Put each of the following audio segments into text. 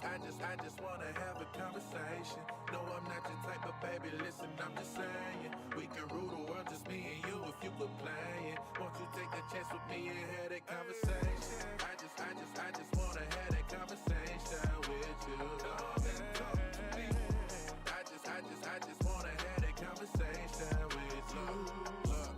just wanna have a conversation. No, I'm not your type of baby, listen, I'm just saying. We can rule the world, just me and you, if you quit playing. Won't you take a chance with me and have that conversation? I just wanna have that conversation with you. Come and talk to me. I just wanna have that conversation with you. Look,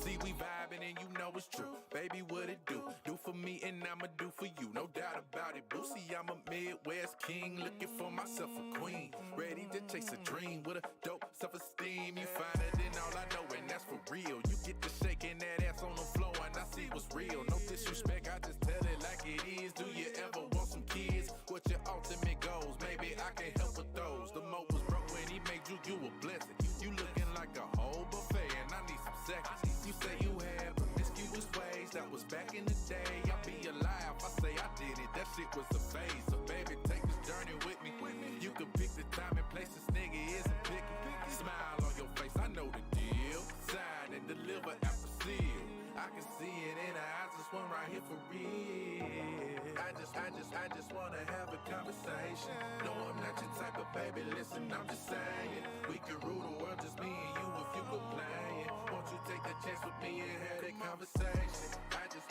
see, we vibing and you know it's true. Baby, what it do? Do for me and I'ma do for you, no doubt about it. Boosie, I'm a Midwest king, looking for myself a queen. Ready to chase a dream with a dope self-esteem. You find it in all I know, and that's for real. You get to shaking that ass on the floor, and I see what's real. No disrespect, I just tell it like it is. Do you ever want some kids? What your ultimate goals? Maybe I can help with those. The mo was broke when he made you a blessing. You looking like a whole buffet, and I need some seconds. You say you had promiscuous ways, that was back in the day. I'll be alive, I say I did it, that shit was a phase. So baby, take this journey with me. You can pick the time and place, this nigga isn't picky. Smile on your face, I know the deal. Sign and deliver after seal. I can see it in her eyes, this one right here for real. I just wanna have a conversation. No, I'm not your type of baby, listen, I'm just saying. We can rule the world, just me and you, if you quit playing. Won't you take the chance with me and have that conversation? I just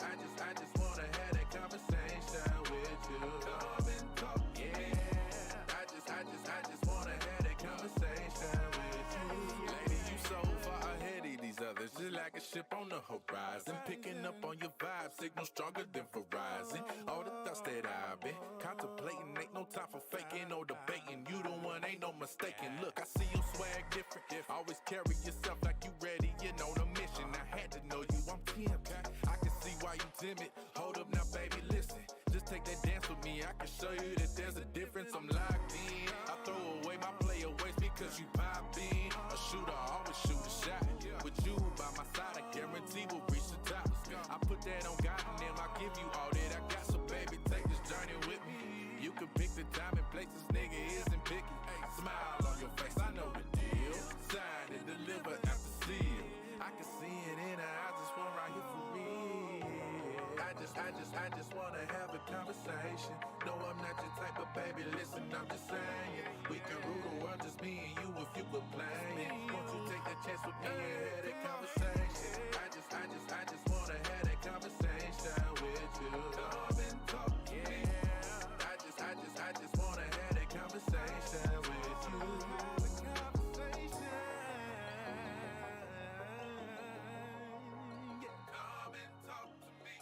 wanna have that conversation with you. Come and talk, yeah. I just wanna have that conversation with you. Lady, you so far ahead of these others, just like a ship on the horizon. Picking up on your vibe, signal stronger than Verizon. All the thoughts that I've been contemplating, ain't no time for faking or debating. You the one, ain't no mistaking. Look, I see your swag different. Always carry yourself like you ready, you know the mission. I had to know you, I'm tempted. I can see why you timid. Hold up now, baby, listen. Just take that dance with me, I can show you that there's a difference. I'm locked in. I throw away my playaways because you pop in. A shooter always shoot a shot. With you by my side, I guarantee we'll reach the top. I put that on God and them, I give you all that I got. So baby, take this journey with me. You can pick the time and place, this nigga isn't picky. Smile on your face, I know the deal. Sign and deliver after seal. I can see it in her eyes, this one right here for real. I just wanna have a conversation. No, I'm not your type of baby, listen, I'm just saying. We can rule the world, just me and you, if you quit playing. Won't you take that chance with me and have that conversation? I just wanna have that conversation with you. Come and talk, yeah. I just wanna have that conversation with you. Come and talk to me.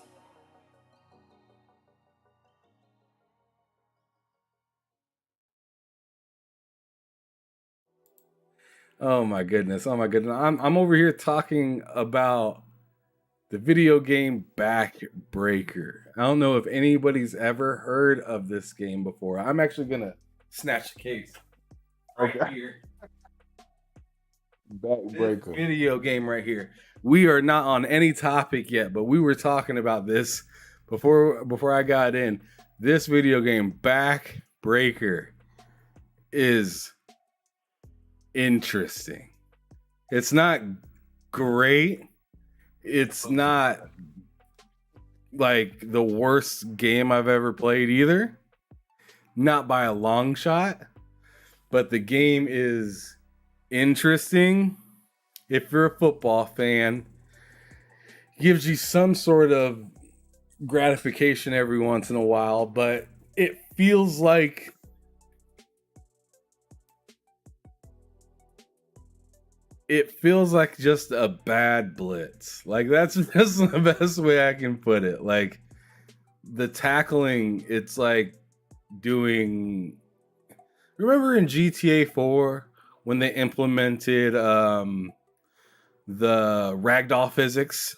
Oh my goodness. Oh my goodness. I'm over here talking about the video game Backbreaker. I don't know if anybody's ever heard of this game before. I'm actually gonna snatch the case right here. Backbreaker. This video game right here. We are not on any topic yet, but we were talking about this before I got in. This video game Backbreaker is interesting. It's not great. It's not like the worst game I've ever played either. Not by a long shot. But the game is interesting. If you're a football fan, gives you some sort of gratification every once in a while, but it feels like just a bad blitz. Like that's the best way I can put it. Like the tackling, it's like doing. Remember in GTA 4 when they implemented the ragdoll physics?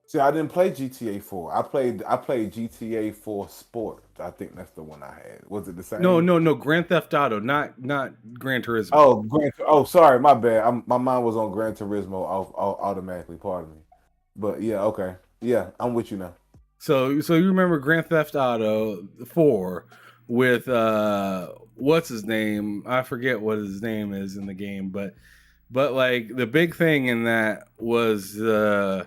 See, I didn't play GTA 4. I played GTA 4 Sport. I think that's the one I had. Was it the same? No. Grand Theft Auto, not Gran Turismo. Oh, sorry, my bad. My mind was on Gran Turismo automatically. Pardon me. But yeah, okay, yeah, I'm with you now. So you remember Grand Theft Auto 4 with what's his name? I forget what his name is in the game, but like the big thing in that was the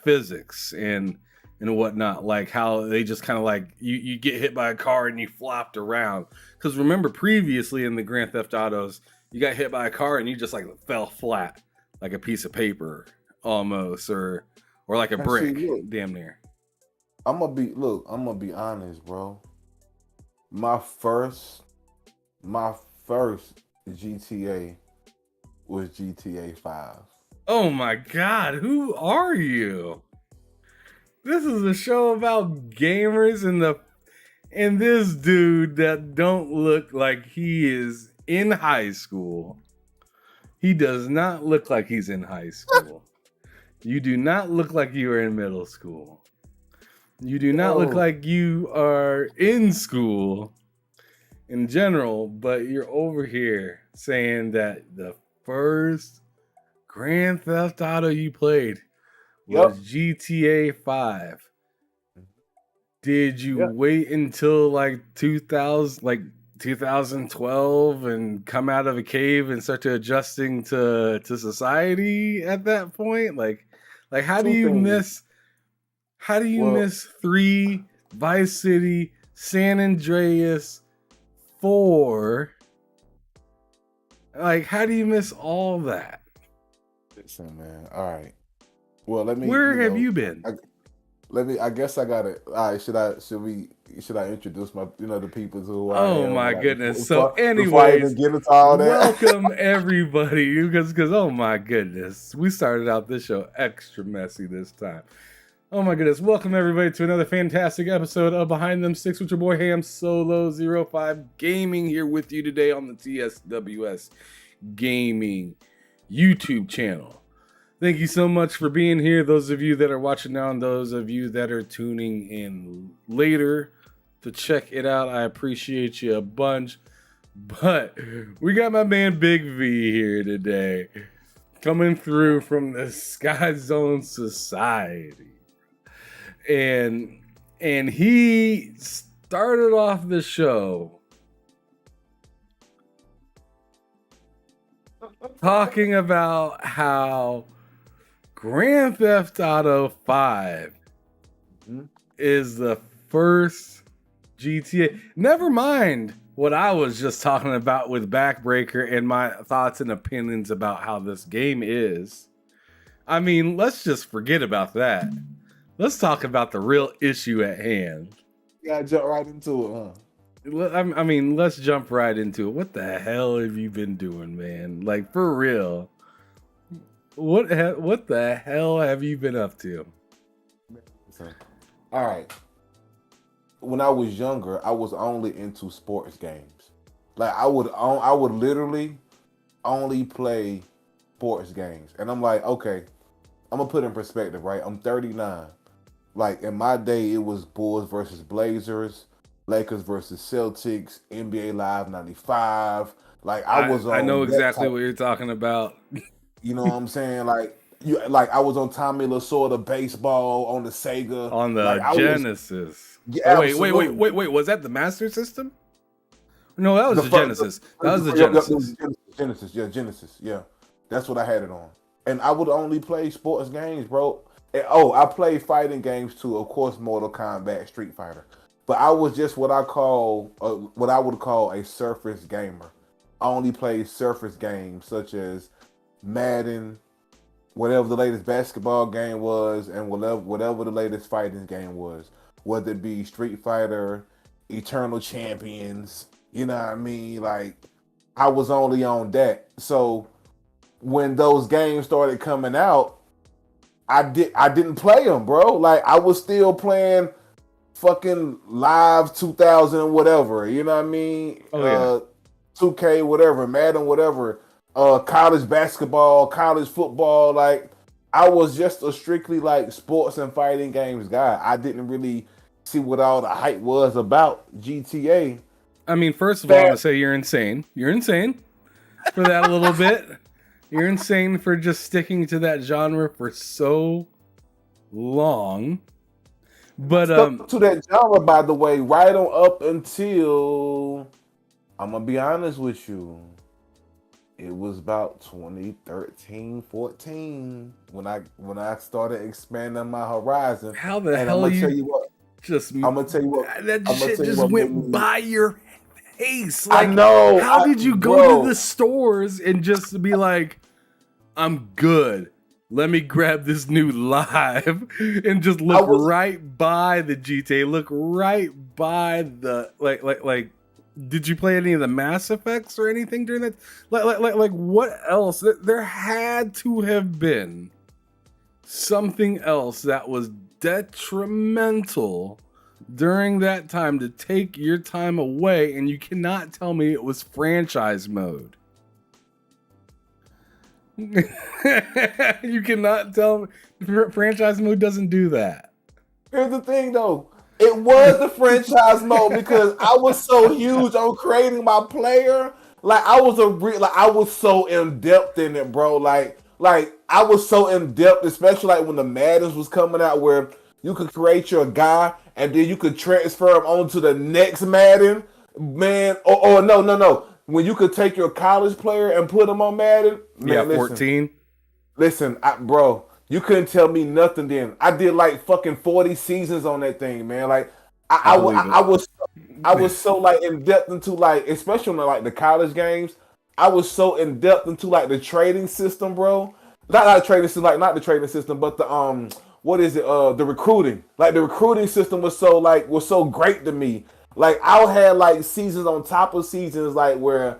physics and and whatnot, like how they just kind of like you get hit by a car and you flopped around. Because remember, previously in the Grand Theft Autos, you got hit by a car and you just like fell flat, like a piece of paper almost, or like a brick, damn near. I'm gonna be honest, bro. My first GTA was GTA 5. Oh my God, who are you? This is a show about gamers and this dude that don't look like he is in high school. He does not look like he's in high school. You do not look like you are in middle school. You do not look like you are in school in general, but you're over here saying that the first Grand Theft Auto you played was GTA 5. Did you wait until like 2012 and come out of a cave and start to adjusting to society at that point? Like how do you miss 3, Vice City, San Andreas, 4? Like, how do you miss all that? Listen, man. All right. Well, let me. Where have you been? I guess I got it. All right. Should I introduce my, the people who I Oh am? my Like, goodness. before I anyways, even get into all that. welcome everybody. Because oh my goodness, we started out this show extra messy this time. Oh my goodness. Welcome everybody to another fantastic episode of Behind Them Sticks with your boy Ham Solo 05 Gaming here with you today on the TSWS Gaming YouTube channel. Thank you so much for being here. Those of you that are watching now and those of you that are tuning in later to check it out, I appreciate you a bunch. But we got my man Big V here today, coming through from the Sky Zone Society. And he started off the show talking about how Grand Theft Auto 5 is the first GTA. Never mind what I was just talking about with Backbreaker and my thoughts and opinions about how this game is. I mean, let's just forget about that. Let's talk about the real issue at hand. Yeah, jump right into it, huh? I mean, let's jump right into it. What the hell have you been doing, man? Like, for real. What the hell have you been up to? All right. When I was younger, I was only into sports games. Like, I would literally only play sports games. And I'm like, okay, I'm going to put in perspective, right? I'm 39. Like, in my day, it was Bulls versus Blazers, Lakers versus Celtics, NBA Live 95. Like, I know exactly what you're talking about. You know what I'm saying? Like I was on Tommy Lasorda baseball on the Sega. On the Genesis. Yeah, wait. Was that the Master System? No, that was the Genesis. That was the Genesis. Genesis. Yeah. That's what I had it on. And I would only play sports games, bro. And, I played fighting games too. Of course, Mortal Kombat, Street Fighter. But I was just what I would call a surface gamer. I only played surface games such as Madden, whatever the latest basketball game was, and whatever the latest fighting game was, whether it be Street Fighter, Eternal Champions, you know what I mean? Like, I was only on that. So when those games started coming out, I didn't play them, bro. Like, I was still playing fucking Live 2000 whatever, you know what I mean? 2K whatever, Madden whatever. College basketball, college football. Like, I was just a strictly like sports and fighting games guy. I didn't really see what all the hype was about GTA. I mean, first of all, I'm gonna say you're insane. You're insane for that a little bit. You're insane for just sticking to that genre for so long. But to that genre, by the way, right on up until, I'm gonna be honest with you, It was about 2013, 14 when I started expanding my horizon. How the And I'm hell gonna tell you you what. just I'm gonna tell you what. that I'm gonna shit tell you just what made went me. by your face? I Like, know. how did you go to Bro. the stores and just be like, I'm good. Let me grab this new live and just look right by the GTA, look right by the like. Did you play any of the Mass Effects or anything during that? Like what else? There had to have been something else that was detrimental during that time to take your time away, and you cannot tell me it was franchise mode. You cannot tell me franchise mode doesn't do that. Here's the thing, though. It was the franchise mode because I was so huge on creating my player. Like I was so in depth in it, bro. Like I was so in depth, especially like when the Maddens was coming out, where you could create your guy and then you could transfer him onto the next Madden, man. Or no. When you could take your college player and put him on Madden, man. Yeah, 14. Listen, bro. You couldn't tell me nothing then. I did like fucking 40 seasons on that thing, man. Like I was so like in depth into like, especially on like the college games. I was so in depth into like the trading system, bro. Not the trading system, like not the trading system, but the what is it? The recruiting. Like the recruiting system was so great to me. Like I had like seasons on top of seasons, like where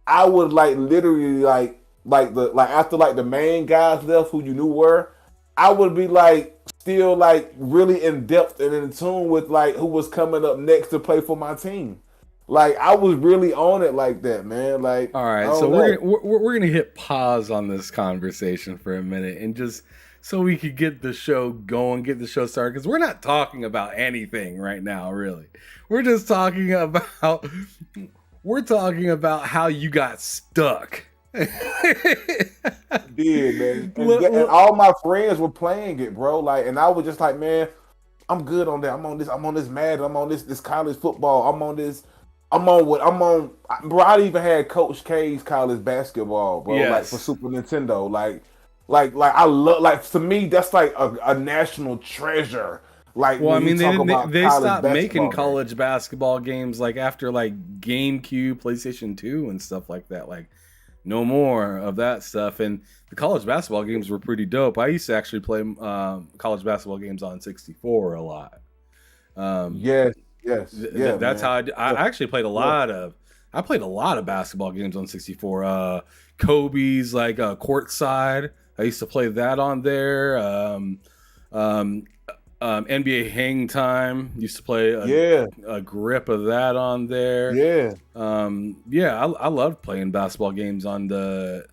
I would like literally like after like the main guys left who you knew were, I would be like still like really in depth and in tune with like who was coming up next to play for my team. Like I was really on it like that, man. Like all right, so we're gonna hit pause on this conversation for a minute and just so we could get the show going, get the show started, because we're not talking about anything right now, really. We're just talking about how you got stuck. Did, man. And all my friends were playing it, bro. Like, and I was just like, man, I'm good on that. I'm on this Madden. I'm on this college football. Bro, I even had Coach K's college basketball, bro. Yes. Like for Super Nintendo. Like I love, like to me that's like a national treasure. Like, well, I mean, they stopped making games. college basketball games like after like GameCube, PlayStation 2, and stuff like that. Like, no more of that stuff. And the college basketball games were pretty dope. I used to actually play college basketball games on 64 a lot. Yes. That's how I actually played a lot of. I played a lot of basketball games on 64. Kobe's like courtside. I used to play that on there. NBA Hang Time, used to play a grip of that on there. I loved playing basketball games on the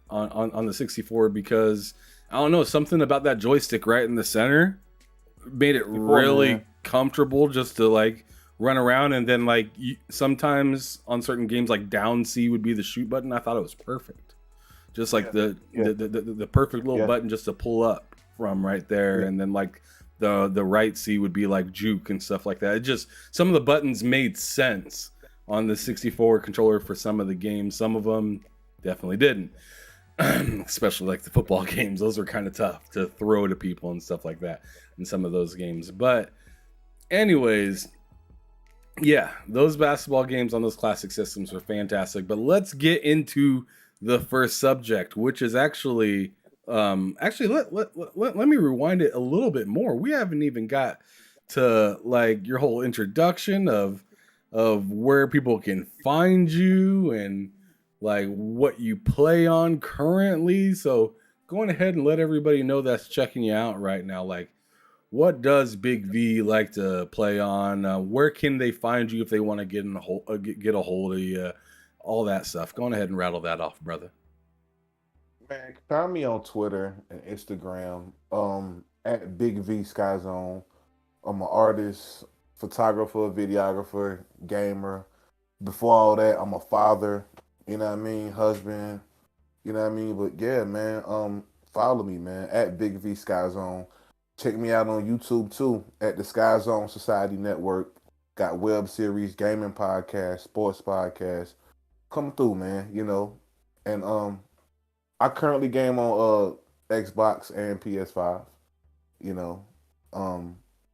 64 because I don't know, something about that joystick right in the center made it really comfortable just to like run around. And then like sometimes on certain games like down C would be the shoot button. I thought it was perfect, just like the perfect little button just to pull up from right there. And then like the right C would be like juke and stuff like that. It just, some of the buttons made sense on the 64 controller for some of the games. Some of them definitely didn't. Especially like the football games. Those were kind of tough to throw to people and stuff like that in some of those games. But anyways, yeah, those basketball games on those classic systems were fantastic. But let's get into the first subject, which is actually let me rewind it a little bit more. We haven't even got to like your whole introduction of where people can find you and like what you play on currently. So going ahead and let everybody know that's checking you out right now. Like, what does Big V like to play on? Where can they find you if they want to get a hold of you? All that stuff. Go on ahead and rattle that off, brother. Man, find me on Twitter and Instagram at Big V Sky Zone. I'm an artist, photographer, videographer, gamer. Before all that, I'm a father, you know what I mean, husband, you know what I mean. But yeah, man, follow me, man, at Big V Sky Zone. Check me out on YouTube too at the Sky Zone Society Network. Got web series, gaming podcast, sports podcast. Come through, man, you know. And I currently game on Xbox and PS5. You know,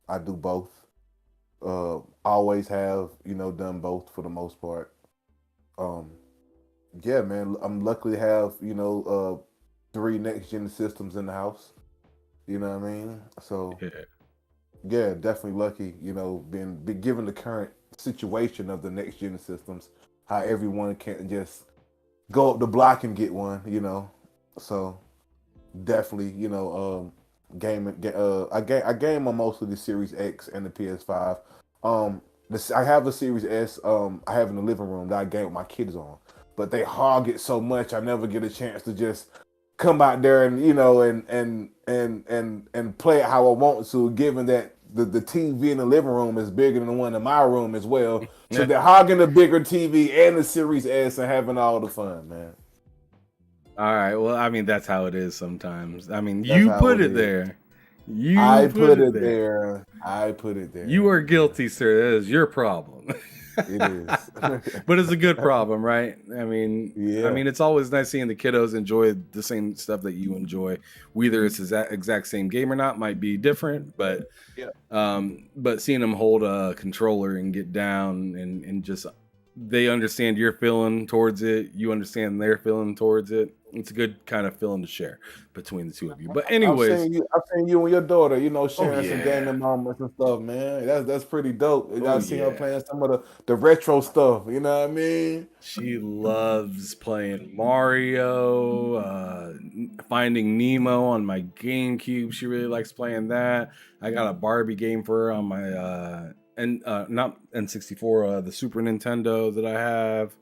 I do both. Always have, done both for the most part. Um, yeah, man, I'm lucky to have, 3 next gen systems in the house. You know what I mean? So Yeah. yeah, definitely lucky, being given the current situation of the next gen systems, how everyone can't just go up the block and get one. So definitely, gaming. I game on mostly the Series X and the PS5. I have a Series S. I have in the living room that I game with my kids on, but they hog it so much I never get a chance to just come out there and and play it how I want to. Given that the TV in the living room is bigger than the one in my room as well, so Yeah. they're hogging the bigger TV and the Series S and having all the fun, man. All right. Well, I mean, that's how it is sometimes. I mean, That's you how put it it is. there. You I put put it it there. there. I put it there. You are guilty, sir. That is your problem. It is. But it's a good problem, right? I mean, Yeah. it's always nice seeing the kiddos enjoy the same stuff that you enjoy. Whether it's the exact same game or not might be different, but Yeah. but seeing them hold a controller and get down and just they understand your feeling towards it, you understand their feeling towards it. It's a good kind of feeling to share between the two of you. But anyways, I've seen you and your daughter, sharing some yeah. gaming moments and stuff, man. That's pretty dope. Oh, I've seen her yeah. playing some of the retro stuff. You know what I mean? She loves playing Mario, Finding Nemo on my GameCube. She really likes playing that. I got a Barbie game for her on my not N64, the Super Nintendo that I have.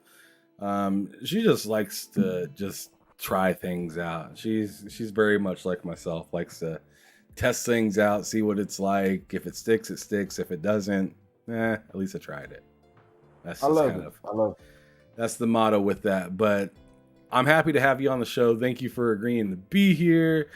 She just likes to just try things out. She's very much like myself. Likes to test things out, see what it's like. If it sticks, it sticks. If it doesn't, at least I tried it. That's I just love kind it. of I love it. that's the motto with that. But I'm happy to have you on the show. Thank you for agreeing to be here.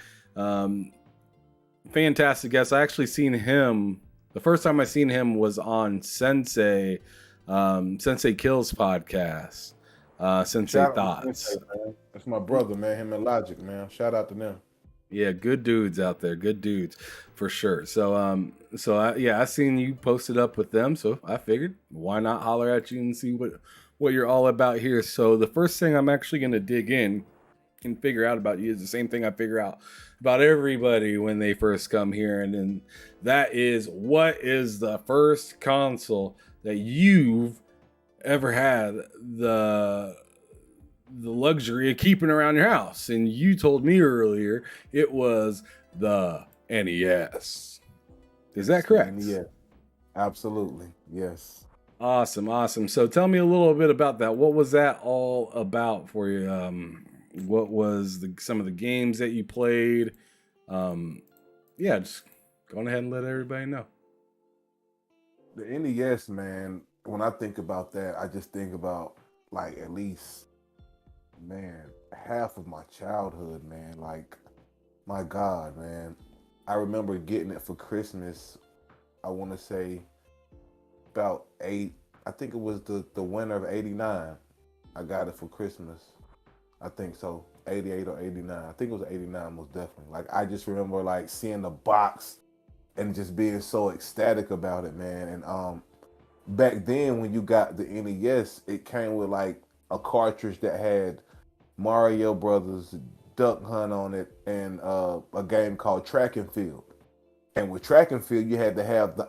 Fantastic guest. I actually seen him. The first time I seen him was on Sensei Kills podcast. Sensei Shout out to Thoughts. Sensei, man. That's my brother, man. Him and Logic, man. Shout out to them. Yeah, good dudes out there. Good dudes for sure. So I seen you posted up with them, so I figured why not holler at you and see what you're all about here. So the first thing I'm actually going to dig in and figure out about you is the same thing I figure out about everybody when they first come here, and then that is, what is the first console that you've ever had the luxury of keeping around your house? And you told me earlier it was the NES. Is that correct? Yeah, absolutely. Yes. Awesome. So tell me a little bit about that. What was that all about for you? What was some of the games that you played? Just go ahead and let everybody know. The NES, man, when I think about that, I just think about like at least, man, half of my childhood, man. Like, my God, man. I remember getting it for Christmas. I want to say about I think it was the winter of '89. I got it for Christmas. I think so. 88 or 89. I think it was 89 most definitely. Like, I just remember like seeing the box and just being so ecstatic about it, man. And back then when you got the NES, it came with like a cartridge that had Mario Brothers, Duck Hunt on it, and a game called Track and Field. And with Track and Field, you had to have the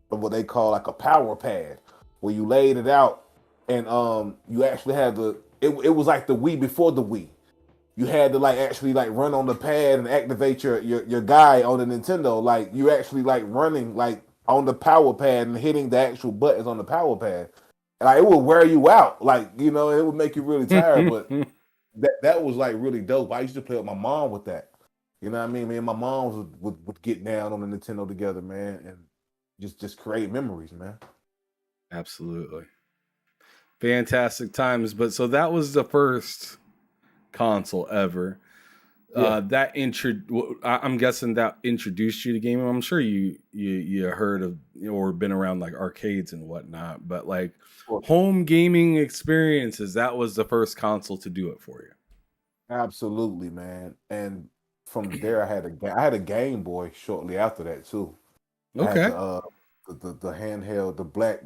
what they call like a power pad, where you laid it out, and you actually had it was like the Wii before the Wii. You had to like actually like run on the pad and activate your guy on the Nintendo. Like, you actually like running like on the power pad and hitting the actual buttons on the power pad. And like, it would wear you out. Like, it would make you really tired. But that was like really dope. I used to play with my mom with that. You know what I mean? Me and my mom would get down on the Nintendo together, man, and just create memories, man. Absolutely. Fantastic times. But so that was the first console ever. Yeah. I'm guessing that introduced you to gaming. I'm sure you heard of or been around like arcades and whatnot, but like home gaming experiences, that was the first console to do it for you. Absolutely, man. And from there, I had a Game Boy shortly after that too. I had Okay. the handheld, the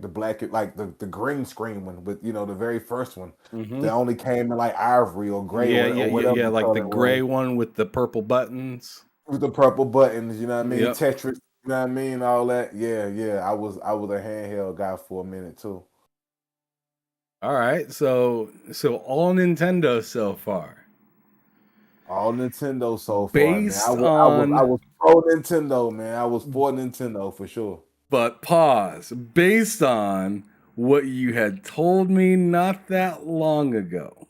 black like the green screen one with the very first one Mm-hmm. that only came in like ivory or gray Yeah, or yeah, yeah, whatever yeah. Like the color it was gray one with the purple buttons. with the purple buttons. You know what I mean? Yep. Tetris. You know what I mean? All that. Yeah, yeah. I was a handheld guy for a minute too. All right. So all Nintendo so far. All Nintendo so far, man. Based I on was pro Nintendo, man. I was for Nintendo for sure. but pause. Based on what you had told me not that long ago.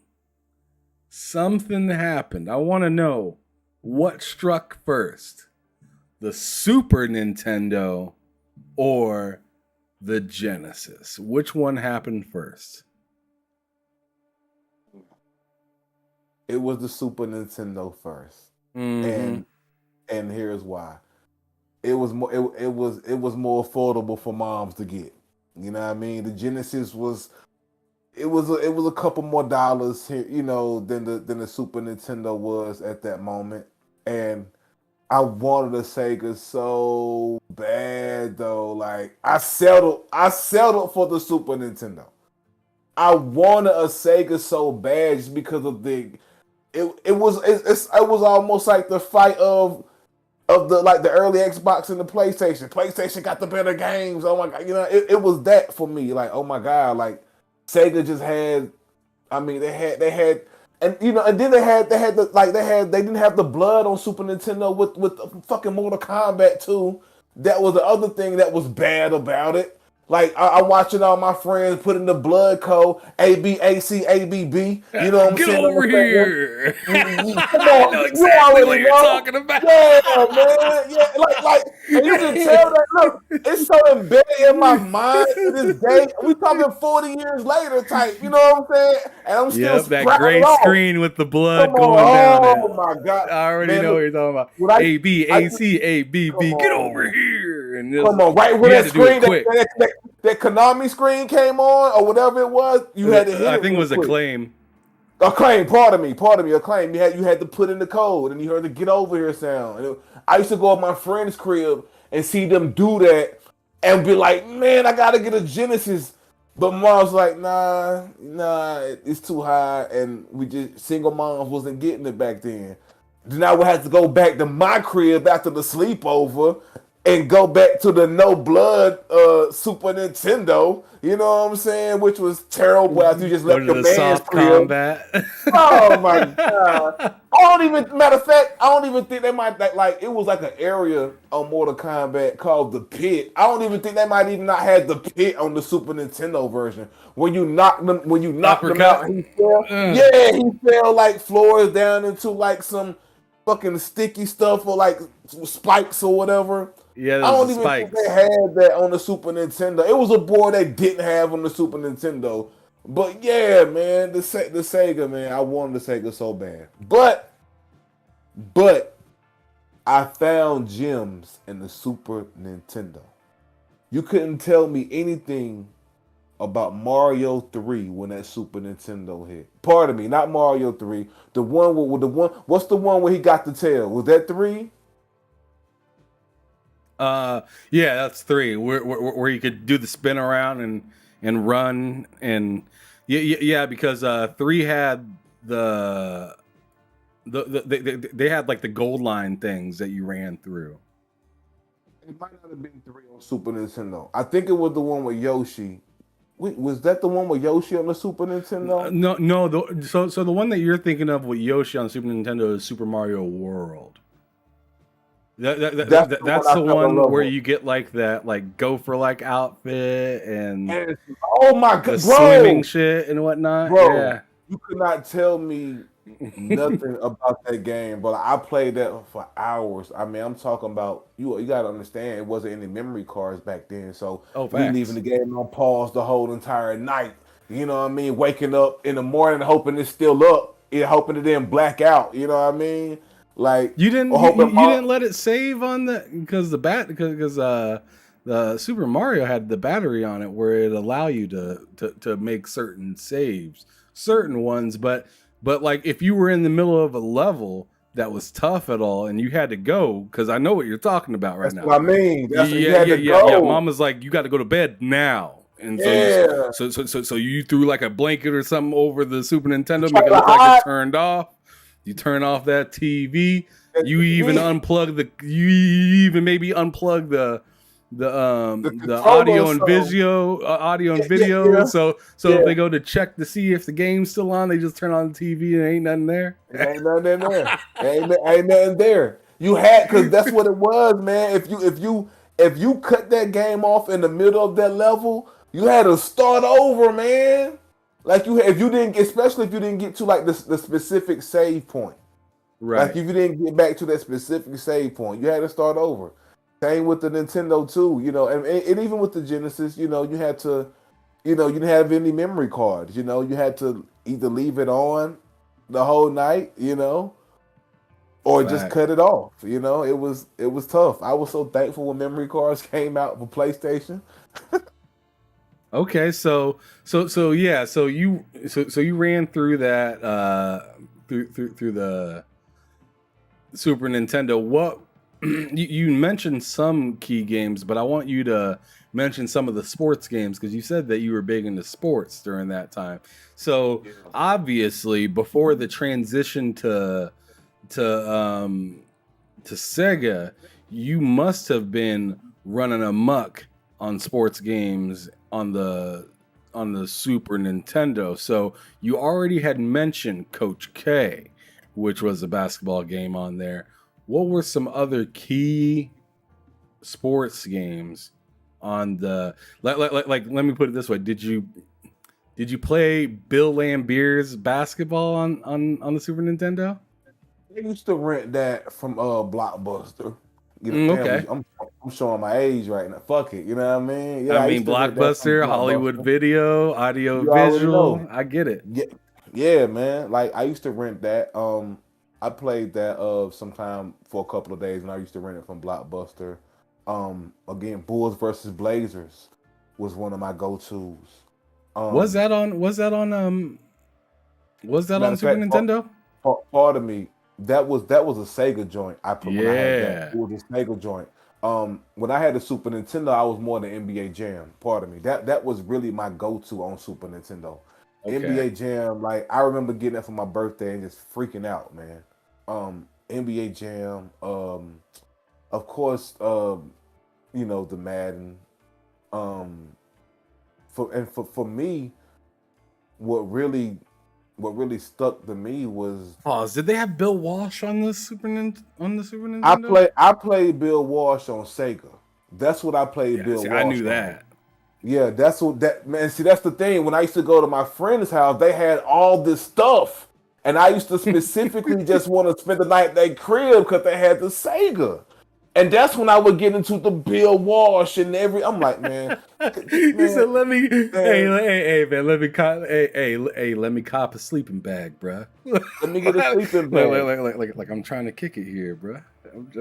Something happened. I want to know what struck first. The Super Nintendo or the Genesis? Which one happened first? It was the Super Nintendo first, Mm-hmm. and here's why. It was more. It was more affordable for moms to get. You know what I mean? The Genesis was. It was a couple more dollars here, than the Super Nintendo was at that moment, and I wanted a Sega so bad though. Like I settled for the Super Nintendo. I wanted a Sega so bad just because of it was almost like the fight of the early Xbox and the PlayStation. PlayStation got the better games. Oh my god, it was that for me. Like, oh my god, like Sega just had. I mean, they had, and then they didn't have the blood on Super Nintendo with fucking Mortal Kombat 2. That was the other thing that was bad about it. Like I'm watching all my friends put in the blood code ABACABB. You know what I'm Get saying? over here. Come I know on, you exactly what already you're know. talking about. Yeah, man. Yeah, and you can tell that. Look, it's so embedded in my mind to this day. We talking 40 years later, type. You know what I'm saying? And I'm still Yep, that sprouting gray off. screen with the Come blood going down on, it. oh my god, I already man! know what Look, you're talking about. when A B I A C A B come B. Get over on, here. And come on, right when you had that to do it screen, quick. that Konami screen came on or whatever it was, you had to hit I it think it real was quick. Acclaim. Acclaim, pardon me, Acclaim. You had to put in the code, and you heard the "get over here" sound. I used to go to my friend's crib and see them do that, and be like, "Man, I gotta get a Genesis." But mom's like, nah, it's too high, and we just single moms wasn't getting it back then. Then I would have to go back to my crib after the sleepover and go back to the no blood Super Nintendo. You know what I'm saying? Which was terrible after you just Go left to your the man's soft crib. combat. Oh my god! Matter of fact, I don't even think they might like it was like an area on Mortal Kombat called the Pit. I don't even think they might even not had the Pit on the Super Nintendo version. When you knocked them Uppercut. out, he fell. Yeah, he fell like floors down into like some fucking sticky stuff or like spikes or whatever. Yeah, I those don't are even think spikes. they had that on the Super Nintendo. It was a board they didn't have on the Super Nintendo. But yeah, man, the Sega, man, I wanted the Sega so bad. But I found gems in the Super Nintendo. You couldn't tell me anything about Mario 3 when that Super Nintendo hit. Pardon me, not Mario 3. The one with what's the one where he got the tail? Was that 3? Yeah, that's 3. Where you could do the spin around and run and yeah, because 3 had they had like the gold line things that you ran through. It might not have been 3 on Super Nintendo. I think it was the one with Yoshi. Wait, was that the one with Yoshi on the Super Nintendo? No. So the one that you're thinking of with Yoshi on Super Nintendo is Super Mario World. That's the one where you get like that like gopher like outfit and oh my god, the bro, swimming shit and whatnot. bro, Yeah. you could not tell me nothing about that game, but I played that for hours. I mean, I'm talking about you got to understand it wasn't any memory cards back then, so we leaving the game on pause the whole entire night. You know what I mean? Waking up in the morning hoping it's still up, hoping it didn't black out. You know what I mean? Like you didn't let it save on because the Super Mario had the battery on it where it allow you to make certain saves, certain ones, but But like if you were in the middle of a level that was tough at all and you had to go, because I know what you're talking about right That's now. what I mean. That's what you had to yeah. go. Mama's like, you got to go to bed now. And Yeah. so you threw like a blanket or something over the Super Nintendo, make it look like it turned off. You turn off that TV. You even maybe unplug the audio and video. Yeah. So if they go to check to see if the game's still on, they just turn on the TV and ain't nothing there. Ain't nothing in there. ain't nothing there. You had, because that's what it was, man. If you cut that game off in the middle of that level, you had to start over, man. Like especially if you didn't get to like the specific save point. Right. Like if you didn't get back to that specific save point, you had to start over. Same with the Nintendo too, and even with the Genesis, you had to, you didn't have any memory cards, you had to either leave it on the whole night, or just cut it off. It was tough. I was so thankful when memory cards came out for PlayStation. Okay, so you ran through that through the Super Nintendo. What you mentioned some key games, but I want you to mention some of the sports games because you said that you were big into sports during that time. So obviously, before the transition to Sega, you must have been running amok on sports games on the Super Nintendo. So you already had mentioned Coach K, which was a basketball game on there. What were some other key sports games on the like let me put it this way. Did you play Bill Lambier's basketball on the Super Nintendo? I used to rent that from Blockbuster. Okay. I'm showing my age right now. Fuck it, you know what I mean? Yeah, I mean Blockbuster, Hollywood Video, audio visual. I get it. Yeah, man. Like I used to rent that. I played that sometime for a couple of days, and I used to rent it from Blockbuster. Again, Bulls versus Blazers was one of my go-tos. Was that on Super Nintendo? Pardon me. That was a Sega joint. I had that. It was a Sega joint. When I had the Super Nintendo, I was more the NBA Jam. Pardon me. That was really my go-to on Super Nintendo. Okay. NBA Jam, like I remember getting that for my birthday and just freaking out, man. NBA Jam, of course, the Madden. For me, what really stuck to me was. Pause. Did they have Bill Walsh on the Super Nintendo? I played Bill Walsh on Sega. That's what I played. Bill Walsh. I knew that. Yeah, that's man. See, that's the thing. When I used to go to my friend's house, they had all this stuff, and I used to specifically just want to spend the night at their crib because they had the Sega. And that's when I would get into the Bill Walsh and I'm like, man. He said, "Let me, hey, man, let me cop a sleeping bag, bro. Let me get a sleeping bag. Like I'm trying to kick it here, bro. I'm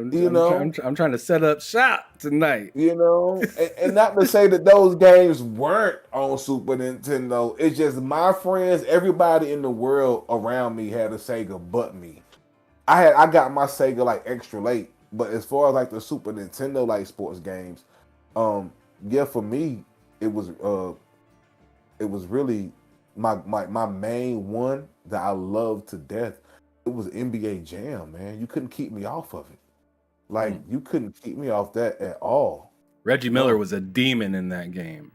trying to set up shop tonight. And not to say that those games weren't on Super Nintendo. It's just my friends, everybody in the world around me had a Sega, but me. I got my Sega like extra late. But as far as like the Super Nintendo like sports games, for me it was really my main one that I loved to death. It was NBA Jam, man. You couldn't keep me off of it. Like you couldn't keep me off that at all. Reggie Miller was a demon in that game.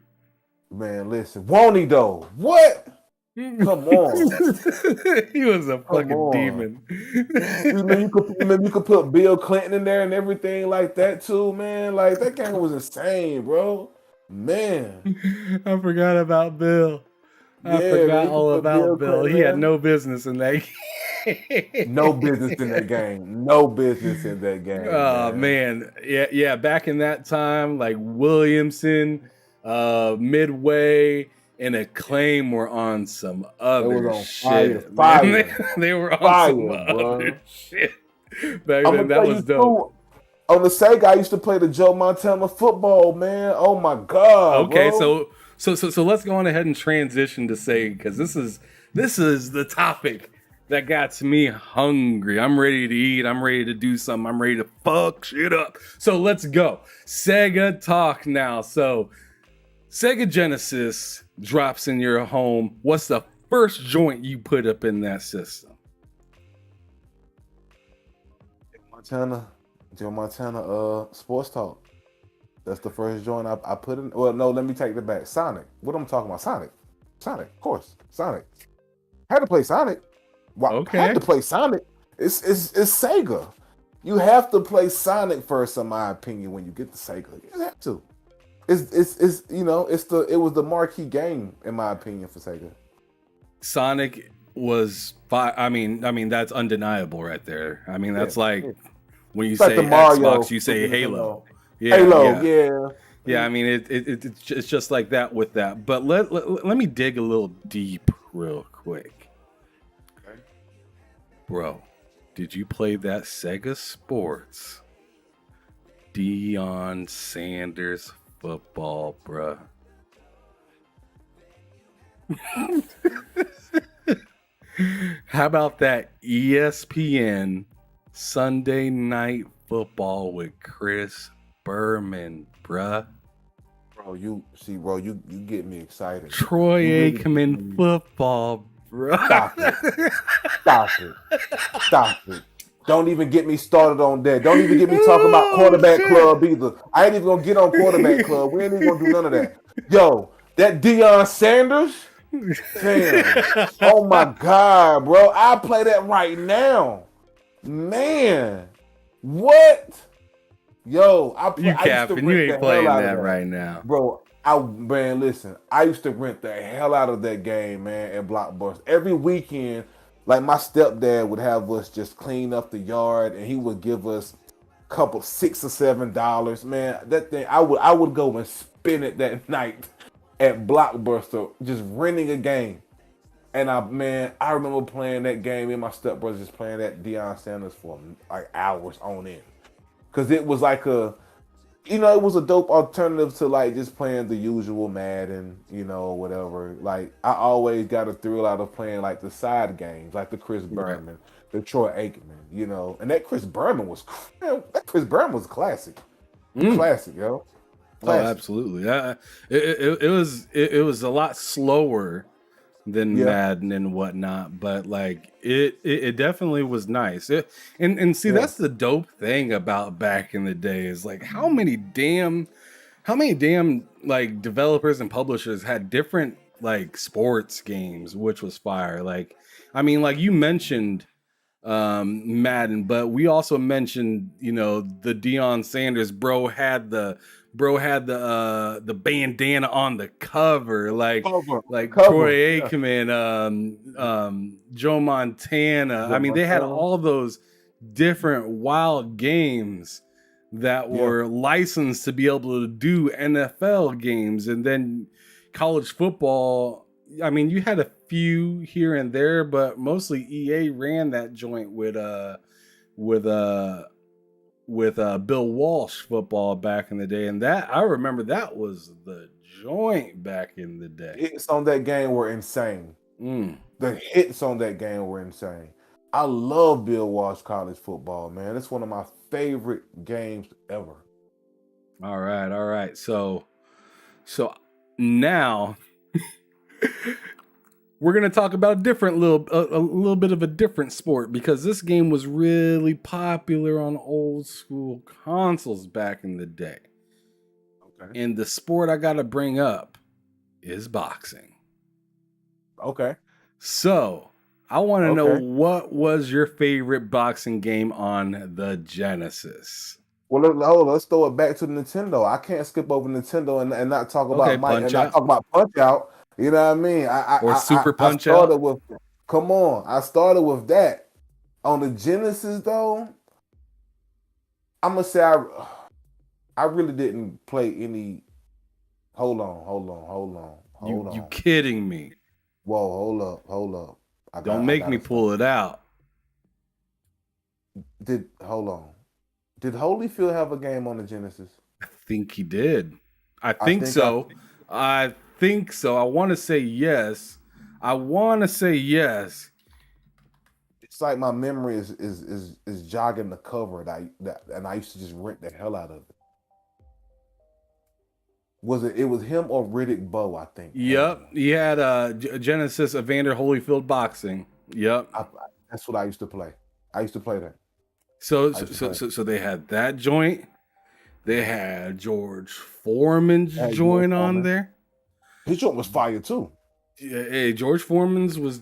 Man, listen, won't he though? What? Come on. He was a fucking demon. You could put Bill Clinton in there and everything like that too, man. Like that game was insane, bro. Man. I forgot about Bill. I forgot all about Bill. He had no business in that game. No business in that game. No business in that game. Oh man. Yeah. Back in that time, like Williamson, Midway, and Acclaim were on some other shit. Fire. They were on some other shit. Back then, that was dope. On the Sega, I used to play the Joe Montana football, man. Oh my god. Okay, bro. so let's go on ahead and transition to Sega because this is the topic That got me hungry. I'm ready to eat. I'm ready to do something. I'm ready to fuck shit up. So let's go. Sega talk now. So Sega Genesis drops in your home. What's the first joint you put up in that system? Joe Montana, Sports Talk. That's the first joint I put in. Well, no, let me take that back. Sonic. What am I talking about? Sonic, of course. Sonic. Had to play Sonic. Well, Okay. Had to play Sonic. It's Sega. You have to play Sonic first, in my opinion. When you get the Sega, you have to. It's it was the marquee game, in my opinion, for Sega. Sonic was fine. I mean that's undeniable right there. I mean that's like when you say like Mario, Xbox, you say Halo. Yeah. I mean it's just like that with that. But let me dig a little deep real quick. Okay. Bro, did you play that Sega Sports Deion Sanders football, bruh? How about that ESPN Sunday Night Football with Chris Berman, bruh? Bro, you get me excited. Troy Aikman football, bruh. Stop it. Don't even get me started on that. Don't even get me talking about quarterback club either. I ain't even gonna get on quarterback club. We ain't even gonna do none of that. Yo, that Deion Sanders. Damn. Oh my God, bro. I play that right now. Man. What? Yo, You capping. You ain't playing that right now. Bro, listen. I used to rent the hell out of that game, man, at Blockbuster. Every weekend, like my stepdad would have us just clean up the yard and he would give us a couple $6 or $7. Man, that thing, I would go and spend it that night at Blockbuster, just renting a game. And I remember playing that game. Me and my stepbrother just playing that Deion Sanders for like hours on end. Cause it was like it was a dope alternative to like just playing the usual Madden, whatever. Like I always got a thrill out of playing like the side games, like the Chris Berman, the Troy Aikman, and that Chris Berman was classic. Classic, yo. Classic. Oh, absolutely. It was a lot slower than Madden and whatnot, but like it definitely was nice. That's the dope thing about back in the day is like how many damn like developers and publishers had different like sports games, which was fire. Like I mean, like you mentioned Madden, but we also mentioned the Deion Sanders. Bro had the bandana on the cover, like Troy Aikman, Joe Montana. I mean, they had all those different wild games that were licensed to be able to do NFL games, and then college football. I mean, you had a few here and there, but mostly EA ran that joint with Bill Walsh football back in the day, and that I remember that was the joint back in the day. Hits on that game were insane. The hits on that game were insane. I love Bill Walsh college football, man. It's one of my favorite games ever. All right. So now we're gonna talk about a little bit of a different sport, because this game was really popular on old school consoles back in the day. Okay. And the sport I gotta bring up is boxing. Okay. So I want to know, what was your favorite boxing game on the Genesis? Well, let's throw it back to Nintendo. I can't skip over Nintendo and not talk about Mike and not talk about Punch Out. You know what I mean? Punch Out. I started with that. On the Genesis, though, I'm gonna say I really didn't play any. Hold on. You kidding me? Whoa, hold up. Don't make me pull it out. Did Holyfield have a game on the Genesis? I think he did. I think so. I want to say yes. It's like my memory is jogging the cover and I used to just rent the hell out of it. It was him or Riddick Bowe, I think. Yep. He had Genesis Evander Holyfield boxing. Yep. That's what I used to play. I used to play that. So they had that joint. They had George Foreman's joint on there. His joint was fire too. Yeah, hey, George Foreman's was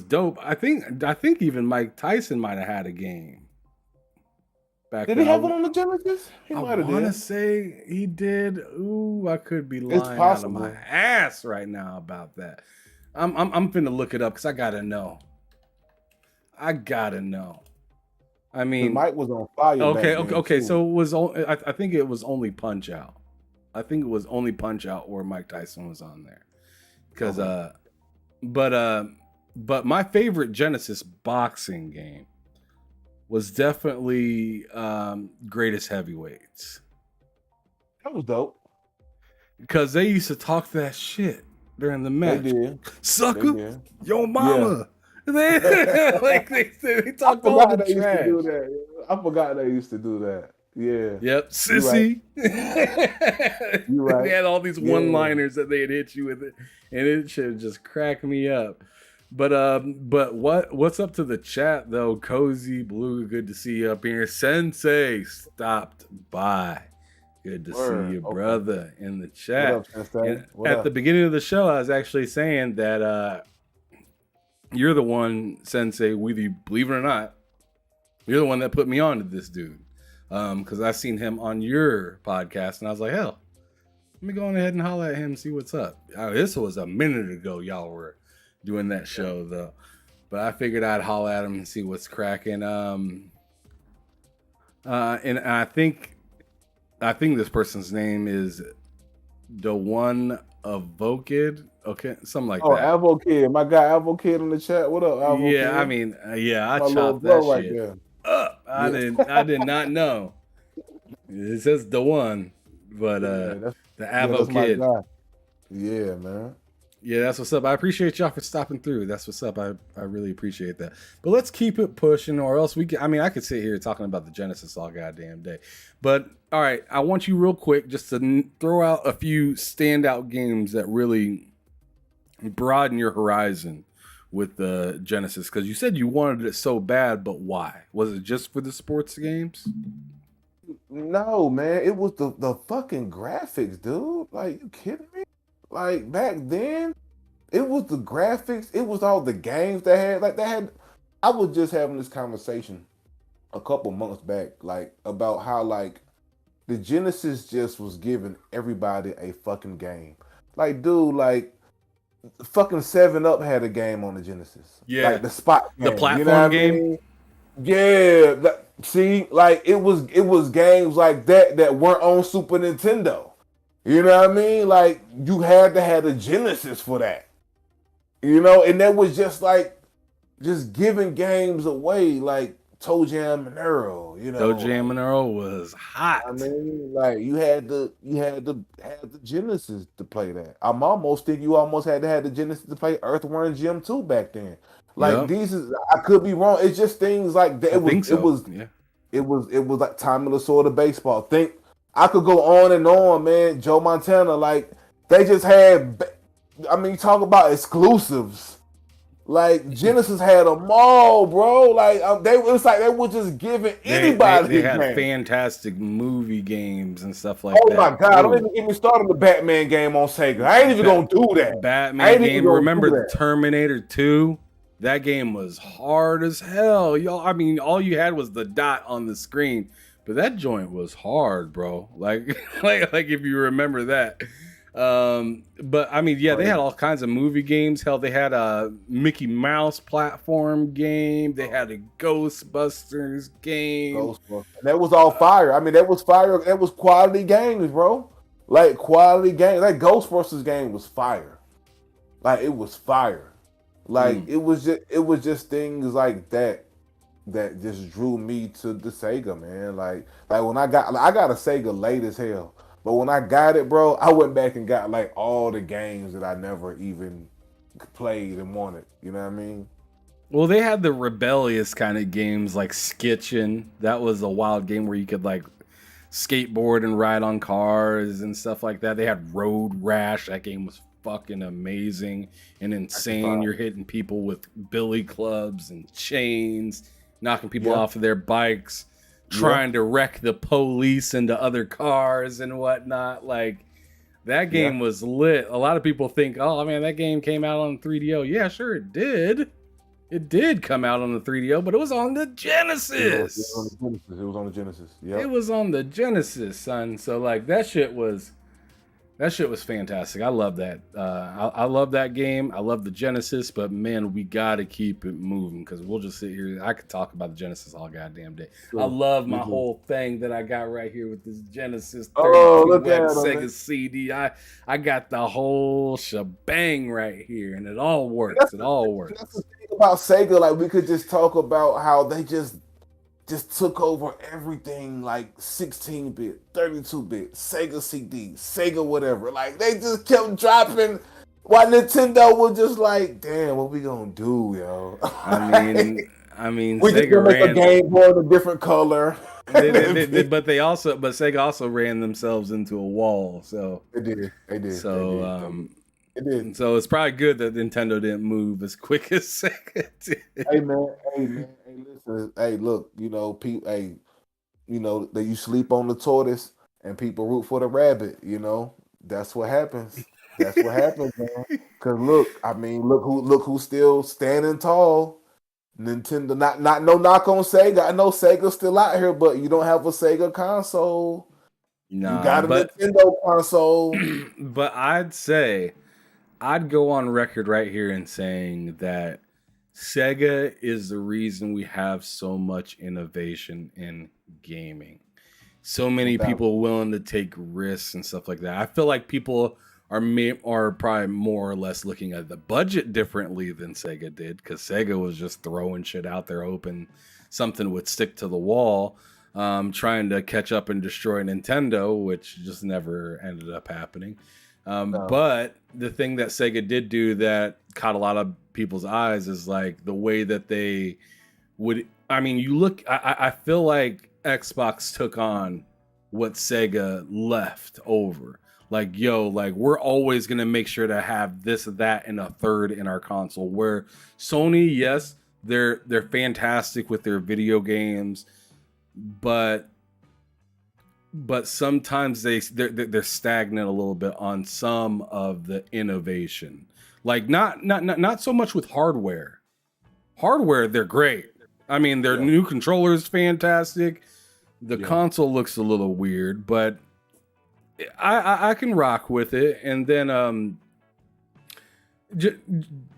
dope. I think even Mike Tyson might have had a game. Did he have it on the Genesis? I want to say he did. Ooh, I could be lying out of my ass right now about that. I'm finna look it up because I gotta know. I mean, Mike was on fire. Okay. So it was. I think it was only Punch Out. I think it was only Punch Out where Mike Tyson was on there. Because, but my favorite Genesis boxing game was definitely Greatest Heavyweights. That was dope. Because they used to talk that shit during the match. They did. Sucker, yo mama. Yeah. they talked all the trash. I forgot they used to do that. Yeah. Yep. Sissy. You're right. They had all these one-liners that they'd hit you with it, and it should just crack me up. But what's up to the chat though? Cozy Blue, good to see you up here. Sensei stopped by. Good to see you, brother, in the chat. What up, at the beginning of the show, I was actually saying that you're the one, Sensei, whether you believe it or not, you're the one that put me on to this dude. Because I seen him on your podcast, and I was like, hell, let me go on ahead and holler at him and see what's up. This was a minute ago y'all were doing that show, though. But I figured I'd holler at him and see what's cracking. And I think this person's name is the one of Vokid. Okay, something like that. Oh, Avokid. My guy Avokid in the chat. What up, Avokid? Yeah, I mean, I chopped that shit right up. I did not know. It says the one, but the Avokid. Yeah, man. Yeah, that's what's up. I appreciate y'all for stopping through. That's what's up. I really appreciate that. But let's keep it pushing, or else I could sit here talking about the Genesis all goddamn day. But all right, I want you real quick just to throw out a few standout games that really broaden your horizon with the Genesis, because you said you wanted it so bad, but why? Was it just for the sports games? No, man. It was the fucking graphics, dude. Like, you kidding me? Like, back then, it was the graphics. It was all the games I was just having this conversation a couple months back, like, about how, like, the Genesis just was giving everybody a fucking game. Like, dude, like, fucking 7-Up had a game on the Genesis. Yeah. Like, the spot game. The platform game? I mean? Yeah. See, like, it was games like that weren't on Super Nintendo. You know what I mean? Like, you had to have a Genesis for that. You know, and that was just like, just giving games away, like Toe Jam and Earl, you know. Toe Jam and Earl was hot. I mean, like, you had to have the Genesis to play that. I'm almost think you almost had to have the Genesis to play Earthworm Jim 2 back then. Like, I could be wrong. It's just things like that. It was like Time of the Sword of Baseball. I could go on and on, man. Joe Montana, like, they just had, talk about exclusives. Like, Genesis had them all, bro. Like, it was like they were just giving anybody. They had fantastic movie games and stuff like that. Oh my God! Don't even get me started on the Batman game on Sega. I ain't even gonna do that. Batman game. Remember the Terminator 2? That game was hard as hell, y'all. I mean, all you had was the dot on the screen. But that joint was hard, bro. Like if you remember that. But I mean, yeah, they had all kinds of movie games. Hell, they had a Mickey Mouse platform game. They had a Ghostbusters game. That was all fire. I mean, that was fire. That was quality games, bro. Like, quality games. That Ghostbusters game was fire. Like, it was fire. Like, it was just things like that just drew me to the Sega, man. Like when I got a Sega late as hell, but when I got it, bro, I went back and got like all the games that I never even played and wanted. You know what I mean? Well, they had the rebellious kind of games like Skitchin. That was a wild game where you could like skateboard and ride on cars and stuff like that. They had Road Rash. That game was fucking amazing and insane. You're hitting people with billy clubs and chains, knocking people off of their bikes, trying to wreck the police into other cars and whatnot. Like, that game was lit. A lot of people think, oh man, that game came out on 3DO. Yeah, sure it did. It did come out on the 3DO, but it was on the Genesis. It was on the Genesis. Yeah. It was on the Genesis, son. So like that shit was fantastic. I love that. I love that game. I love the Genesis, but man, we gotta keep it moving because we'll just sit here. I could talk about the Genesis all goddamn day. Sure. I love my whole thing that I got right here with this Genesis 32 Sega CD. I got the whole shebang right here, and it all works. It all works. That's the thing about Sega. Like we could just talk about how they just took over everything, like 16-bit, 32-bit, Sega CD, Sega whatever. Like they just kept dropping. While Nintendo was just like, damn, what we gonna do, yo? I mean, we just gonna make a Game Boy in a different color. But Sega also ran themselves into a wall. So they did. So it did. So it's probably good that Nintendo didn't move as quick as Sega did. Hey man. Hey, listen. Hey, look. You know, people. Hey, you know that you sleep on the tortoise and people root for the rabbit. You know, that's what happens. That's what happens, man. Because look who's still standing tall. Nintendo. Not no knock on Sega. I know Sega's still out here, but you don't have a Sega console. Nah, you got a Nintendo console. But I'd go on record right here in saying that Sega is the reason we have so much innovation in gaming. So many people willing to take risks and stuff like that. I feel like people are probably more or less looking at the budget differently than Sega did, because Sega was just throwing shit out there hoping something would stick to the wall, trying to catch up and destroy Nintendo, which just never ended up happening. But the thing that Sega did do that caught a lot of people's eyes is like the way that they would. I mean, I feel like Xbox took on what Sega left over. Like, we're always gonna make sure to have this, that, and a third in our console. Where Sony, yes, they're fantastic with their video games, but sometimes they're stagnant a little bit on some of the innovation. Like not so much with hardware. Hardware, they're great. I mean, their new controller is fantastic. The console looks a little weird, but I can rock with it. And then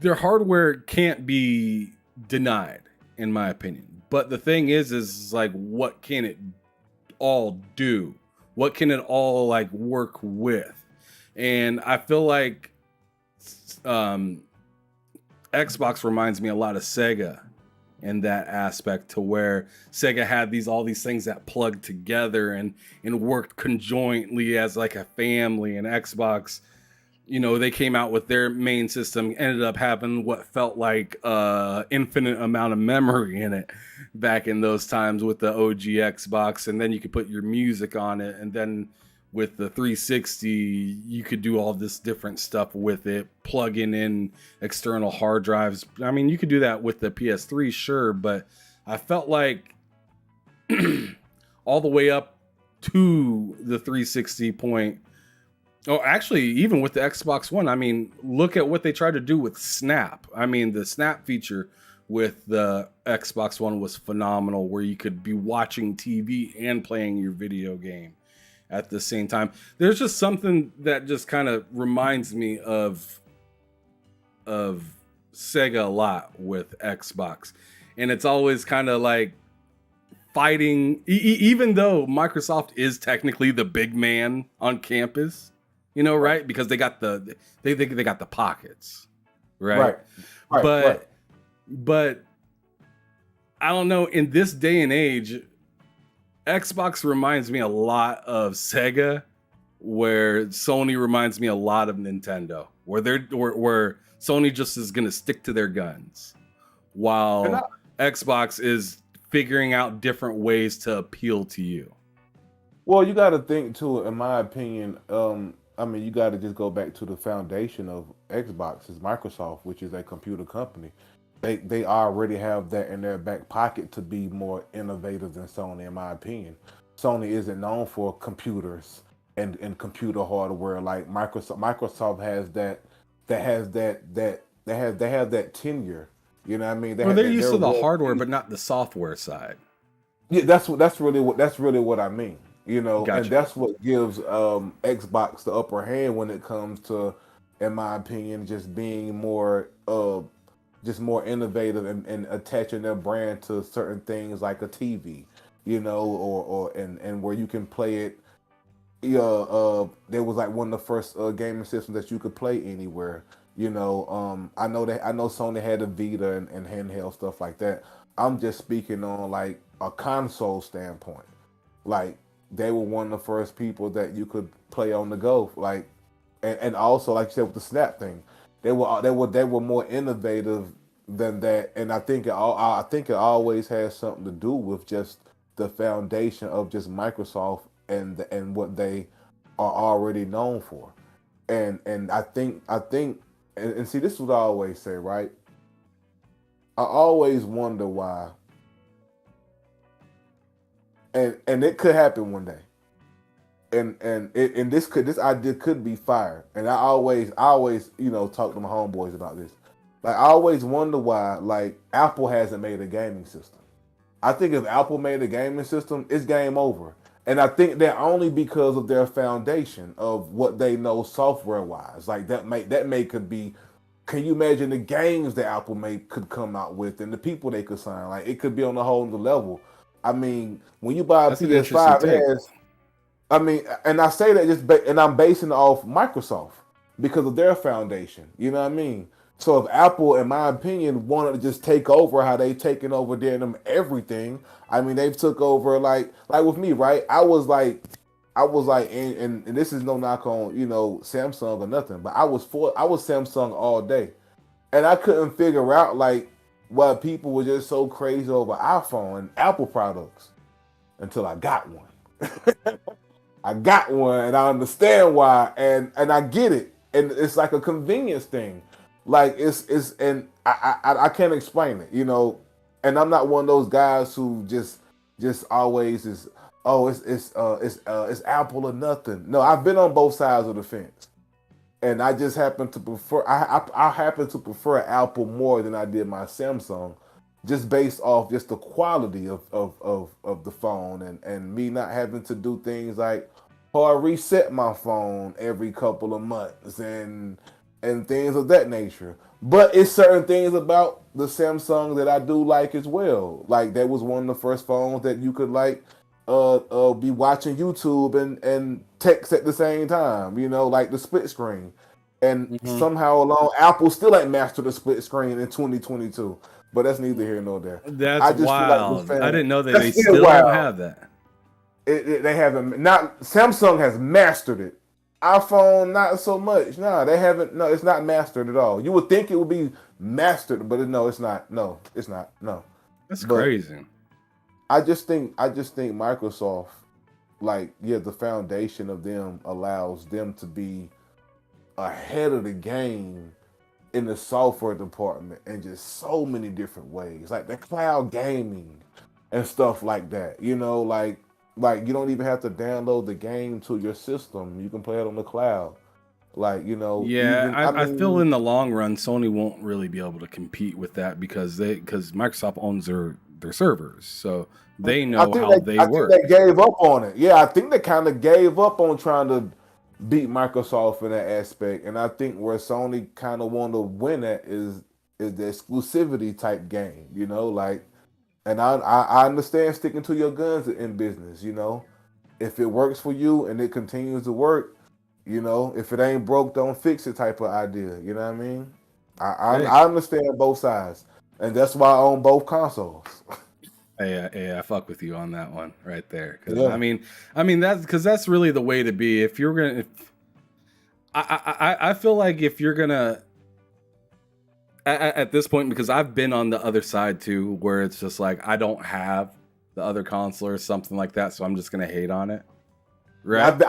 their hardware can't be denied, in my opinion. But the thing is like, what can it all do? What can it all like work with? And I feel like Xbox reminds me a lot of Sega in that aspect, to where Sega had all these things that plugged together and worked conjointly as like a family. And Xbox, they came out with their main system, ended up having what felt like infinite amount of memory in it back in those times with the OG Xbox. And then you could put your music on it. And then with the 360, you could do all this different stuff with it, plugging in external hard drives. I mean, you could do that with the PS3, sure, but I felt like all the way up to the 360 point. Oh, actually, even with the Xbox One, I mean, look at what they tried to do with Snap. I mean, the Snap feature with the Xbox One was phenomenal, where you could be watching TV and playing your video game at the same time. There's just something that just kind of reminds me of Sega a lot with Xbox. And it's always kind of like fighting, even though Microsoft is technically the big man on campus, right? Because they got they got the pockets, right? But I don't know, in this day and age, Xbox reminds me a lot of Sega, where Sony reminds me a lot of Nintendo, where Sony just is gonna stick to their guns, while Xbox is figuring out different ways to appeal to you. Well, you got to think too, in my opinion. I mean, you got to just go back to the foundation of Xbox is Microsoft, which is a computer company. They already have that in their back pocket to be more innovative than Sony, in my opinion. Sony isn't known for computers and computer hardware like Microsoft. Microsoft has that. They have that tenure. You know what I mean? They're used to the hardware, but not the software side. Yeah, that's really what I mean. You know, Gotcha. And that's what gives Xbox the upper hand when it comes to, in my opinion, just being more innovative and attaching their brand to certain things like a TV, you know, or where you can play it. There was like one of the first gaming systems that you could play anywhere. You know, I know Sony had a Vita and handheld stuff like that. I'm just speaking on like a console standpoint. Like they were one of the first people that you could play on the go. Like, and also like you said with the Snap thing, they were more innovative than that. And I think it always has something to do with just the foundation of just Microsoft and what they are already known for. And I think and see, this is what I always say, right? I always wonder why, and it could happen one day, and this idea could be fire. And I always talk to my homeboys about this. Like I always wonder why like Apple hasn't made a gaming system. I think if Apple made a gaming system, it's game over. And I think that only because of their foundation of what they know software wise. Like could be. Can you imagine the games that Apple could come out with and the people they could sign? Like it could be on a whole other level. I mean, when you buy a PS5, it has. I mean, and I say that and I'm basing it off Microsoft because of their foundation. You know what I mean? So if Apple, in my opinion, wanted to just take over how they taken over them everything, I mean, they've took over like with me, right? I was like, and this is no knock on Samsung or nothing, but I was Samsung all day, and I couldn't figure out like why people were just so crazy over iPhone and Apple products until I got one. I got one, and I understand why, and I get it, and it's like a convenience thing. Like and I can't explain it, and I'm not one of those guys who just always is, oh, it's Apple or nothing. No, I've been on both sides of the fence, and I just happen to prefer I happen to prefer Apple more than I did my Samsung, just based off just the quality of the phone and me not having to do things like or reset my phone every couple of months and things of that nature. But it's certain things about the Samsung that I do like as well. Like that was one of the first phones that you could like be watching YouTube and text at the same time, like the split screen. And somehow along Apple still ain't mastered the split screen in 2022. But that's neither here nor there. That's wild. I didn't know that they still don't have that. They haven't. Not Samsung has mastered it. iPhone, not so much. No, they haven't. No, it's not mastered at all. You would think it would be mastered, but no, it's not. No, it's not. No, that's crazy. I just think Microsoft, the foundation of them allows them to be ahead of the game in the software department in just so many different ways, like the cloud gaming and stuff like that. Like you don't even have to download the game to your system. You can play it on the cloud. Yeah, I feel in the long run, Sony won't really be able to compete with that because Microsoft owns their servers, so they know how they work. I think they gave up on it. Yeah, I think they kind of gave up on trying to beat Microsoft in that aspect. And I think where Sony kind of want to win at is the exclusivity type game. And I understand sticking to your guns in business, If it works for you and it continues to work, if it ain't broke, don't fix it type of idea. You know what I mean? I understand both sides. And that's why I own both consoles. Hey, I fuck with you on that one right there. Yeah. I mean that's really the way to be. If you're gonna, I feel like if you're gonna, at this point, because I've been on the other side too, where it's just like I don't have the other console or something like that, so I'm just gonna hate on it. Right?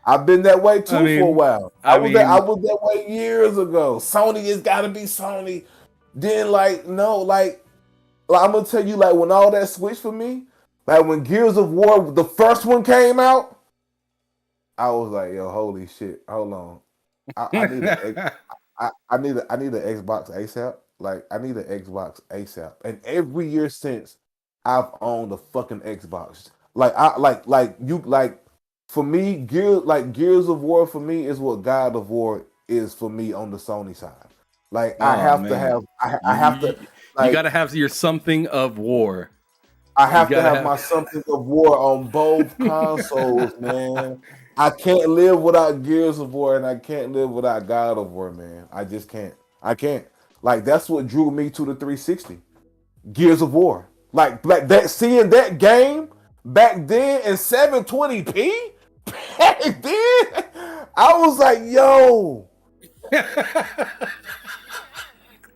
I've been that way too for a while. I was that way years ago. Sony has got to be Sony. Then like I'm gonna tell you, like when all that switched for me, like when Gears of War, the first one came out, I was like, yo, holy shit, hold on, I need I need an Xbox ASAP. Like I need an Xbox ASAP. And every year since, I've owned a fucking Xbox. For me, Gears of War for me is what God of War is for me on the Sony side. Like I have to. You gotta have your something of war. I have to have my something of war on both consoles, man. I can't live without Gears of War, and I can't live without God of War, man. I just can't. I can't. Like that's what drew me to the 360. Gears of War. Like that, seeing that game back then in 720p. Back then, I was like, yo.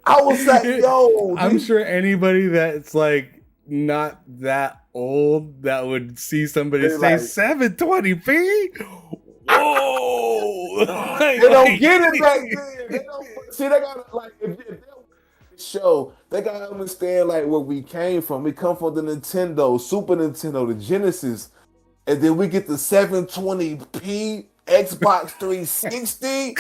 I was like, yo. I'm sure anybody that's like not that old that would see somebody say like, 720p. Whoa! They don't get it back then. They gotta like if they show, they gotta understand like where we came from. We come from the Nintendo, Super Nintendo, the Genesis, and then we get the 720p Xbox 360.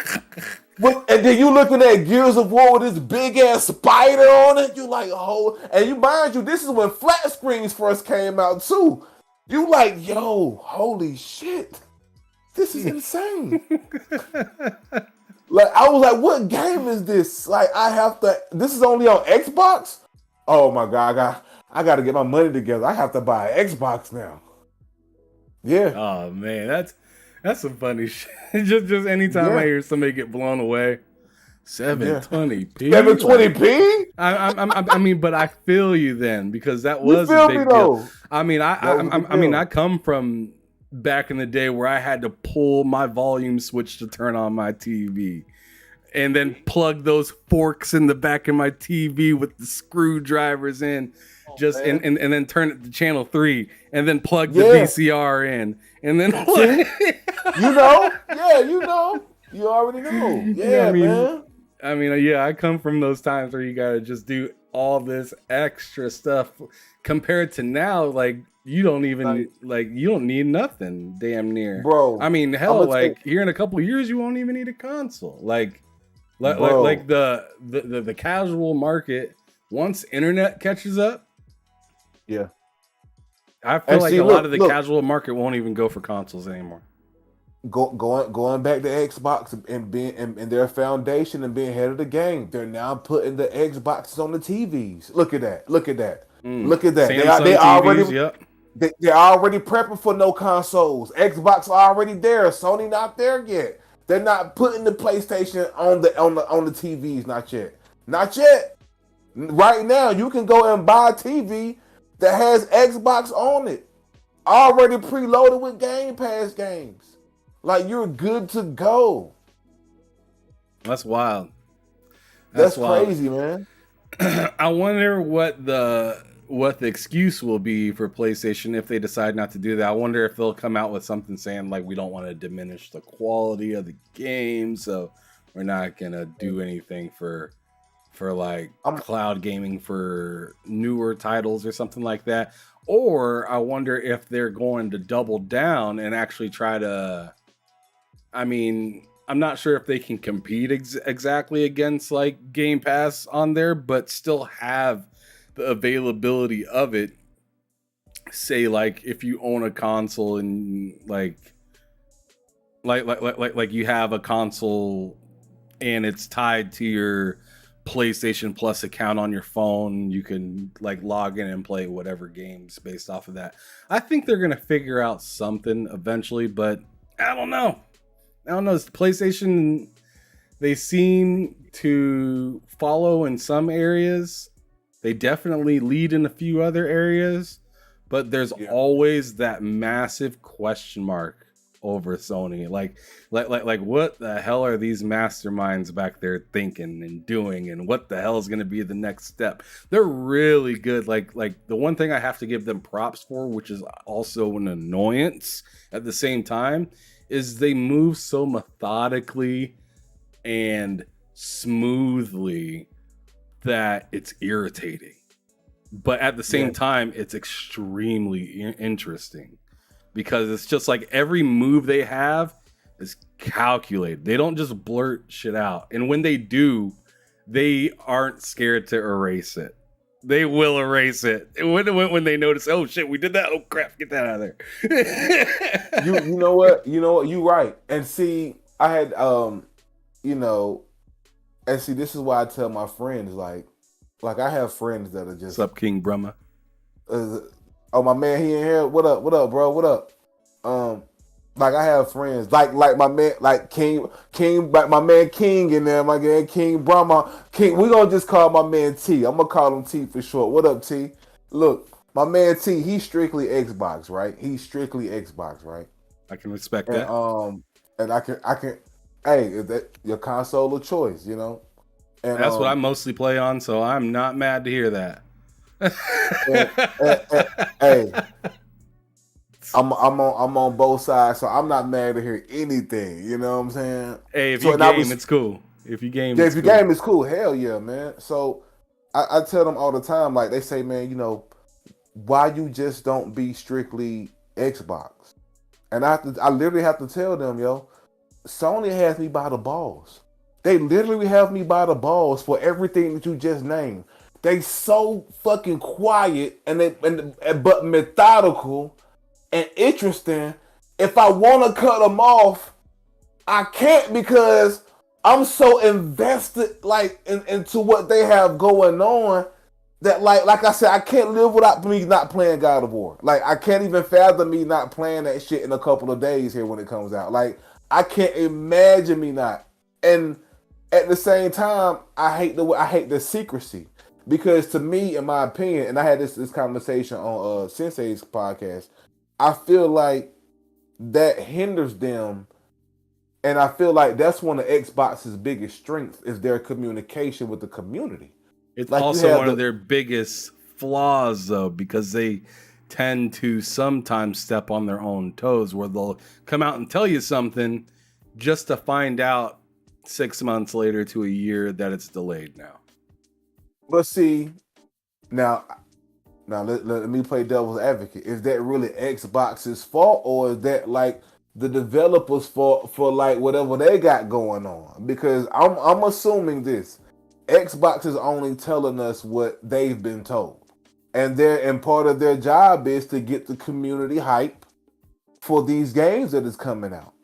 And then you looking at Gears of War with this big ass spider on it. You like, oh, and you mind you, this is when flat screens first came out too. You like, yo, holy shit, this is insane. Like I was like, what game is this? Like I have to. This is only on Xbox. Oh my god, I got to get my money together. I have to buy an Xbox now. Yeah. Oh man, that's some funny shit. just anytime I hear somebody get blown away, 720p. 720p. I mean, but I feel you then because that was a big deal. I mean, I come from back in the day where I had to pull my volume switch to turn on my TV, and then plug those forks in the back of my TV with the screwdrivers in. And then turn it to channel 3 and then plug the VCR in and then you already know. I come from those times where you gotta just do all this extra stuff compared to now. Like you don't even you don't need nothing damn near, bro. I mean, hell, like here in a couple of years you won't even need a console. Like the casual market, once internet catches up. Yeah, I feel like a lot of the casual market won't even go for consoles anymore. Going back to Xbox and being and their foundation and being ahead of the game, they're now putting the Xboxes on the TVs. Look at that! Look at that! Look at that! They're already prepping for no consoles. Xbox already there. Sony not there yet. They're not putting the PlayStation on the TVs. Not yet. Not yet. Right now, you can go and buy a TV that has Xbox on it, already preloaded with Game Pass games. Like you're good to go. That's wild. That's crazy, man. I wonder what the excuse will be for PlayStation if they decide not to do that. I wonder if they'll come out with something saying like we don't want to diminish the quality of the game, so we're not gonna do anything for like cloud gaming for newer titles or something like that. Or I wonder if they're going to double down and actually try to, I mean, I'm not sure if they can compete exactly against like Game Pass on there, but still have the availability of it. Say like if you own a console and like you have a console and it's tied to your PlayStation Plus account on your phone, you can like log in and play whatever games based off of that. I think they're gonna figure out something eventually, but I don't know. PlayStation, they seem to follow in some areas. They definitely lead in a few other areas, but there's always that massive question mark over Sony. Like what the hell are these masterminds back there thinking and doing, and what the hell is going to be the next step? They're really good. Like the one thing I have to give them props for, which is also an annoyance at the same time, is they move so methodically and smoothly that it's irritating. But at the same time, it's extremely interesting because it's just like every move they have is calculated. They don't just blurt shit out. And when they do, they aren't scared to erase it. They will erase it. When they notice, oh shit, we did that. Oh crap, get that out of there. you know what? You're right. And see, I had, and see, this is why I tell my friends, like I have friends that are just. What's up, King Brahma? Oh, my man, he in here. What up, bro? What up? Like I have friends, like my man, like King, like my man King in there, my man King Brahma. King, we gonna just call my man T. I'm gonna call him T for short. What up, T? Look, my man T, he's strictly Xbox, right? I can respect that. And I can. Hey, is that your console of choice? And that's what I mostly play on, so I'm not mad to hear that. Hey, I'm on both sides, so I'm not mad to hear anything. You know what I'm saying? Hey, if you game, it's cool. If you game, game is cool. Hell yeah, man. So I tell them all the time, like they say, man, why you just don't be strictly Xbox? And I literally have to tell them, Sony has me by the balls. They literally have me by the balls for everything that you just named. They so fucking quiet but methodical and interesting. If I want to cut them off, I can't because I'm so invested into what they have going on that like I said, I can't live without me not playing God of War. Like I can't even fathom me not playing that shit in a couple of days here when it comes out. Like I can't imagine me not. And at the same time, I hate the secrecy because to me, in my opinion, and I had this conversation on Sensei's podcast, I feel like that hinders them, and I feel like that's one of Xbox's biggest strengths is their communication with the community. It's like also one of their biggest flaws, though, because they tend to sometimes step on their own toes, where they'll come out and tell you something just to find out 6 months later to a year that it's delayed now. But see, now let me play devil's advocate. Is that really Xbox's fault, or is that like the developers' fault for like whatever they got going on? Because I'm assuming this. Xbox is only telling us what they've been told. And part of their job is to get the community hype for these games that is coming out.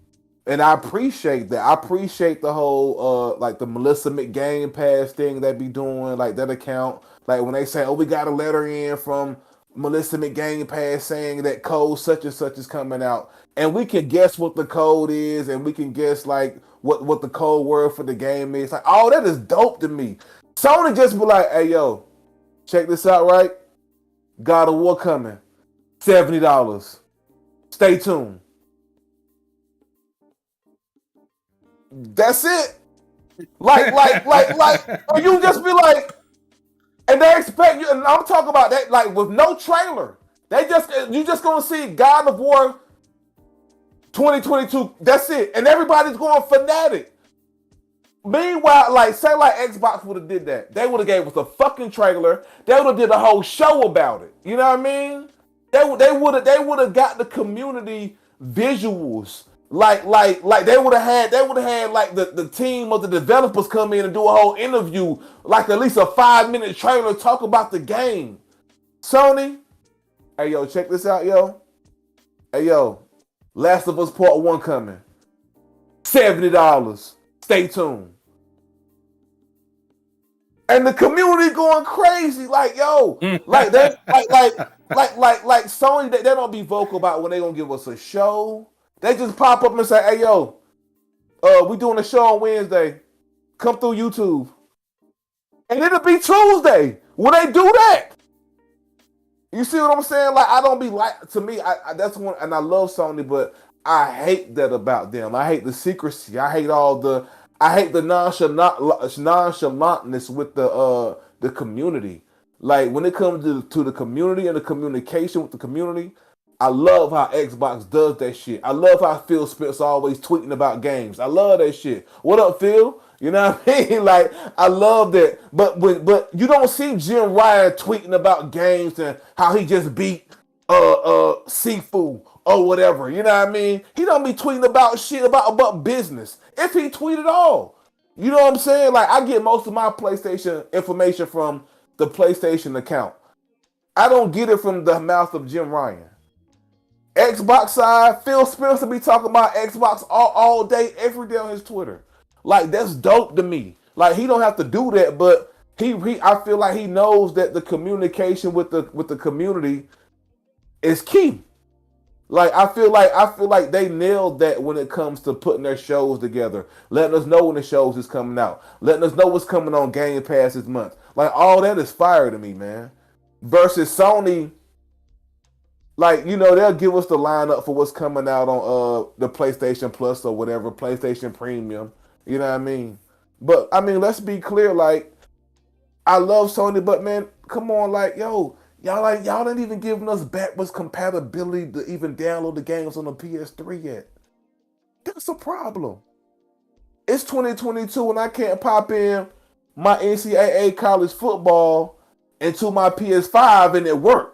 And I appreciate that. I appreciate the whole like the Melissa McGame Pass thing they be doing, like that account. Like when they say, oh, we got a letter in from Melissa McGame Pass saying that code such and such is coming out. And we can guess what the code is, and we can guess like what the code word for the game is. Like, oh, that is dope to me. Sony just be like, hey, yo, check this out, right? God of War coming. $70. Stay tuned. That's it. Like, or you just be like, and they expect you, and I'm talking about that, like with no trailer. You just gonna see God of War 2022. That's it. And everybody's going fanatic. Meanwhile, like, say like Xbox would have did that. They would have gave us a fucking trailer. They would have did a whole show about it. You know what I mean? They would have got the community visuals. Like they would have had like the team of the developers come in and do a whole interview, like at least a 5-minute trailer, talk about the game. Sony, hey yo, check this out, yo. Hey yo, Last of Us Part 1 coming. $70. Stay tuned. And the community going crazy, like yo, like that, like Sony, they don't be vocal about when they gonna give us a show. They just pop up and say, hey, yo, we doing a show on Wednesday. Come through YouTube. And it'll be Tuesday when they do that. You see what I'm saying? Like, I don't be like, to me, that's one, and I love Sony, but I hate that about them. I hate the secrecy. I hate the nonchalantness with the community. Like when it comes to the community and the communication with the community, I love how Xbox does that shit. I love how Phil Spencer always tweeting about games. I love that shit. What up, Phil? You know what I mean? Like I love that. But you don't see Jim Ryan tweeting about games and how he just beat Sifu or whatever. You know what I mean? He don't be tweeting about shit about business. If he tweet at all. You know what I'm saying? Like I get most of my PlayStation information from the PlayStation account. I don't get it from the mouth of Jim Ryan. Xbox side, Phil Spencer be talking about Xbox all day, every day on his Twitter. Like that's dope to me. Like he don't have to do that, but he I feel like he knows that the communication with the community is key. Like I feel like they nailed that when it comes to putting their shows together, letting us know when the shows is coming out, letting us know what's coming on Game Pass this month. Like all that is fire to me, man. Versus Sony. Like, you know, they'll give us the lineup for what's coming out on the PlayStation Plus or whatever, PlayStation Premium. You know what I mean? But, I mean, let's be clear. Like, I love Sony, but, man, come on. Like, yo, y'all ain't even giving us backwards compatibility to even download the games on the PS3 yet. That's a problem. It's 2022 and I can't pop in my NCAA college football into my PS5 and it work.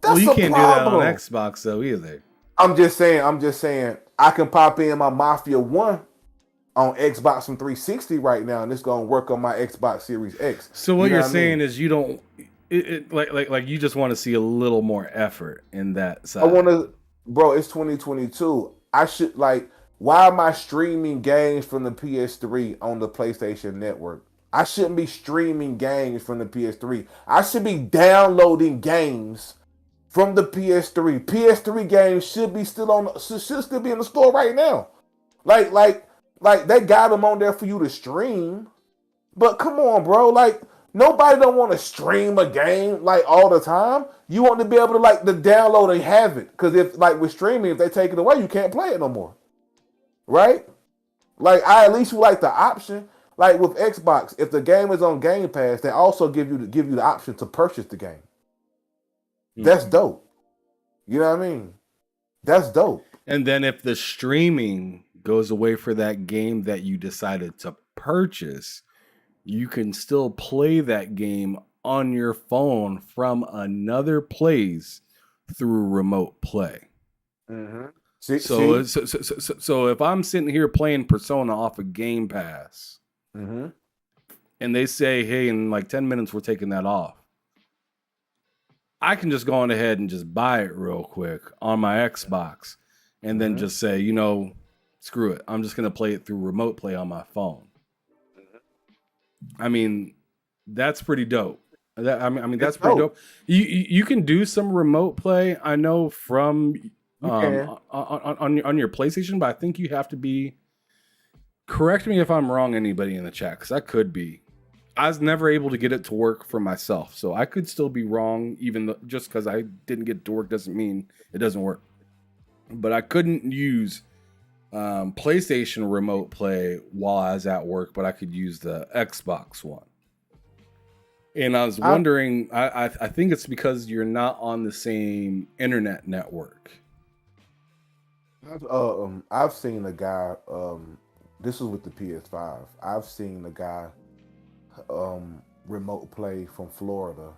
Well, you can't do that on Xbox though either. I'm just saying, I can pop in my Mafia 1 on Xbox from 360 right now, and it's gonna work on my Xbox Series X. So what you're saying is you don't like you just want to see a little more effort in that side. I want to, bro. It's 2022. I should like. Why am I streaming games from the PS3 on the PlayStation Network? I shouldn't be streaming games from the PS3. I should be downloading games from the PS3. PS3 games should still be in the store right now. Like they got them on there for you to stream. But come on, bro. Like nobody don't want to stream a game like all the time. You want to be able to like to download and have it. Because if like with streaming, if they take it away, you can't play it no more. Right? Like I at least would like the option. Like with Xbox, if the game is on Game Pass, they also give you the option to purchase the game. That's dope. You know what I mean? That's dope. And then if the streaming goes away for that game that you decided to purchase, you can still play that game on your phone from another place through remote play. Mm-hmm. So if I'm sitting here playing Persona off of Game Pass, mm-hmm. and they say, hey, in like 10 minutes, we're taking that off. I can just go on ahead and just buy it real quick on my Xbox and then just say, you know, screw it. I'm just going to play it through remote play on my phone. I mean, that's pretty dope. That's pretty dope. You can do some remote play, I know, from on your PlayStation, but I think you have to be, correct me if I'm wrong, anybody in the chat, because I could be. I was never able to get it to work for myself, so I could still be wrong. Even just because I didn't get it to work doesn't mean it doesn't work. But I couldn't use PlayStation Remote Play while I was at work, but I could use the Xbox one. And I was wondering, I think it's because you're not on the same internet network. I've seen a guy. This was with the PS5. I've seen a guy. Remote play from Florida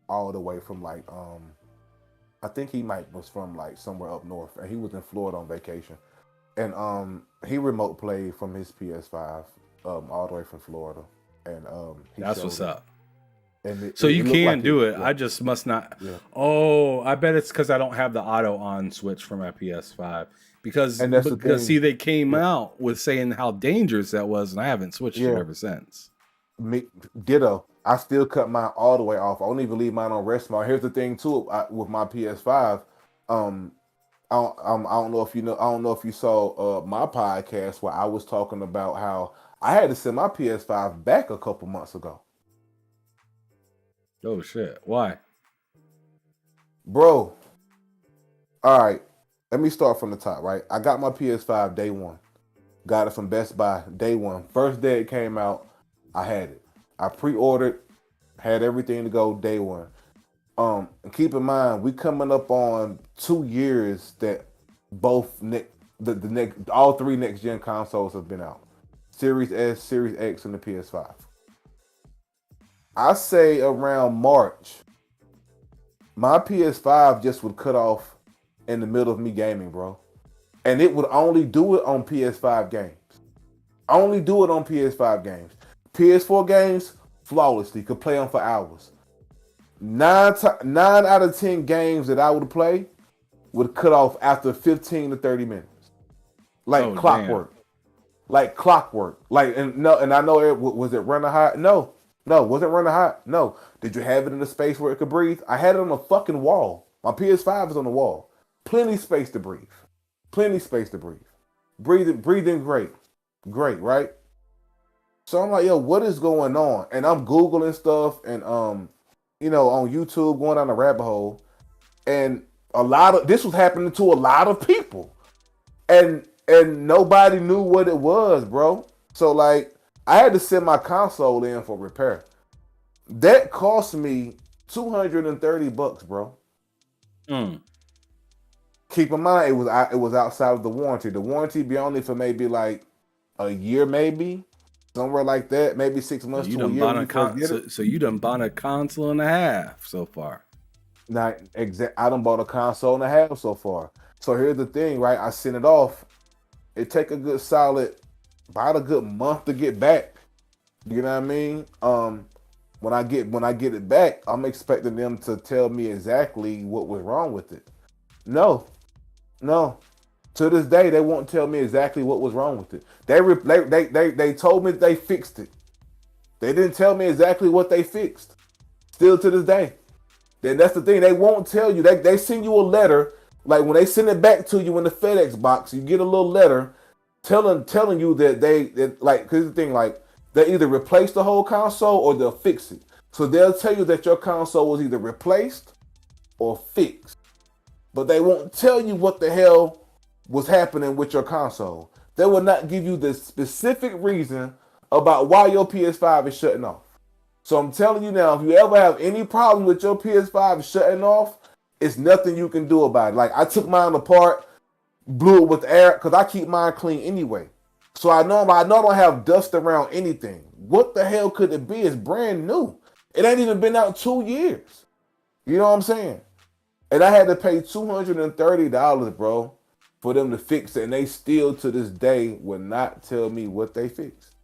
all the way from like I think he was from like somewhere up north, and he was in Florida on vacation, and he remote played from his PS5 all the way from Florida, and that's what's up. And so you can do it. I just must not. Yeah. Oh, I bet it's because I don't have the auto on switch for my PS5 because see they came out with saying how dangerous that was, and I haven't switched it ever since. Ditto. I still cut mine all the way off. I don't even leave mine on rest mode. Here's the thing too, with my PS5. I don't know if you know. I don't know if you saw my podcast where I was talking about how I had to send my PS5 back a couple months ago. Oh shit! Why, bro? All right. Let me start from the top, right? I got my PS5 day one. Got it from Best Buy day one. First day it came out, I had it. I pre-ordered, had everything to go day one. And keep in mind, we coming up on 2 years that both all three next gen consoles have been out. Series S, Series X, and the PS5. I say around March, my PS5 just would cut off in the middle of me gaming, bro. And it would only do it on PS5 games. Only do it on PS5 games. PS4 games, flawlessly, could play on for hours. 9 out of 10 games that I would play would cut off after 15 to 30 minutes. Like clockwork. Damn. Like clockwork. And I know was it running hot? No, wasn't running hot. No. Did you have it in a space where it could breathe? I had it on a fucking wall. My PS5 is on the wall. Plenty space to breathe. Breathing great. Great, right? So I'm like, yo, what is going on? And I'm Googling stuff and on YouTube, going down a rabbit hole. And this was happening to a lot of people. And nobody knew what it was, bro. So like I had to send my console in for repair. That cost me $230, bro. Keep in mind, it was outside of the warranty. The warranty be only for maybe like a year, maybe somewhere like that, maybe 6 months to a year. So you done bought a console and a half so far. Not exact. I done bought a console and a half so far. So here's the thing, right? I sent it off. It take about a good month to get back. You know what I mean? When I get it back, I'm expecting them to tell me exactly what was wrong with it. No. To this day, they won't tell me exactly what was wrong with it. They told me they fixed it. They didn't tell me exactly what they fixed. Still to this day. Then that's the thing. They won't tell you. They send you a letter. Like when they send it back to you in the FedEx box, you get a little letter telling you that because the thing, like, they either replace the whole console or they'll fix it. So they'll tell you that your console was either replaced or fixed. But they won't tell you what the hell was happening with your console. They will not give you the specific reason about why your PS5 is shutting off. So I'm telling you now, if you ever have any problem with your PS5 shutting off, it's nothing you can do about it. Like, I took mine apart, blew it with air, because I keep mine clean anyway. So I know I don't have dust around anything. What the hell could it be? It's brand new. It ain't even been out 2 years. You know what I'm saying? And I had to pay $230, bro, for them to fix it. And they still, to this day, will not tell me what they fixed.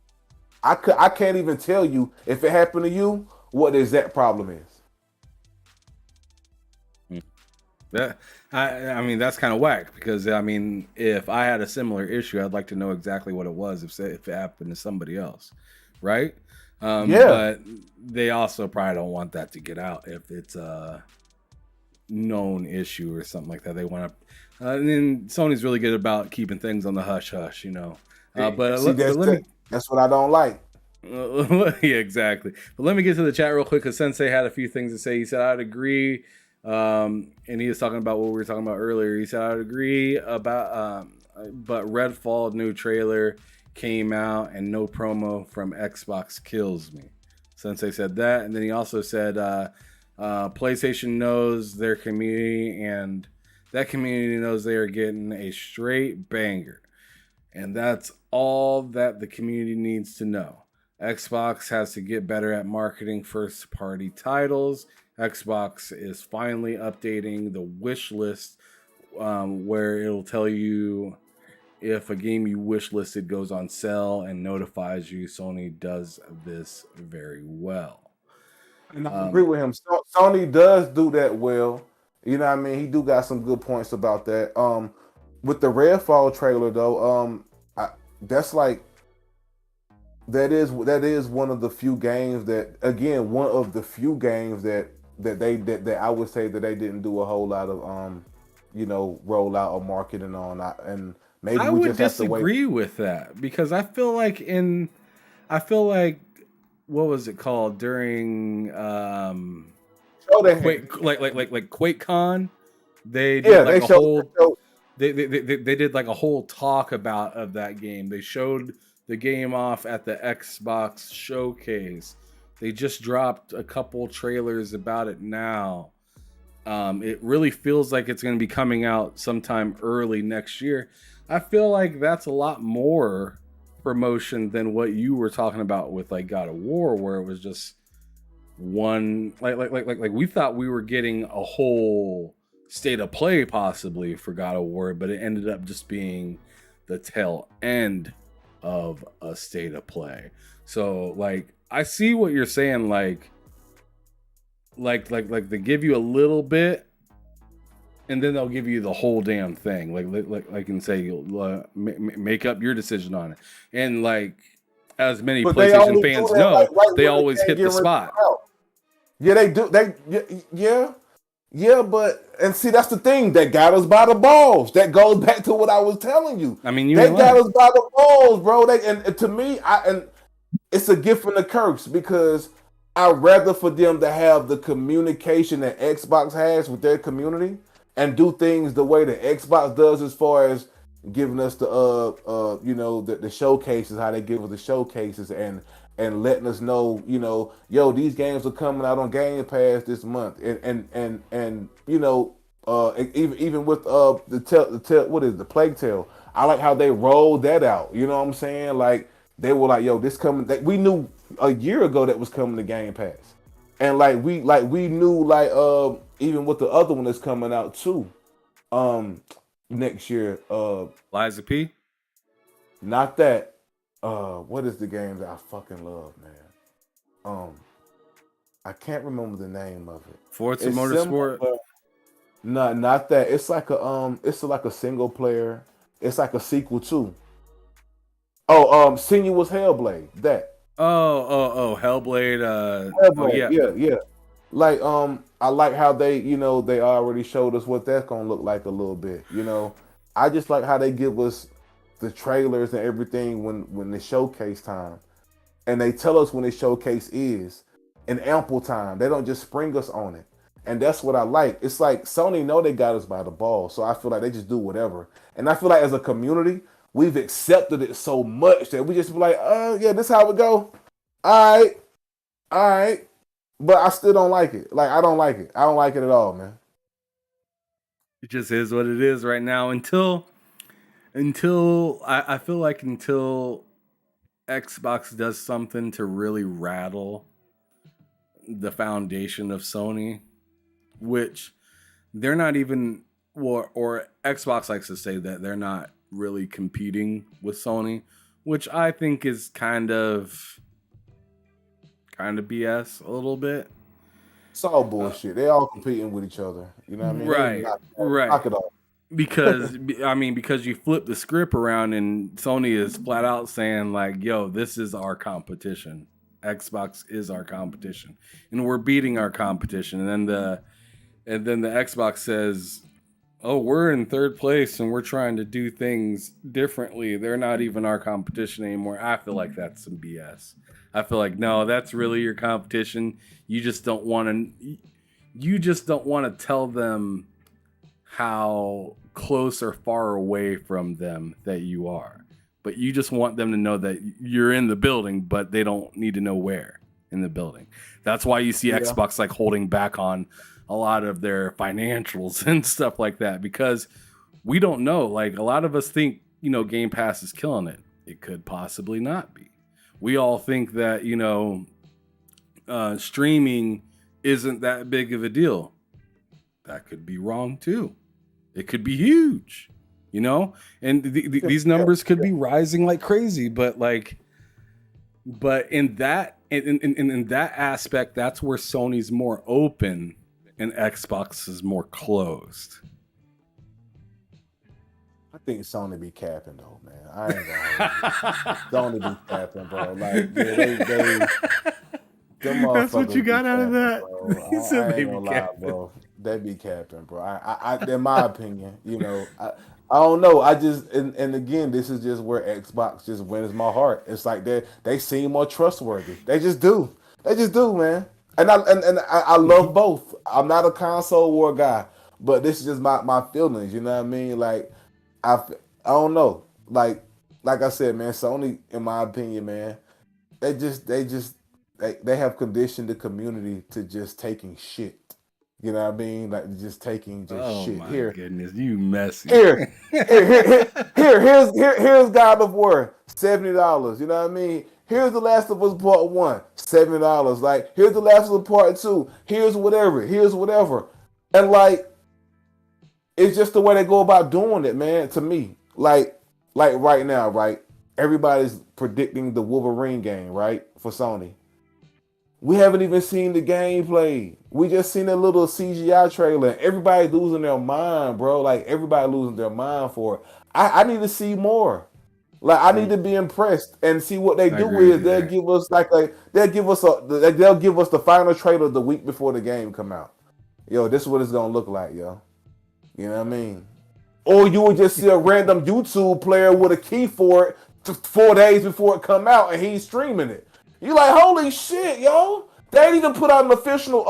I can't even tell you, if it happened to you, what the exact problem is. I mean, that's kind of whack, because I mean, if I had a similar issue, I'd like to know exactly what it was if it happened to somebody else, right? But they also probably don't want that to get out if it's a known issue or something like that. They want to, and then Sony's really good about keeping things on the hush hush, you know. That's what I don't like. Yeah, exactly. But let me get to the chat real quick, because Sensei had a few things to say. He said, I'd agree. And he was talking about what we were talking about earlier. He said, I'd agree about, but Redfall new trailer came out and no promo from Xbox kills me. Sensei said that. And then he also said, PlayStation knows their community, and that community knows they are getting a straight banger. And that's all that the community needs to know. Xbox has to get better at marketing first-party titles. Xbox is finally updating the wish list, where it'll tell you if a game you wish listed goes on sale and notifies you. Sony does this very well. And I agree with him. Sony does do that well. You know what I mean? He do got some good points about that. With the Redfall trailer though, that is one of the few games that I would say that they didn't do a whole lot of rollout or marketing on. And maybe I would disagree with that, because I feel like what was it called during QuakeCon? They did they did like a whole talk of that game. They showed the game off at the Xbox showcase. They just dropped a couple trailers about it now. It really feels like it's going to be coming out sometime early next year. I feel like that's a lot more promotion than what you were talking about with like God of War, where it was just one like we thought we were getting a whole state of play possibly for God of War, but it ended up just being the tail end of a state of play. So like I see what you're saying, like they give you a little bit and then they'll give you the whole damn thing, like and say you'll make up your decision on it. And like as many But PlayStation fans know, they always hit the spot. Yeah, they do. Yeah, but and see that's the thing that got us by the balls. That goes back to what I was telling you. I mean, they got us by the balls, bro. And to me, it's a gift and a curse because I'd rather for them to have the communication that Xbox has with their community and do things the way the Xbox does as far as giving us the showcases, how they give us the showcases and letting us know, yo, these games are coming out on Game Pass this month, and even with the Plague Tale, I like how they rolled that out. You know what I'm saying? Like they were like, yo, this coming. We knew a year ago that was coming to Game Pass, and we knew even with the other one that's coming out too, next year. Liza P. Not that. What is the game that I fucking love, man? I can't remember the name of it. Forza Motorsport. No, not that. It's like a single player. It's like a sequel too. Senua's Hellblade. That. Oh, Hellblade. Hellblade. Yeah. Like, I like how they already showed us what that's gonna look like a little bit. I just like how they give us the trailers and everything when the showcase time, and they tell us when the showcase is in ample time. They don't just spring us on it, and that's what I like. It's like Sony know they got us by the ball, so I feel like they just do whatever. And I feel like as a community, we've accepted it so much that we just be like, yeah, this how it go. All right, but I still don't like it. Like I don't like it. I don't like it at all, man. It just is what it is right now until I feel like until Xbox does something to really rattle the foundation of Sony, which they're not even, or Xbox likes to say that they're not really competing with Sony, which I think is kind of BS a little bit. It's all bullshit. They all competing with each other. You know what I mean? Right. Knock it off. Because you flip the script around and Sony is flat out saying like, yo, this is our competition. Xbox is our competition and we're beating our competition. And then the Xbox says, oh, we're in third place and we're trying to do things differently. They're not even our competition anymore. I feel like that's some BS. I feel like, no, that's really your competition. You just don't want to tell them how close or far away from them that you are, but you just want them to know that you're in the building, but they don't need to know where in the building. That's why you see Xbox like holding back on a lot of their financials and stuff like that, because we don't know. Like a lot of us think, Game Pass is killing it. It could possibly not be. We all think that, streaming isn't that big of a deal. That could be wrong too. It could be huge, and these numbers could be rising like crazy. But in that aspect, that's where Sony's more open and Xbox is more closed. I think Sony be capping though, man. I ain't gonna Sony be capping, bro. Like that's what you got out of that. He said I ain't gonna lie, bro. They be capping, bro. I in my opinion, I don't know. I just and again, this is just where Xbox just wins my heart. It's like they seem more trustworthy. They just do, man. And I love both. I'm not a console war guy, but this is just my feelings. You know what I mean? Like I don't know. Like I said, man, Sony, in my opinion, man, they have conditioned the community to just taking shit. You know what I mean? Like just taking just Oh shit. my goodness, you messy. Here, here's God of War, $70. You know what I mean? Here's The Last of Us Part 1, $70. Like, here's The Last of Us Part 2, here's whatever. And like, it's just the way they go about doing it, man, to me. Like right now, right? Everybody's predicting the Wolverine game, right? For Sony. We haven't even seen the gameplay. We just seen a little CGI trailer. Everybody's losing their mind, bro. Like everybody losing their mind for it. I need to see more. Like I need to be impressed and see what they do is they'll give us they'll give us the final trailer the week before the game come out. Yo, this is what it's gonna look like, yo. You know what I mean? Or you would just see a random YouTube player with a key for it 4 days before it come out and he's streaming it. You like, holy shit, yo! They didn't even put out an official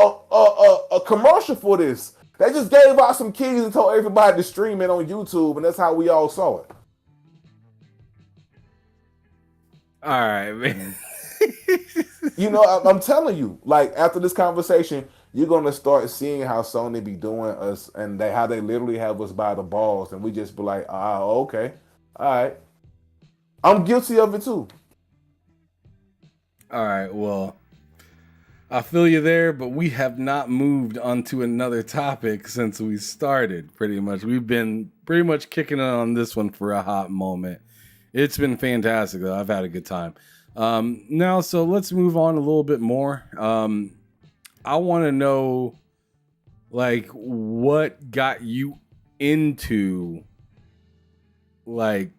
a commercial for this. They just gave out some keys and told everybody to stream it on YouTube, and that's how we all saw it. All right, man. You know, I'm telling you, like after this conversation, you're gonna start seeing how Sony be doing us, and how they literally have us by the balls, and we just be like, okay, all right. I'm guilty of it too. All right, well, I feel you there, but we have not moved on to another topic since we started, pretty much. We've been pretty much kicking it on this one for a hot moment. It's been fantastic, though. I've had a good time. Now, so let's move on a little bit more. I want to know, like, what got you into, like,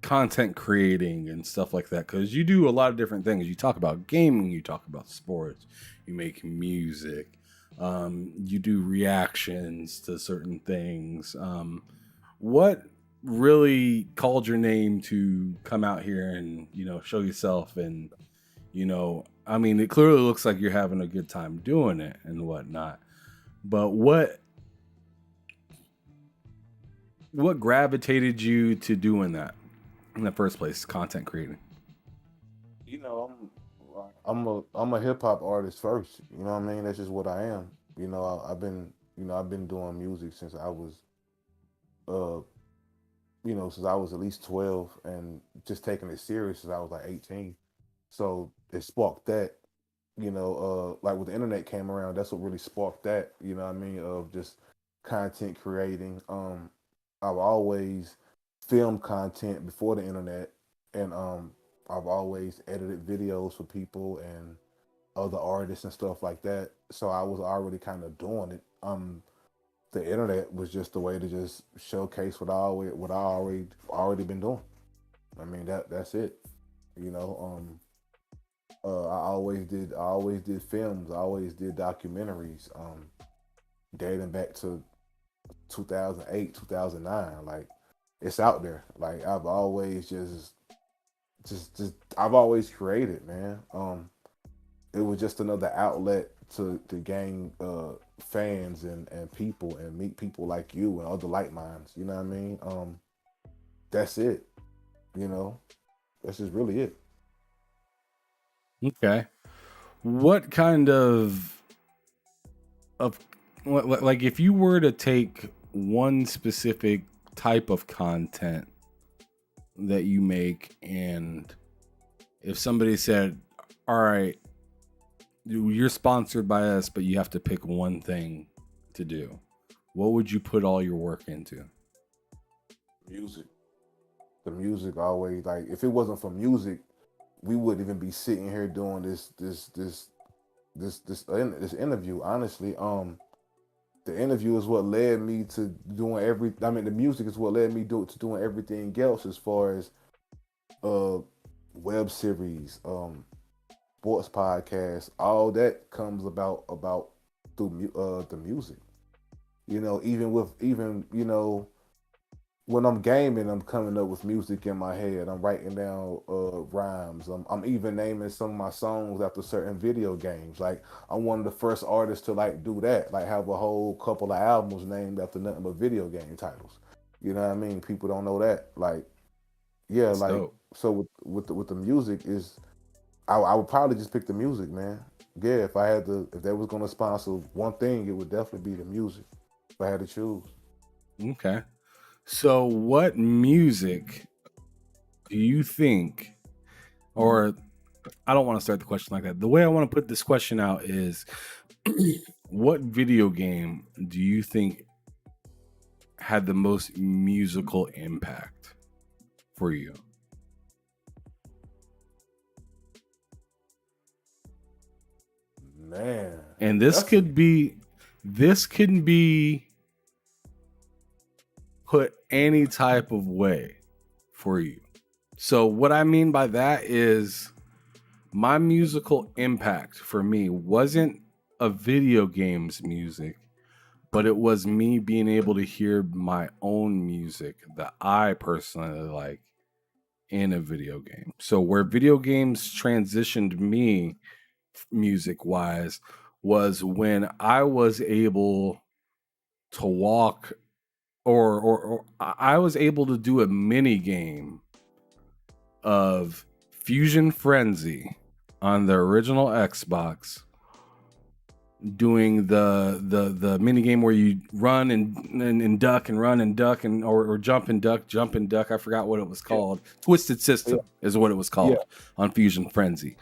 content creating and stuff like that, because you do a lot of different things. You talk about gaming, you talk about sports, you make music, you do reactions to certain things. What really called your name to come out here and, you know, show yourself? And, you know, I mean, it clearly looks like you're having a good time doing it and whatnot, but what gravitated you to doing that in the first place, content creating? You know, I'm a hip hop artist first. You know what I mean? That's just what I am. You know, I've been doing music since I was, since I was at least 12, and just taking it serious since I was like 18. So it sparked that. You know, like when the internet came around, that's what really sparked that. You know what I mean? Of just content creating. I've always filmed content before the internet, and I've always edited videos for people and other artists and stuff like that. So I was already kind of doing it. The internet was just a way to just showcase what I already been doing. I mean that's it. You know, I always did films. I always did documentaries. Dating back to 2008, 2009. Like, it's out there. Like, I've always I've always created, man. It was just another outlet to gain fans and people, and meet people like you and other like minds. You know what I mean? That's it. You know, that's just really it. Okay. What kind of like, if you were to take one specific type of content that you make, and if somebody said, all right, you're sponsored by us, but you have to pick one thing to do, what would you put all your work into? Music. The music always, like, if it wasn't for music, we wouldn't even be sitting here doing this interview. Honestly, the interview is what led me to doing the music is what led me to doing everything else, as far as web series, sports podcasts. All that comes about through the music. You know, even you know, when I'm gaming, I'm coming up with music in my head. I'm writing down rhymes. I'm even naming some of my songs after certain video games. Like, I'm one of the first artists to like do that. Like, have a whole couple of albums named after nothing but video game titles. You know what I mean? People don't know that. Like, yeah, That's like dope. so with the music is, I would probably just pick the music, man. Yeah, if I had to, if they was gonna sponsor one thing, it would definitely be the music. If I had to choose. Okay. So, what music do you think, or I don't want to start the question like that. The way I want to put this question out is what video game do you think had the most musical impact for you? Man, And this can be put any type of way for you. So what I mean by that is my musical impact for me wasn't a video game's music, but it was me being able to hear my own music that I personally like in a video game. So where video games transitioned me music wise was when I was able to walk or I was able to do a mini game of Fusion Frenzy on the original Xbox, doing the mini game where you run and duck and run and duck and or jump and duck. I forgot what it was called. Twisted System is what it was called on Fusion Frenzy.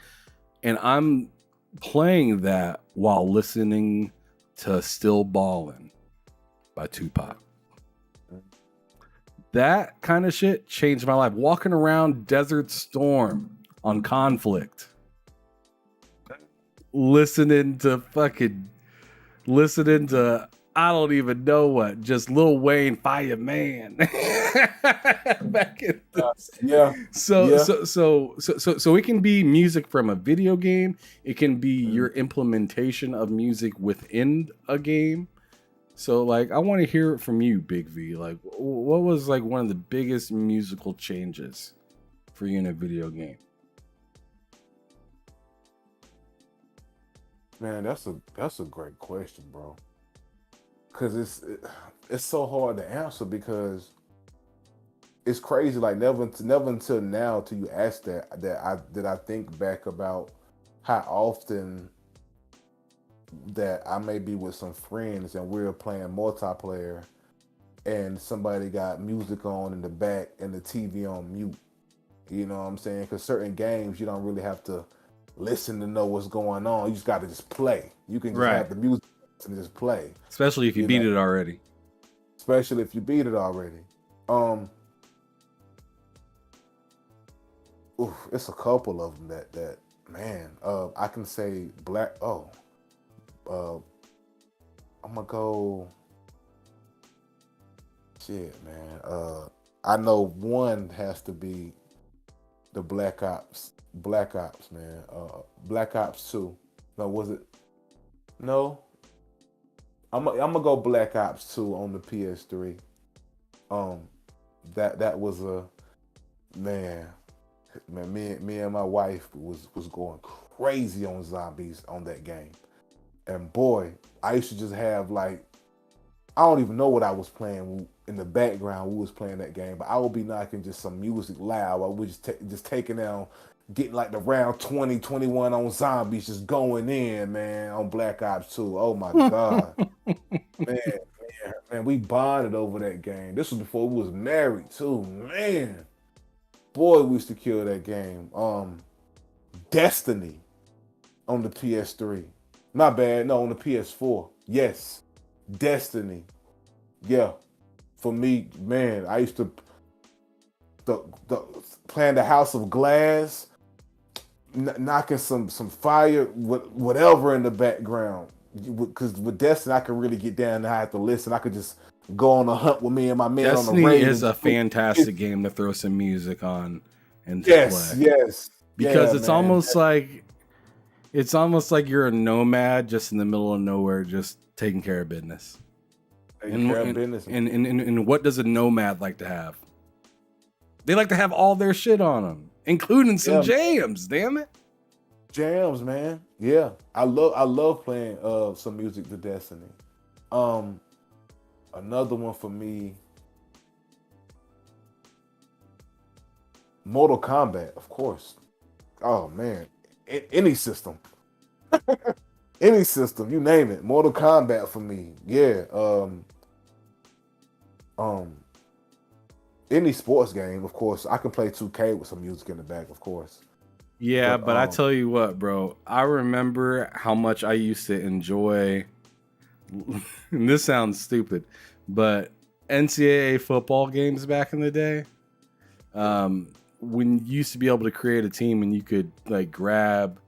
And I'm playing that while listening to Still Ballin' by Tupac. That kind of shit changed my life. Walking around Desert Storm on Conflict, listening to I don't even know what, just Lil Wayne, Fireman. Back in so it can be music from a video game. It can be your implementation of music within a game. So like I want to hear it from you, Big V. Like what was like one of the biggest musical changes for you in a video game? Man, that's a great question, bro. Because it's so hard to answer because it's crazy. Like never until now, till you ask that I think back about how often that I may be with some friends and we're playing multiplayer, and somebody got music on in the back and the TV on mute. You know what I'm saying? Because certain games you don't really have to listen to know what's going on. You just got to just play. You can just have the music and just play. Especially if you beat it already. Especially if you beat it already. It's a couple of them that man. I can say I'm gonna go. Shit, man. I know one has to be the Black Ops, man. Black Ops 2. No, was it? No. I'm gonna go Black Ops 2 on the PS3. That was a man. Me and my wife was going crazy on zombies on that game. And boy, I used to just have like, I don't even know what I was playing in the background. We was playing that game, but I would be knocking just some music loud. I was just taking down, getting like the round 20, 21 on zombies, just going in, man, on Black Ops 2. Oh my God. man, we bonded over that game. This was before we was married too, man. Boy, we used to kill that game. Destiny on the PS3. My bad, no, on the PS4. Yes, Destiny. Yeah, for me, man, I used to playing the House of Glass, knocking some fire, whatever in the background. Because with Destiny, I could really get down and I have to listen. I could just go on a hunt with me and my man on the raid. Destiny is a fantastic game to throw some music on and to play. Yes. Because it's almost like you're a nomad just in the middle of nowhere, just taking care of business. And what does a nomad like to have? They like to have all their shit on them, including some jams. Damn it, jams, man. Yeah, I love playing some music to Destiny. Another one for me, Mortal Kombat, of course. Oh man, any system, any system, you name it. Mortal Kombat for me. Yeah. Um. Any sports game, of course. I can play 2K with some music in the back, of course. Yeah, but I tell you what, bro. I remember how much I used to enjoy. And this sounds stupid, but NCAA football games back in the day. When you used to be able to create a team and you could like grab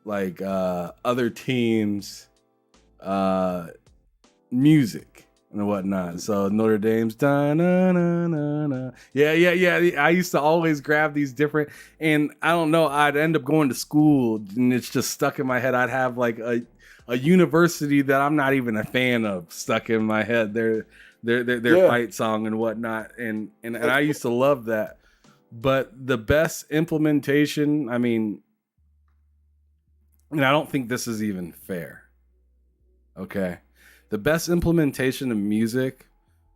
like other teams music and whatnot. So Notre Dame's da na na na na. Yeah. I used to always grab these different, and I don't know, I'd end up going to school and it's just stuck in my head. I'd have like a university that I'm not even a fan of stuck in my head. Their fight song and whatnot. And I used to love that. But the best implementation, I mean, and I don't think this is even fair. Okay. The best implementation of music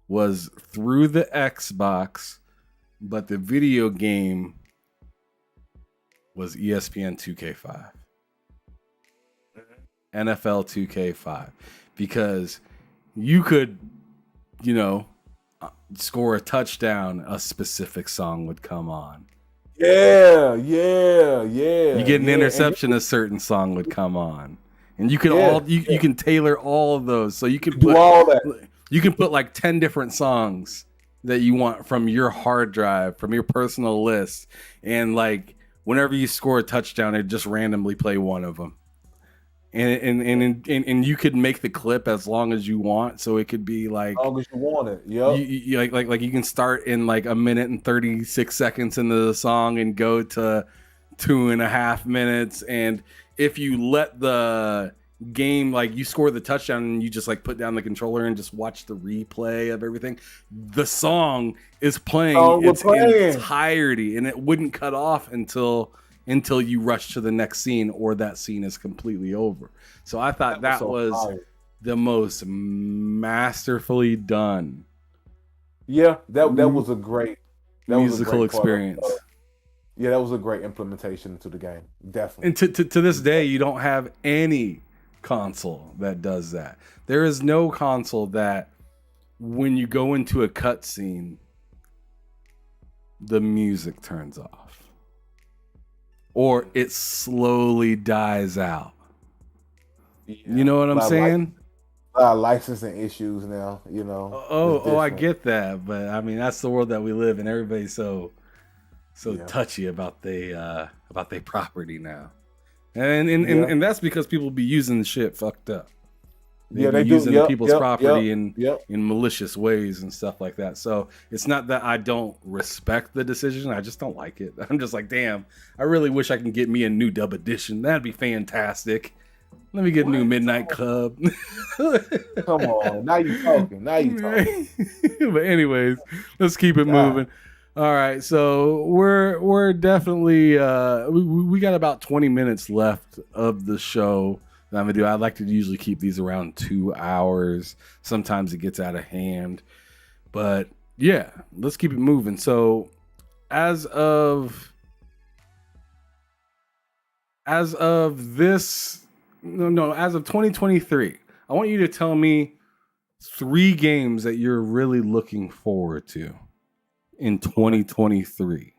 was through the Xbox, but the video game was ESPN 2K5. NFL 2K5. Because you could, score a touchdown, a specific song would come on. Yeah. You get an interception, a certain song would come on. And you can you can tailor all of those. So you can put all that. You can put like 10 different songs that you want from your hard drive, from your personal list. And like whenever you score a touchdown, it just randomly play one of them. And you could make the clip as long as you want, so it could be like as long as you want it. Yep. You like you can start in like a minute and 36 seconds into the song and go to 2.5 minutes. And if you let the game, like you score the touchdown and you just like put down the controller and just watch the replay of everything, the song is playing its entirety, and it wouldn't cut off until you rush to the next scene or that scene is completely over. So I thought that was the most masterfully done. Yeah, that was a great musical experience. Yeah, that was a great implementation into the game. Definitely. And to this day, you don't have any console that does that. There is no console that when you go into a cutscene, the music turns off. Or it slowly dies out. Yeah. You know what I'm saying? Licensing issues now, I get that, but I mean that's the world that we live in. Everybody's so touchy about they property now, and that's because people be using the shit fucked up. They be using people's property in malicious ways and stuff like that. So it's not that I don't respect the decision. I just don't like it. I'm just like, damn, I really wish I can get me a new dub edition. That'd be fantastic. Let me get a new Midnight Club. Come on. Now you talking. But anyways, let's keep it moving. All right. So we're definitely, we got about 20 minutes left of the show. I'm gonna do. I like to usually keep these around 2 hours. Sometimes it gets out of hand, but yeah, let's keep it moving. So, as of as of 2023, I want you to tell me 3 games that you're really looking forward to in 2023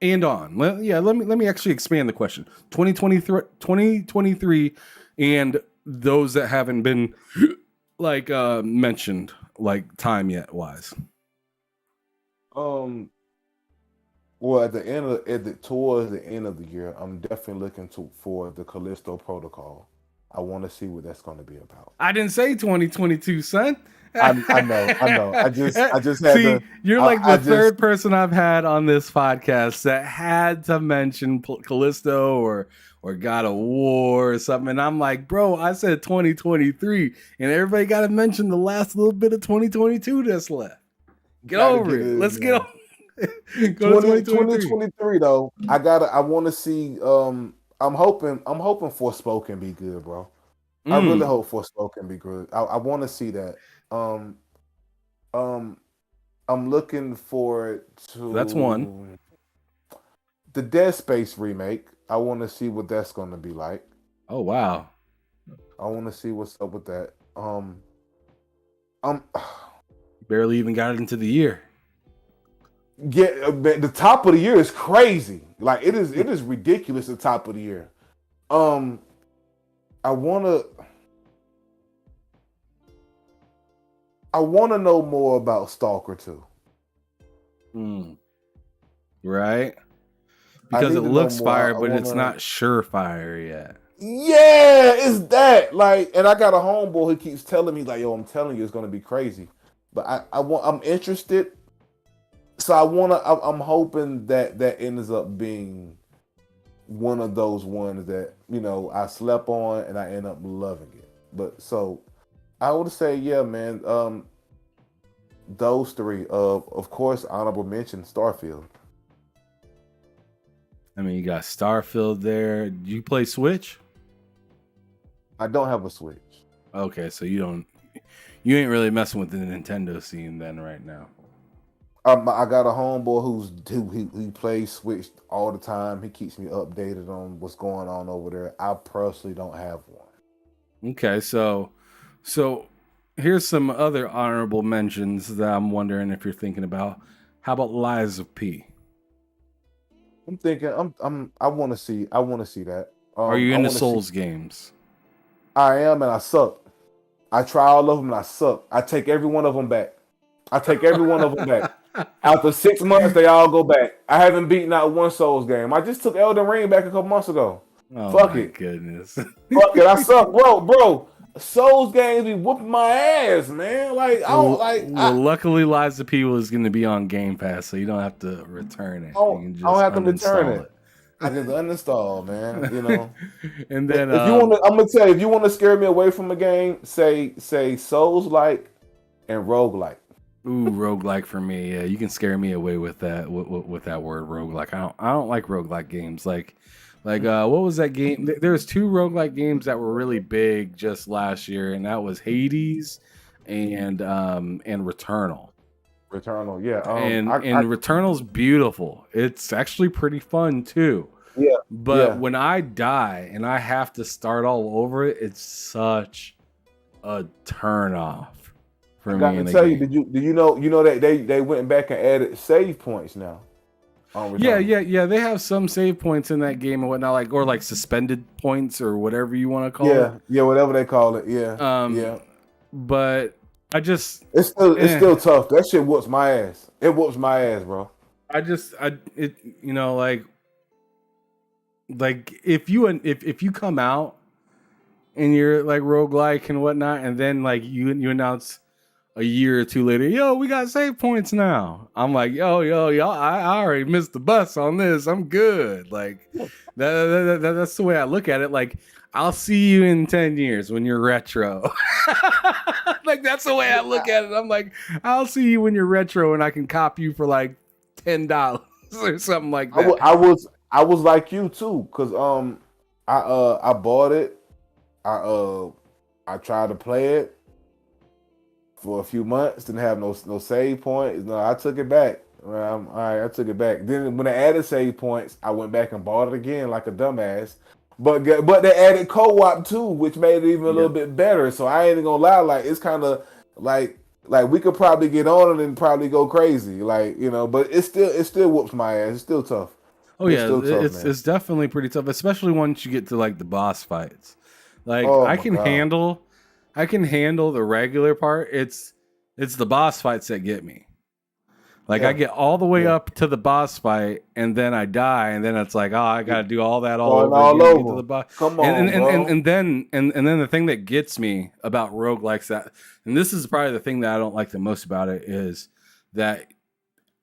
and on. Let me actually expand the question. 2023 and those that haven't been like mentioned like time yet wise. Well, towards the end of the year, I'm definitely looking for the Callisto Protocol. I want to see what that's going to be about. I didn't say 2022, son. I know. I just had see. You're like the third person I've had on this podcast that had to mention Callisto or God of War or something, and I'm like, bro, I said 2023, and everybody got to mention the last little bit of 2022 that's left. Get over it. Let's get on. Go to 2023 though. I want to see. I'm hoping Forspoken be good, bro. I really hope Forspoken be good. I want to see that. I'm looking forward to. That's one. the Dead Space remake. I want to see what that's going to be like. Oh wow. I want to see what's up with that. Barely even got it into the year. Yeah, the top of the year is crazy. Like it is ridiculous. The top of the year. I wanna know more about Stalker 2. Right? Because it looks fire, but it's not surefire yet. Yeah, it's that. Like, and I got a homeboy who keeps telling me, like, yo, I'm telling you, it's gonna be crazy. But I'm interested. So I'm hoping that ends up being one of those ones that, you know, I slept on and I end up loving it. But so I would say, yeah, man, those three. Of course, honorable mention, Starfield. I mean, you got Starfield there. Do you play Switch? I don't have a Switch. Okay, so you ain't really messing with the Nintendo scene then right now. I got a homeboy who plays Switch all the time. He keeps me updated on what's going on over there. I personally don't have one. Okay, so here's some other honorable mentions that I'm wondering if you're thinking about. How about Lies of P? I'm thinking. I want to see that. Are you into Souls games? I am, and I suck. I try all of them, and I suck. I take every one of them back. After 6 months, they all go back. I haven't beaten out one Souls game. I just took Elden Ring back a couple months ago. Oh, fuck my it. Goodness. Fuck it. I suck, bro. Souls games be whooping my ass, man. Like I don't like. Luckily, Lies of P is going to be on Game Pass, so you don't have to return it. I You can just don't have to return uninstall it. I just uninstall, man. You know. And then if you want to, I'm gonna tell you, if you want to scare me away from a game, say Souls like and roguelike. Ooh, roguelike for me. Yeah, you can scare me away with that with that word roguelike. I don't like roguelike games. Like what was that game? There's 2 roguelike games that were really big just last year, and that was Hades and Returnal. Returnal, yeah. And Returnal's beautiful. It's actually pretty fun too. Yeah. But when I die and I have to start all over it, it's such a turn off for me. I got to tell you, did you know that they went back and added save points now? Yeah. They have some save points in that game and whatnot, or suspended points or whatever you want to call it. Yeah, whatever they call it. Yeah. Yeah. But it's still tough. That shit whoops my ass. It whoops my ass, bro. If you come out and you're like roguelike and whatnot, and then like you announce a year or 2 later, yo, we got save points now. I'm like, yo, y'all, I already missed the bus on this. I'm good. Like that's the way I look at it. Like, I'll see you in 10 years when you're retro. Like, that's the way I look at it. I'm like, I'll see you when you're retro and I can cop you for like $10 or something like that. I was like you too, because I bought it. I tried to play it for a few months, didn't have no save points. No, I took it back. All right, I took it back. Then when they added save points, I went back and bought it again like a dumbass. But they added co-op too, which made it even a little bit better. So I ain't gonna lie, like it's kind of like we could probably get on it and probably go crazy, like, you know. But it still whoops my ass. It's still tough. Oh yeah, it's definitely pretty tough, especially once you get to like the boss fights. Like I can handle the regular part. It's the boss fights that get me. Like I get all the way up to the boss fight, and then I die, and then it's like, oh, I got to do all that all over again to the boss. Come on, and then the thing that gets me about roguelikes, that, and this is probably the thing that I don't like the most about it, is that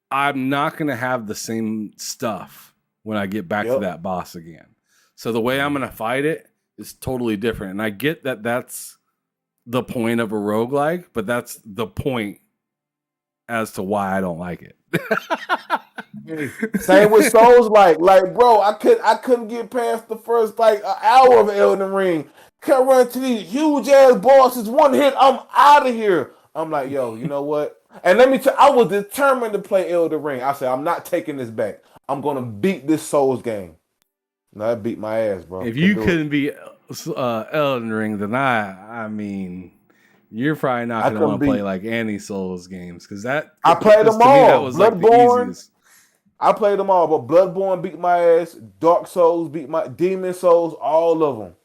I'm not gonna have the same stuff when I get back to that boss again. So the way I'm gonna fight it is totally different, and I get that that's the point of a roguelike, but that's the point as to why I don't like it. Same with Souls, like bro, I couldn't get past the first like an hour of Elden Ring. Kept running to these huge ass bosses. One hit, I'm out of here. I'm like, yo, you know what? And let me tell you, I was determined to play Elden Ring. I said, I'm not taking this back. I'm gonna beat this Souls game. No, that beat my ass, bro. If you couldn't be Elden Ring, then I mean, you're probably not I going to want couldn't to play beat. like any Souls games because I played them to me that all. was like the Bloodborne. easiest. I played them all, but Bloodborne beat my ass. Dark Souls beat my Demon Souls. All of them.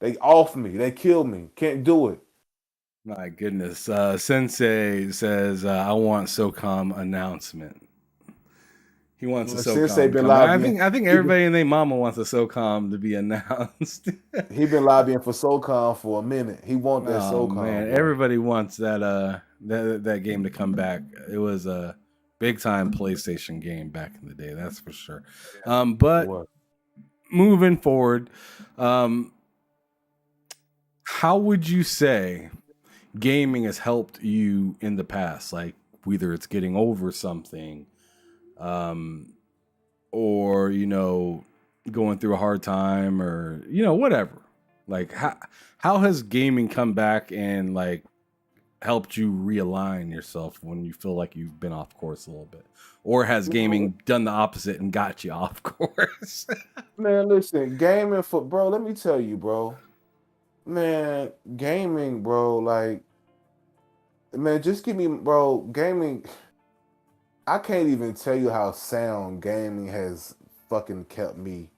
They off me. They killed me. Can't do it. My goodness. Sensei says, I want SOCOM announcement. He wants a Sensei SOCOM been coming. lobbying. I think everybody and their mama wants a SOCOM to be announced. He been lobbying for SOCOM for a minute. He want that Oh SOCOM. man, bro. everybody wants that game to come back. It was a big time PlayStation game back in the day, that's for sure. But What? moving forward, how would you say gaming has helped you in the past? Like whether it's getting over something, or going through a hard time, or whatever. Like how has gaming come back and like helped you realign yourself when you feel like you've been off course a little bit, or has gaming done the opposite and got you off course? Man, listen, gaming for bro. Let me tell you, bro. Man, gaming, bro. Like, man, just give me, bro. Gaming. I can't even tell you how sound gaming has fucking kept me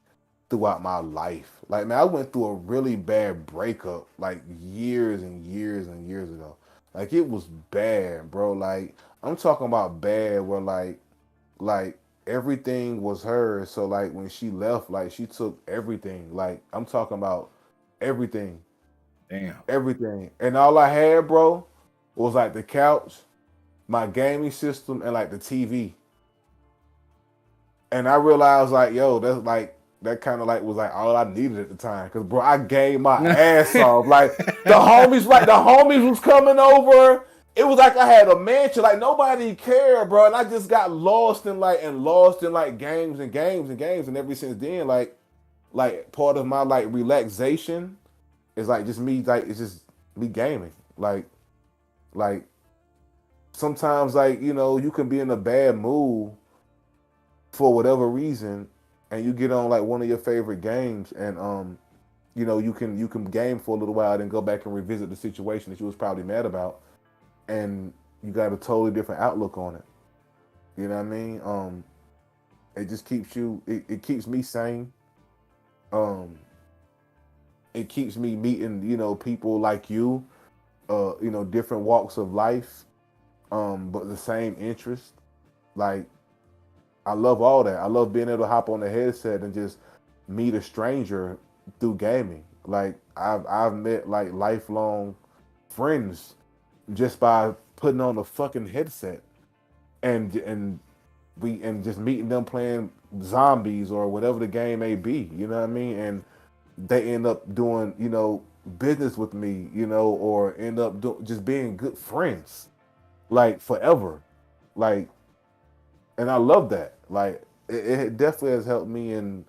throughout my life. Like, man, I went through a really bad breakup like years and years and years ago. Like, it was bad, bro. Like, I'm talking about bad where like everything was hers. So like when she left, like she took everything. Like, I'm talking about everything. Damn. Everything. And all I had, bro, was like the couch, my gaming system, and like the TV. And I realized like, yo, that's like that kind of like was like all I needed at the time. Cause bro, I gave my ass off. Like the homies was coming over. It was like I had a mansion. Like nobody cared, bro. And I just got lost in games and games and games. And ever since then, like part of my like relaxation is like just me, like it's just me gaming. Like sometimes like, you can be in a bad mood for whatever reason, and you get on like one of your favorite games, and you can game for a little while, then go back and revisit the situation that you was probably mad about, and you got a totally different outlook on it. You know what I mean? It just keeps you. It keeps me sane. It keeps me meeting people like you, different walks of life, but the same interest. Like, I love all that. I love being able to hop on the headset and just meet a stranger through gaming. Like I've met like lifelong friends just by putting on a fucking headset and just meeting them playing zombies or whatever the game may be. You know what I mean? And they end up doing business with me, or end up just being good friends, like forever, like. And I love that. Like, it definitely has helped me in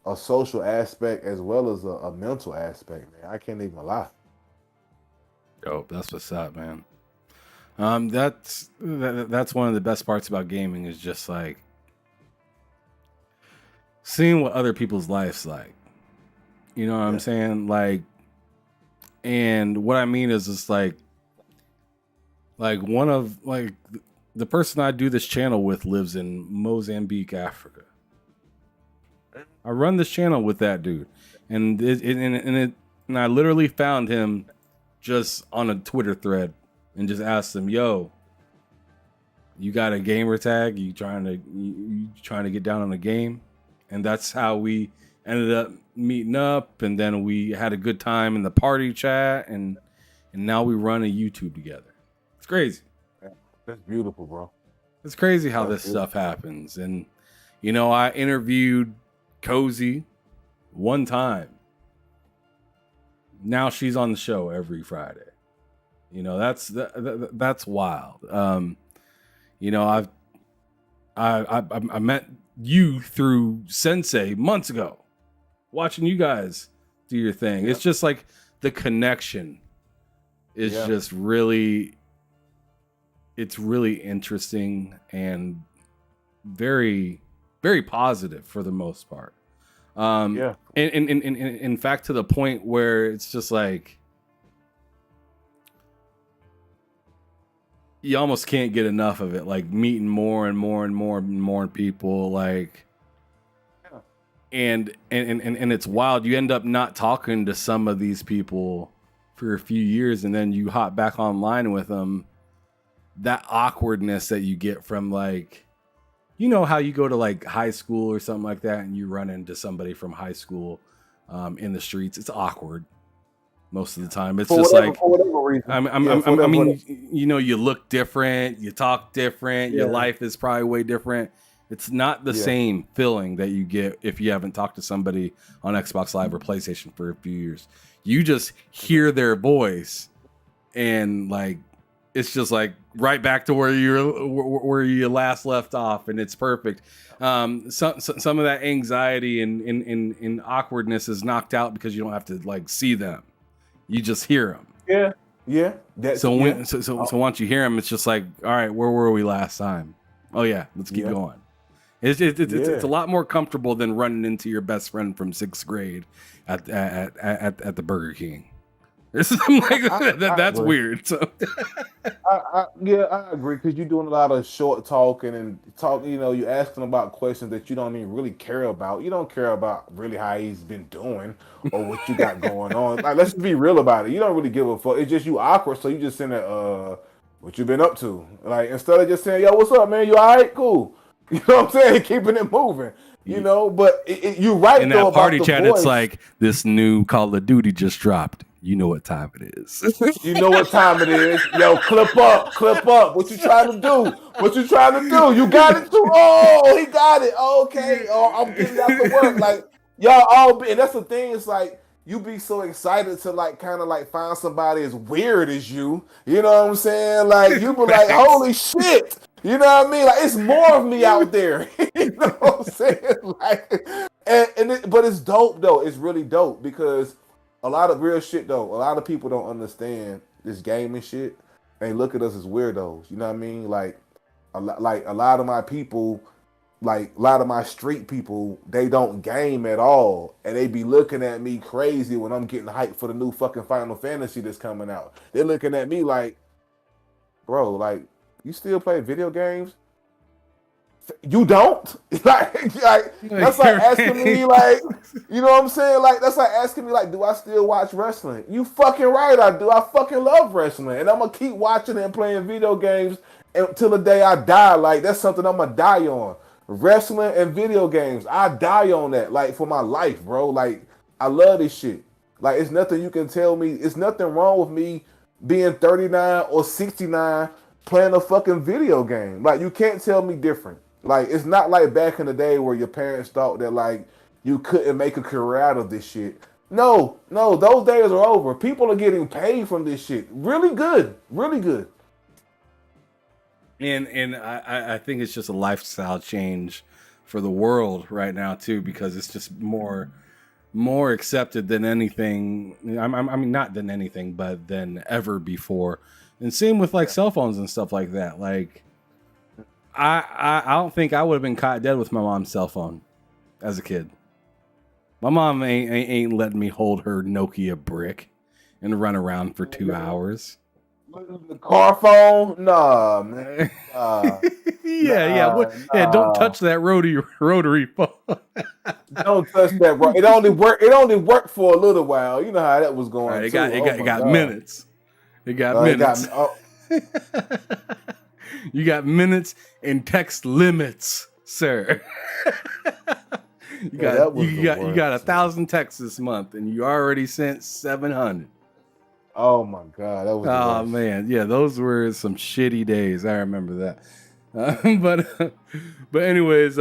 a social aspect as well as a mental aspect, man. I can't even lie. Dope. That's what's up, man. That's one of the best parts about gaming is just like seeing what other people's life's like. You know what I'm saying? Like, and what I mean is it's like one of like the person I do this channel with lives in Mozambique, Africa. I run this channel with that dude, and I literally found him just on a Twitter thread and just asked him, "Yo, you got a gamer tag? You trying to get down on a game?" And that's how we ended up meeting up, and then we had a good time in the party chat, and now we run a YouTube together. It's crazy. That's beautiful, bro. It's crazy how this stuff happens. And, I interviewed Cozy one time. Now she's on the show every Friday. That's wild. I met you through Sensei months ago, watching you guys do your thing. Yeah. It's just like the connection is just really... It's really interesting and very very positive for the most part. Yeah. And in fact, to the point where it's just like you almost can't get enough of it. Like meeting more and more and more and more people. Like, and it's wild. You end up not talking to some of these people for a few years, and then you hop back online with them. That awkwardness that you get from like, you know how you go to like high school or something like that, and you run into somebody from high school in the streets. It's awkward most of the time. It's just like, for whatever reason. I mean, you know, you look different, you talk different, your life is probably way different. It's not the same feeling that you get if you haven't talked to somebody on Xbox Live or PlayStation for a few years. You just hear their voice, and like, it's just like right back to where you last left off, and it's perfect. Some of that anxiety and awkwardness is knocked out because you don't have to like see them; you just hear them. Yeah. So once you hear them, it's just like, all right, where were we last time? Oh yeah, let's keep going. It's a lot more comfortable than running into your best friend from 6th grade at the Burger King. There's something like that's weird. So I agree, because you're doing a lot of short talking and talk. You know, you're asking about questions that you don't even really care about. You don't care about really how he's been doing or what you got going on. Like, let's just be real about it. You don't really give a fuck. It's just you awkward, so you just send it. What you been up to? Like, instead of just saying, "Yo, what's up, man? You all right? Cool." You know what I'm saying? Keeping it moving. You know, but you're right. In though, that party about chat, voice. it's like this new Call of Duty just dropped. You know what time it is. You know what time it is. Yo, clip up. What you trying to do? You got it too. Oh, he got it. Okay. Oh, I'm getting out to work. Like, y'all all be, and that's the thing. It's like, you be so excited to like kind of like find somebody as weird as you. You know what I'm saying? Like, you be like, holy shit. You know what I mean? Like, it's more of me out there. You know what I'm saying? Like, but it's dope though. It's really dope, because a lot of real shit though. A lot of people don't understand this gaming shit. They look at us as weirdos. You know what I mean? Like a lot of my people, like a lot of my street people, they don't game at all, and they be looking at me crazy when I'm getting hyped for the new fucking Final Fantasy that's coming out. They're looking at me like, bro, like, you still play video games? You don't? like that's like asking me, like, you know what I'm saying? Like, that's like asking me, like, do I still watch wrestling? You fucking right, I do. I fucking love wrestling, and I'm gonna keep watching it and playing video games until the day I die. Like, that's something I'm gonna die on. Wrestling and video games, I die on that, like, for my life, bro. Like, I love this shit. Like, it's nothing you can tell me. It's nothing wrong with me being 39 or 69 playing a fucking video game. Like, you can't tell me different. Like, it's not like back in the day where your parents thought that, like, you couldn't make a career out of this shit. No, those days are over. People are getting paid from this shit. Really good. And I think it's just a lifestyle change for the world right now too, because it's just more accepted than anything. I mean, not than anything, but than ever before. And same with like cell phones and stuff like that. Like, I don't think I would have been caught dead with my mom's cell phone as a kid. My mom ain't letting me hold her Nokia brick and run around for 2 hours. The car phone? Nah, man. Don't touch that rotary phone. Don't touch that. It only worked for a little while. You know how that was going. It got minutes. It got minutes. You got minutes and text limits, sir. You got 1,000 texts this month, and you already sent 700. Oh my god, that was. Oh man, yeah, those were some shitty days. I remember that. But anyways,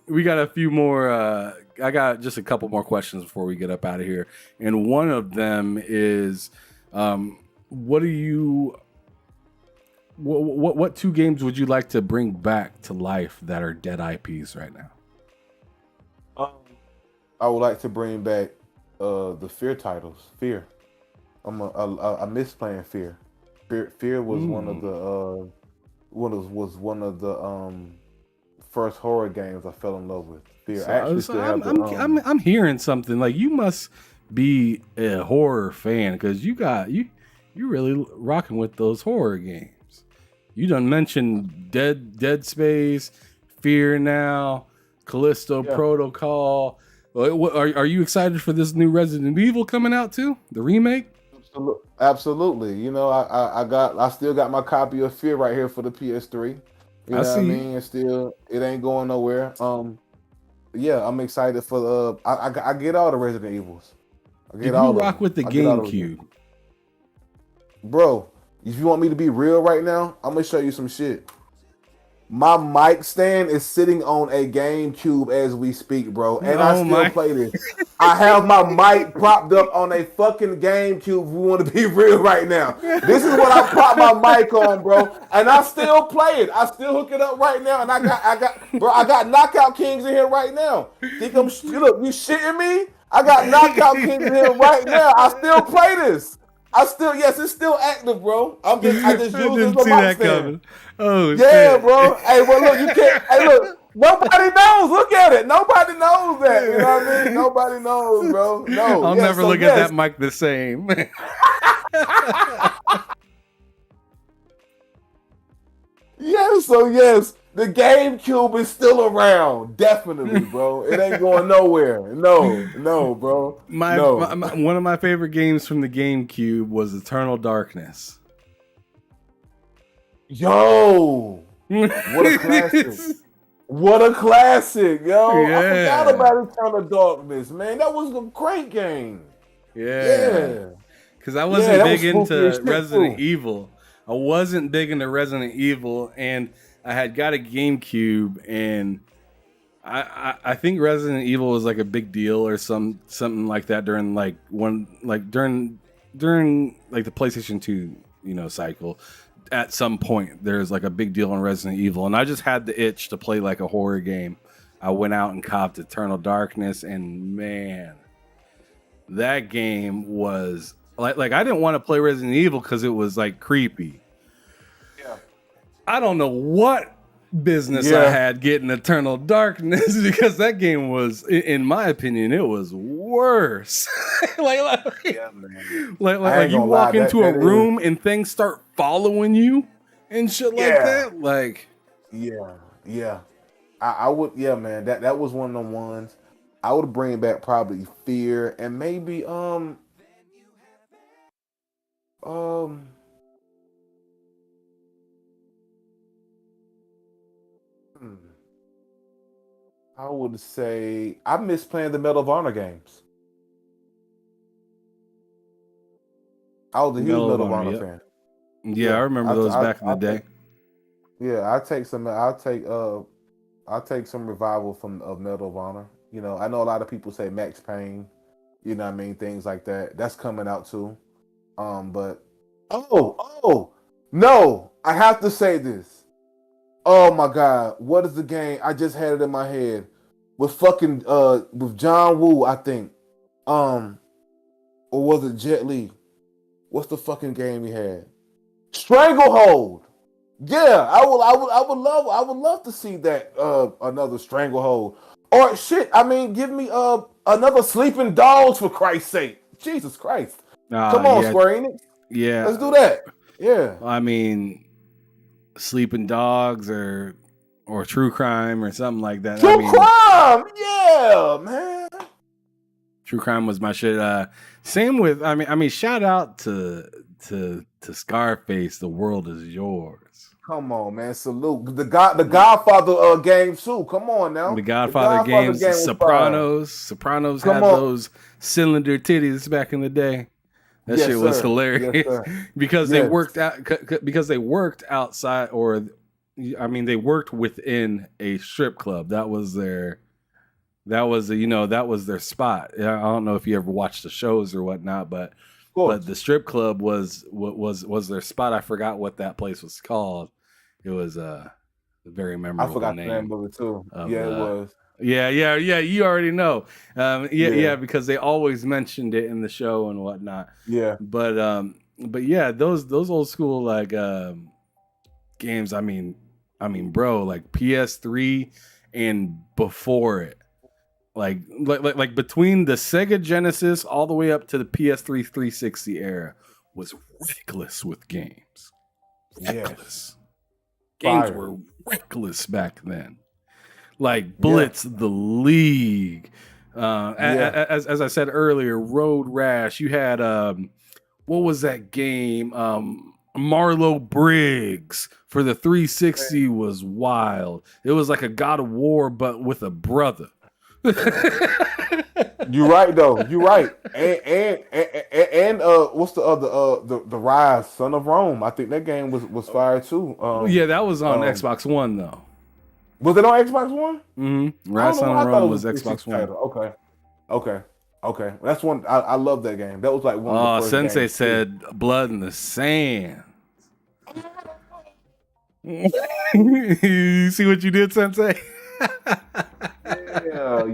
we got a few more. I got just a couple more questions before we get up out of here, and one of them is, what two games would you like to bring back to life that are dead IPs right now? I would like to bring back the Fear titles. Fear. I miss playing Fear. Fear was one of the first horror games I fell in love with. Fear. I So, actually so still have I'm hearing something like you must be a horror fan because you really rocking with those horror games. You done mentioned Dead Space, Fear Now, Callisto Protocol. Are you excited for this new Resident Evil coming out too? The remake? Absolutely. You know, I still got my copy of Fear right here for the PS3. You know what I mean? It ain't going nowhere. Yeah, I'm excited for I get all the Resident Evils. Did you rock with the GameCube? Bro, if you want me to be real right now, I'm gonna show you some shit. My mic stand is sitting on a GameCube as we speak, bro, and I still play this. I have my mic propped up on a fucking GameCube. We want to be real right now. This is what I prop my mic on, bro, and I still play it. I still hook it up right now, and I got Knockout Kings in here right now. Think look, you shitting me? I got Knockout Kings in here right now. I still play this. It's still active, bro. I just use this for mic stand. Oh, yeah, shit. bro. Hey, well, look, you can't. Hey, look, nobody knows. Look at it. Nobody knows that. You know what I mean? Nobody knows, bro. No. I'll never look at that mic the same. Yes. The GameCube is still around. Definitely, bro. It ain't going nowhere. No, bro. One of my favorite games from the GameCube was Eternal Darkness. Yo, what a classic. What a classic, yo. Yeah. I forgot about Eternal Darkness, man. That was a great game. Yeah. Because I wasn't big into Resident Evil. I wasn't big into Resident Evil, and I had got a GameCube, and I think Resident Evil was like a big deal or something like that during during the PlayStation 2, cycle. At some point, there's like a big deal on Resident Evil, and I just had the itch to play like a horror game. I went out and copped Eternal Darkness, and man, that game was like I didn't want to play Resident Evil because it was like creepy. Yeah, I don't know what business I had getting Eternal Darkness because that game was, in my opinion, it was worse. like you walk into a room and things start following you and shit like that. Like, I would, man. That was one of the ones. I would bring back probably Fear and maybe I would say I miss playing the Medal of Honor games. I was a huge Medal of Honor fan. Yeah, I remember those back in the day. I'll take some revival of Medal of Honor. I know a lot of people say Max Payne, you know what I mean, things like that. That's coming out too. But no, I have to say this. Oh my God, what is the game? I just had it in my head. With John Woo, I think. Or was it Jet Li? What's the fucking game he had? Stranglehold. Yeah, I would love to see that another Stranglehold. Or shit, I mean, give me another Sleeping Dogs for Christ's sake. Jesus Christ. Come on, Square Enix. Yeah. Let's do that. Yeah. I mean, Sleeping Dogs or True Crime or something like that. Crime! Yeah, man. True Crime was my shit. Same with I mean shout out to Scarface, The World Is Yours. Come on, man. Salute. The Godfather game too. Come on now. The Godfather games, Sopranos. Sopranos had those cylinder titties back in the day. That shit was hilarious because they worked outside, or I mean they worked within a strip club. That was their spot. I don't know if you ever watched the shows or whatnot, but the strip club was their spot. I forgot what that place was called. It was a very memorable I forgot name. the name of it too. It was. Yeah. You already know. Because they always mentioned it in the show and whatnot. Yeah. But yeah, those old school like games. I mean, I mean, bro, like PS3 and before it, like between the Sega Genesis all the way up to the PS3 360 era was reckless with games. Reckless. Games Fire. were reckless back then. Like Yeah. Blitz the League. As I said earlier, Road Rash. You had what was that game? Marlowe Briggs for the 360 was wild. It was like a God of War, but with a brother. You're right though. You're right. And what's the other the Rise, Son of Rome? I think that game was fire too. Yeah, that was on Xbox One though. Was it on Xbox One? Mm-hmm. Rise, Son of Rome was Xbox One. Okay. That's one. I love that game. That was like one. Oh, of the first Sensei games, said "Blood in the Sand." You see what you did, Sensei? Yeah.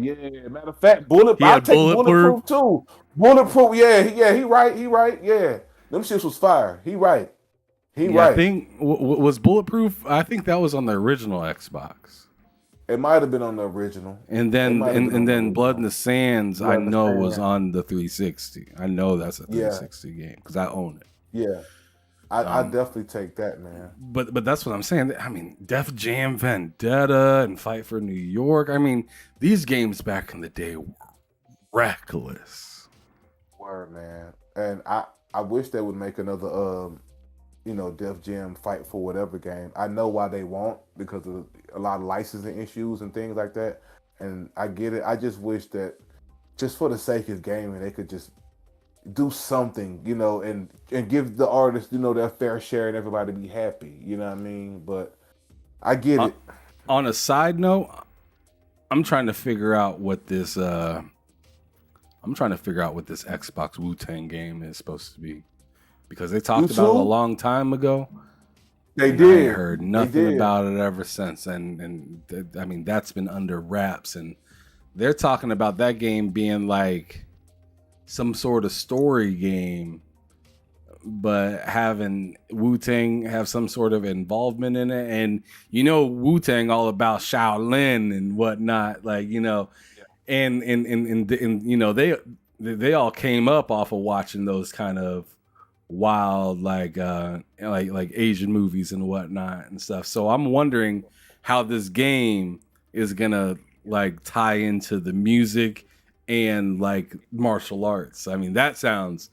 Matter of fact, He had I'll take bulletproof too. Bulletproof, yeah. He right. Yeah, them shits was fire. He right. I think was Bulletproof. I think that was on the original Xbox. It might have been on the original. And then Blood in the Sands, I know was on the 360. I know that's a 360 game because I own it. Yeah. I definitely take that, man. But that's what I'm saying. I mean, Def Jam Vendetta and Fight for New York. I mean, these games back in the day were reckless. Word, man. And I wish they would make another Def Jam Fight for Whatever game. I know why they won't, because of a lot of licensing issues and things like that. And I get it. I just wish that, just for the sake of gaming, they could just do something, and give the artists, their fair share and everybody be happy. You know what I mean? But I get it. On a side note, I'm trying to figure out what this Xbox Wu-Tang game is supposed to be, because they talked about it a long time ago. They did. I heard nothing about it ever since, and I mean, that's been under wraps, and they're talking about that game being like some sort of story game, but having Wu-Tang have some sort of involvement in it. And Wu-Tang all about Shaolin and whatnot, and they all came up off of watching those kind of wild like Asian movies and whatnot and stuff. So I'm wondering how this game is gonna tie into the music and martial arts. I mean, that sounds.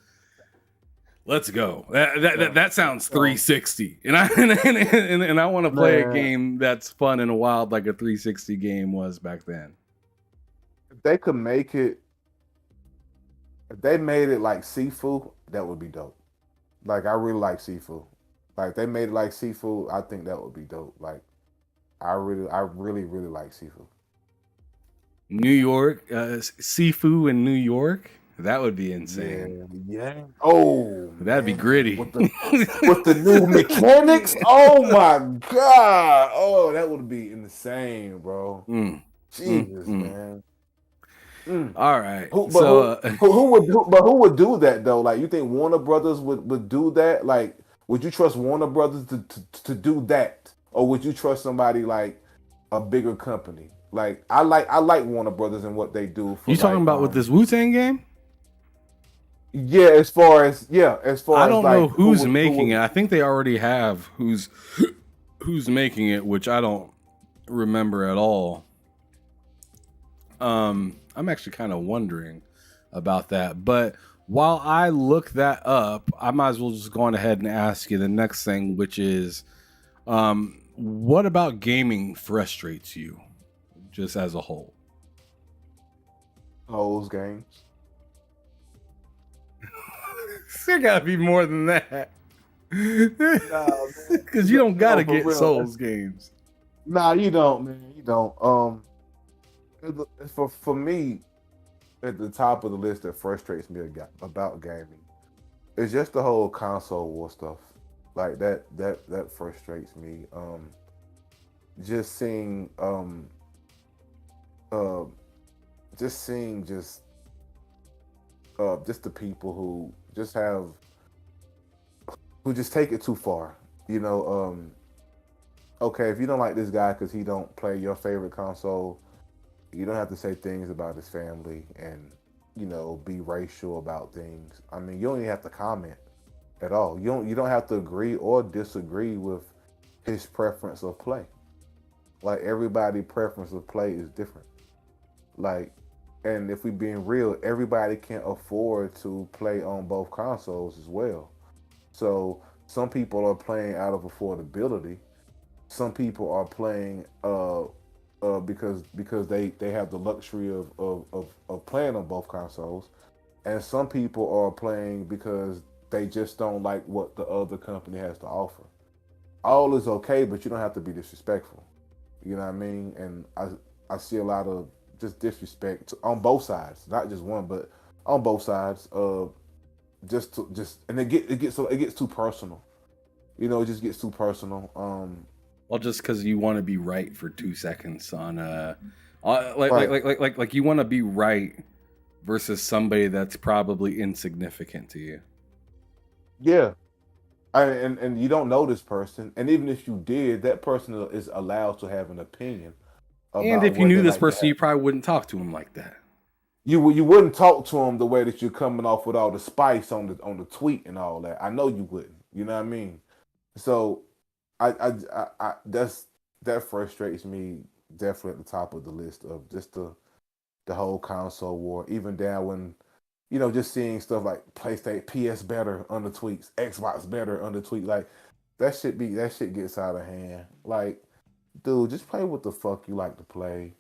Let's go. That sounds 360, and I want to play a game that's fun and wild like a 360 game was back then. If they could make it, if they made it like Sifu, that would be dope. I really like Sifu. If they made it like Sifu, I think that would be dope. I really like Sifu. New York, Sifu in New York. That would be insane. Yeah. Oh, that'd be gritty. With the new mechanics. Oh my god. Oh, that would be insane, bro. Jesus, man. All right. Who would do that though? You think Warner Brothers would do that? Would you trust Warner Brothers to do that, or would you trust somebody like a bigger company? I like Warner Brothers and what they do. You talking about with this Wu-Tang game? Yeah, as far as I don't know who's making it. I think they already have who's making it, which I don't remember at all. I'm actually kind of wondering about that. But while I look that up, I might as well just go on ahead and ask you the next thing, which is, what about gaming frustrates you, just as a whole? Those games. There gotta be more than that. Because you don't gotta get Souls games. Nah, you don't, man. You don't. For me, at the top of the list that frustrates me about gaming is just the whole console war stuff. That frustrates me. Just seeing the people who just take it too far. okay, if you don't like this guy because he don't play your favorite console, you don't have to say things about his family and be racial about things. I mean, you don't even have to comment at all. You don't have to agree or disagree with his preference of play. Like everybody' preference of play is different. Like, and if we being real, everybody can't afford to play on both consoles as well. So some people are playing out of affordability. Some people are playing because they have the luxury of playing on both consoles, and some people are playing because they just don't like what the other company has to offer. All is okay, but you don't have to be disrespectful. You know what I mean? And I see a lot of just disrespect on both sides, not just one, but on both sides. And it gets too personal. It just gets too personal. Well, just because you want to be right for 2 seconds on Right. like you want to be right versus somebody that's probably insignificant to you. Yeah. And you don't know this person, and even if you did, that person is allowed to have an opinion And about if you what knew they this like to person, have. you probably wouldn't talk to him like that. You wouldn't talk to him the way that you're coming off with all the spice on the tweet and all that. I know you wouldn't. You know what I mean? So that frustrates me definitely at the top of the list of just the whole console war. Even down when just seeing stuff like PlayStation PS better on the tweets, Xbox better on the tweet, like that shit gets out of hand. Like, dude, just play what the fuck you like to play.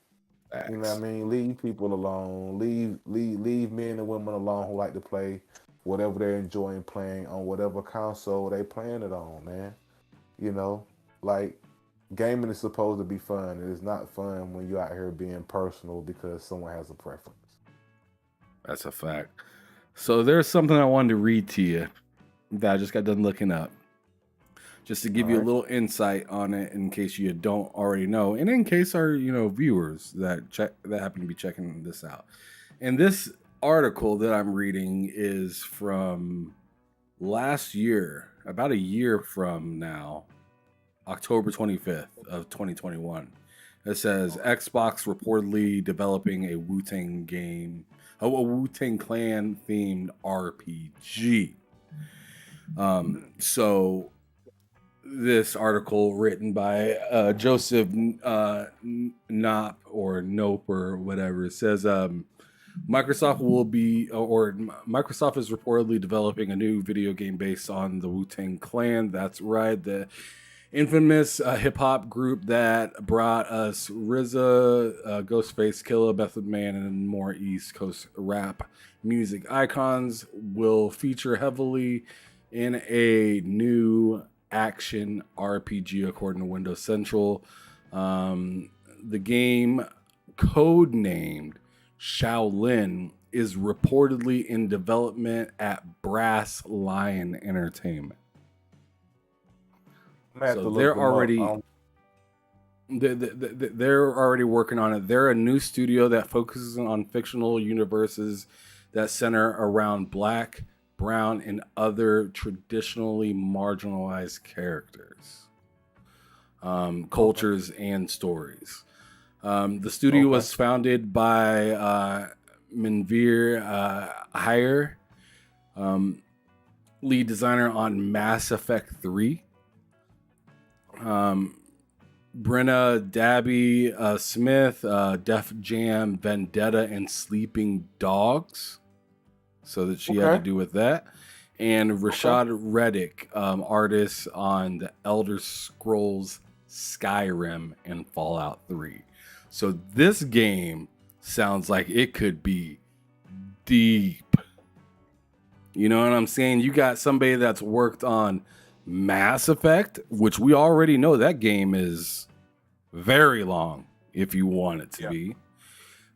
You know what I Facts. mean? Leave people alone. Leave men and women alone who like to play whatever they're enjoying playing on whatever console they playing it on, man. You know, like gaming is supposed to be fun. It is not fun when you're out here being personal because someone has a preference. That's a fact. So there's something I wanted to read to you that I just got done looking up, just to give All you a right. little insight on it in case you don't already know, and in case our viewers that happen to be checking this out. And this article that I'm reading is from last year, about a year from now, October 25th of 2021. It says Xbox reportedly developing a Wu-Tang game, a Wu-Tang Clan themed RPG. So this article written by Joseph Knopp or Nope or whatever says Microsoft is reportedly developing a new video game based on the Wu-Tang Clan. That's right, the infamous hip hop group that brought us RZA, Ghostface Killah, Method Man, and more East Coast rap music icons will feature heavily in a new action RPG, according to Windows Central. The game, codenamed Shaolin, is reportedly in development at Brass Lion Entertainment. I'm gonna have So to look they're them up. already they're already working on it. They're a new studio that focuses on fictional universes that center around Black, brown, and other traditionally marginalized characters, cultures, and stories. The studio Okay. was founded by Manveer Hire, lead designer on Mass Effect 3. Brenna Dabby Smith, Def Jam, Vendetta, and Sleeping Dogs. So that she had to do with that. And Rashad Reddick, artist on the Elder Scrolls Skyrim and Fallout 3. So this game sounds like it could be deep. You know what I'm saying? You got somebody that's worked on Mass Effect, which we already know that game is very long if you want it to be.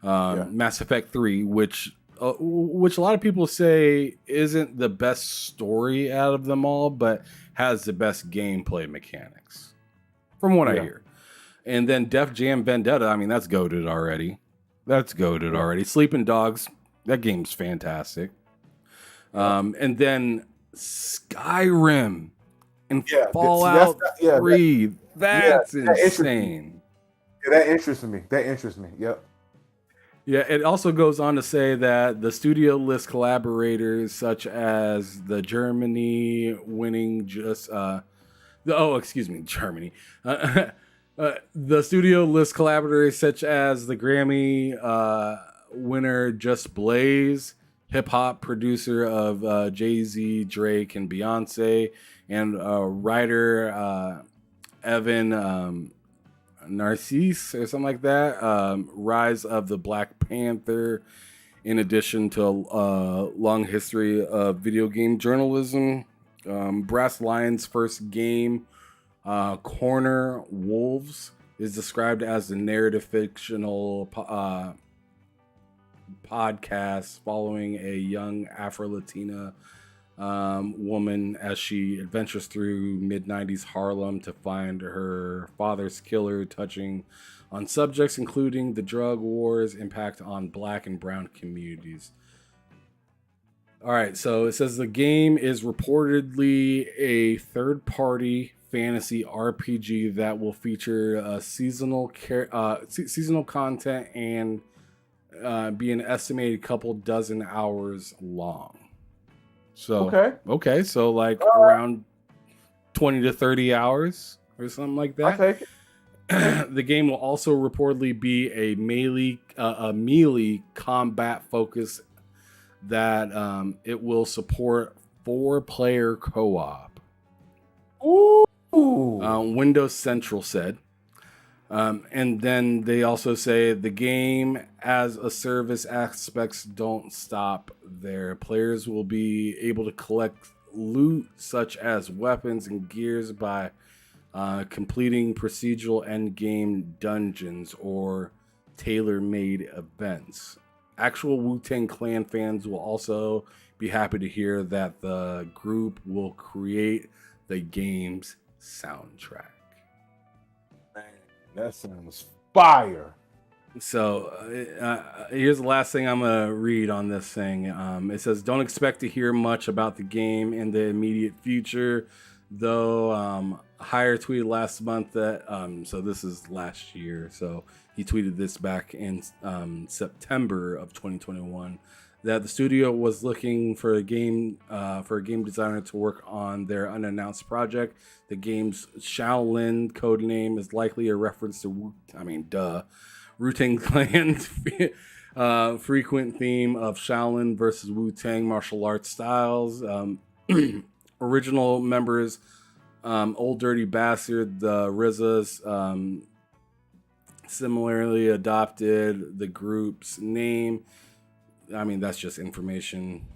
Mass Effect 3, which a lot of people say isn't the best story out of them all, but has the best gameplay mechanics, from what I hear. And then Def Jam Vendetta, I mean, that's goated already. Already. Sleeping Dogs, that game's fantastic. And then Skyrim. in Yeah, Fallout 3. That's that interests me. insane. Yeah, that interests me. Yep. Yeah, it also goes on to say that the studio lists collaborators such as the Germany winning Germany. The studio lists collaborators such as the Grammy winner Just Blaze, hip hop producer of Jay-Z, Drake, and Beyonce, and writer Evan Narcisse or something like that. Rise of the Black Panther, in addition to a long history of video game journalism. Brass Lions' first game, Corner Wolves, is described as the narrative fictional podcast following a young Afro-Latina woman as she adventures through mid-90s Harlem to find her father's killer, touching on subjects including the drug war's impact on Black and brown communities. All right, so it says the game is reportedly a third-party fantasy RPG that will feature seasonal content and be an estimated couple dozen hours long. So okay, so like around 20 to 30 hours or something like that. I'll take it. The game will also reportedly be a melee combat focus that it will support 4-player co-op. Ooh. Windows Central said. And then they also say the game as a service aspects don't stop there. Players will be able to collect loot such as weapons and gears by completing procedural endgame dungeons or tailor-made events. Actual Wu-Tang Clan fans will also be happy to hear that the group will create the game's soundtrack. Man, that sounds fire. So here's the last thing I'm going to read on this thing. It says, don't expect to hear much about the game in the immediate future, though Hire tweeted last month that, so this is last year, so he tweeted this back in September of 2021, that the studio was looking for a game designer to work on their unannounced project. The game's Shaolin codename is likely a reference to Wu-Tang Clan's frequent theme of Shaolin versus Wu-Tang martial arts styles. Original members, Old Dirty Bastard, the RZA's, similarly adopted the group's name. I mean, that's just information.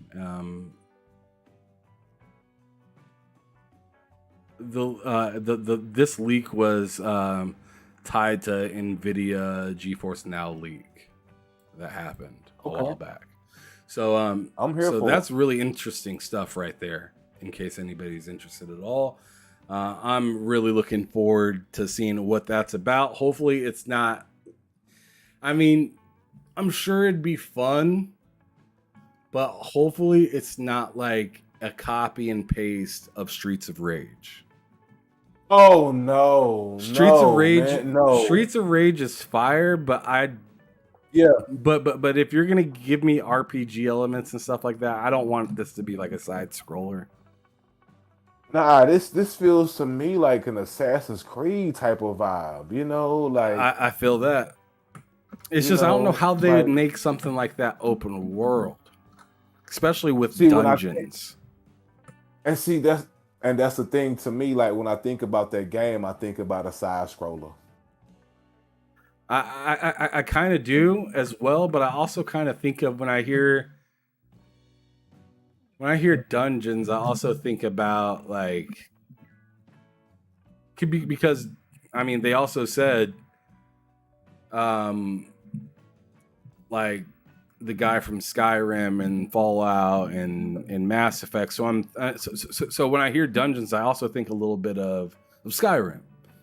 This leak was tied to NVIDIA GeForce Now leak that happened a while back. So I'm here so for that's really interesting stuff right there, in case anybody's interested at all. I'm really looking forward to seeing what that's about. Hopefully it's not, I mean, I'm sure it'd be fun, but hopefully it's not like a copy and paste of Streets of Rage. Oh no. Streets of Rage, man, no. Streets of Rage is fire, but but if you're gonna give me RPG elements and stuff like that, I don't want this to be like a side scroller. Nah, this feels to me like an Assassin's Creed type of vibe, you know, like I feel that. It's just I don't know how they would make something like that open world, especially with dungeons. That's the thing to me. Like when I think about that game, I think about a side scroller. I kind of do as well, but I also kind of think of when I hear dungeons, I also think about like could be because I mean they also said like the guy from Skyrim and Fallout and Mass Effect. So so when I hear dungeons, I also think a little bit of Skyrim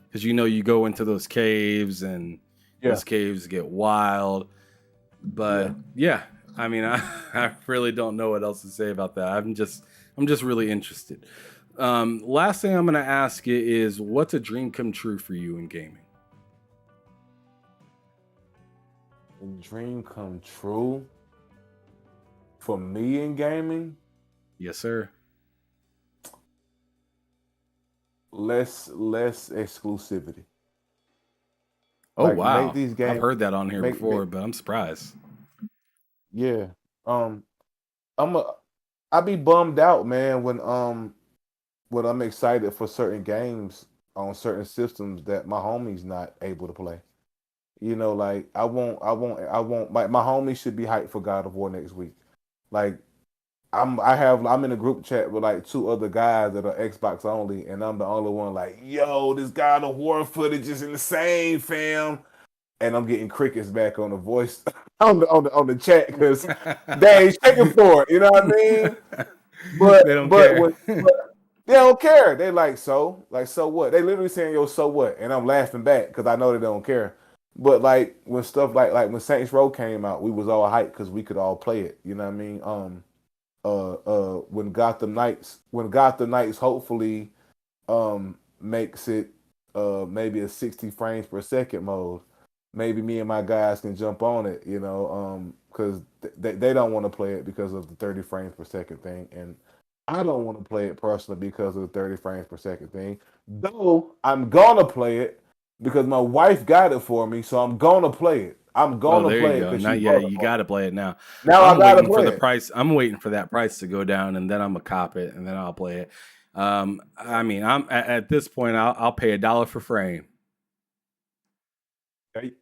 because you go into those caves and those caves get wild. But yeah, I mean I really don't know what else to say about that. I'm just really interested. Last thing I'm going to ask you is, what's a dream come true for you in gaming? A dream come true for me in gaming? Yes, sir. Less exclusivity. Oh, Like wow. make these I've games heard that on here make before, but I'm surprised. yeah. I'm a I be bummed out, man, when I'm excited for certain games on certain systems that my homie's not able to play. You know, like I want my homie should be hyped for God of War next week. Like I'm in a group chat with like two other guys that are Xbox only, and I'm the only one like, yo, this God of War footage is insane, fam. And I'm getting crickets back on the voice on the chat because they ain't checking for it. You know what I mean? But They don't but care. when but they don't care. They like so what? They literally saying yo so what, and I'm laughing back because I know they don't care. But like when stuff like when Saints Row came out, we was all hyped because we could all play it. You know what I mean? When Gotham Knights hopefully makes it maybe a 60 frames per second mode, maybe me and my guys can jump on it, you know, because they don't want to play it because of the 30 frames per second thing, and I don't want to play it personally because of the 30 frames per second thing. Though I'm gonna play it because my wife got it for me, so I'm gonna play it. I'm Oh, gonna there you play it go. because Now, she yeah, bought it you for got me. to play it now. Now I I'm gotta waiting for play the it. price. I'm waiting for that price to go down, and then I'm gonna cop it, and then I'll play it. I mean, I'm at this point, I'll pay $1 for frame.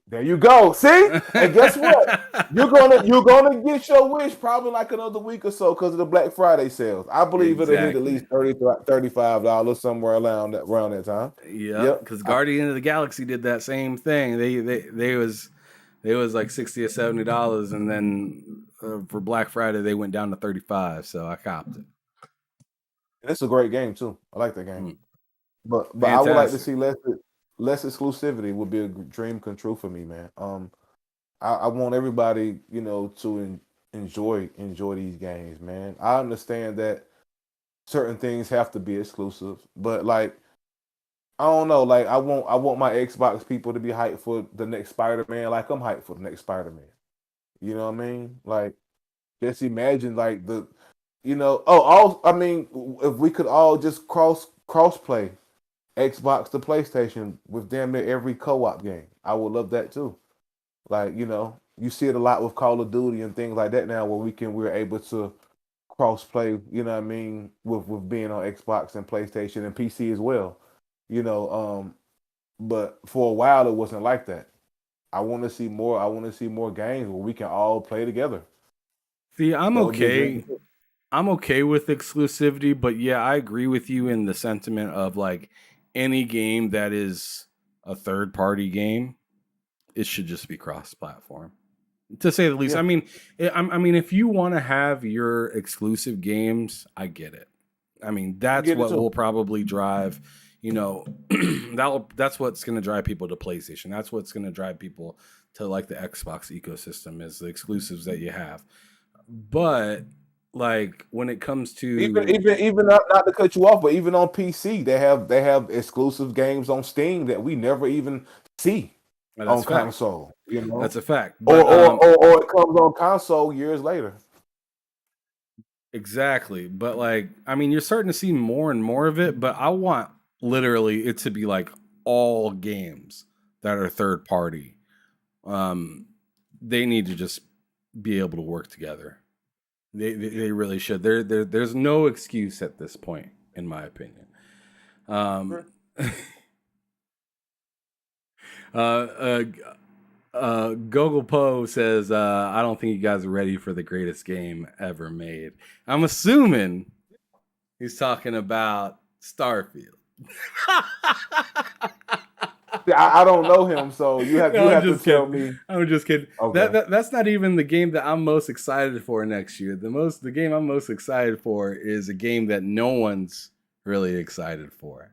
There you go. See, and guess what? You're gonna get your wish probably like another week or so because of the Black Friday sales. I believe it'll hit at Exactly. least $35 somewhere around that time. Yep. Yep. Because Guardian of the Galaxy did that same thing. They was like $60 or $70, and then for Black Friday they went down to 35. So I copped it. It's a great game too. I like that game. Mm, But I would like to fantastic. see less exclusivity would be a dream come true for me, man. I want everybody, you know, to enjoy these games, man. I understand that certain things have to be exclusive, but like I don't know, like I want my Xbox people to be hyped for the next Spider Man, like I'm hyped for the next Spider Man. You know what I mean? Like just imagine like I mean, if we could all just cross play Xbox to PlayStation with damn near every co-op game, I would love that too. Like you see it a lot with Call of Duty and things like that now, where we're able to cross play. You know what I mean, with being on Xbox and PlayStation and PC as well. You know, but for a while it wasn't like that. I want to see more. I want to see more games where we can all play together. See, I'm That would be a okay. dream. I'm okay with exclusivity, but yeah, I agree with you in the sentiment of like any game that is a third party game, it should just be cross platform, to say the least. Yeah, I mean, if you want to have your exclusive games, I get it. I mean, I that's get it what too. will probably drive, that's what's going to drive people to PlayStation. That's what's going to drive people to like the Xbox ecosystem, is the exclusives that you have. But like when it comes Even to, even even not to cut you off, but even on PC, they have exclusive games on Steam that we never even see well, that's on a fact. console. That's a fact. Or But or or it comes on console years later. exactly. But like, I mean, you're starting to see more and more of it, but I want literally it to be like all games that are third party. Um, they need to just be able to work together. They really should. There's no excuse at this point, in my opinion. Um, uh, uh, Gogol Poe says, I don't think you guys are ready for the greatest game ever made. I'm assuming he's talking about Starfield. I don't know him, so you have No, I'm to just tell kidding. me. I'm just kidding. Okay, That's not even the game that I'm most excited for next year. The game I'm most excited for is a game that no one's really excited for.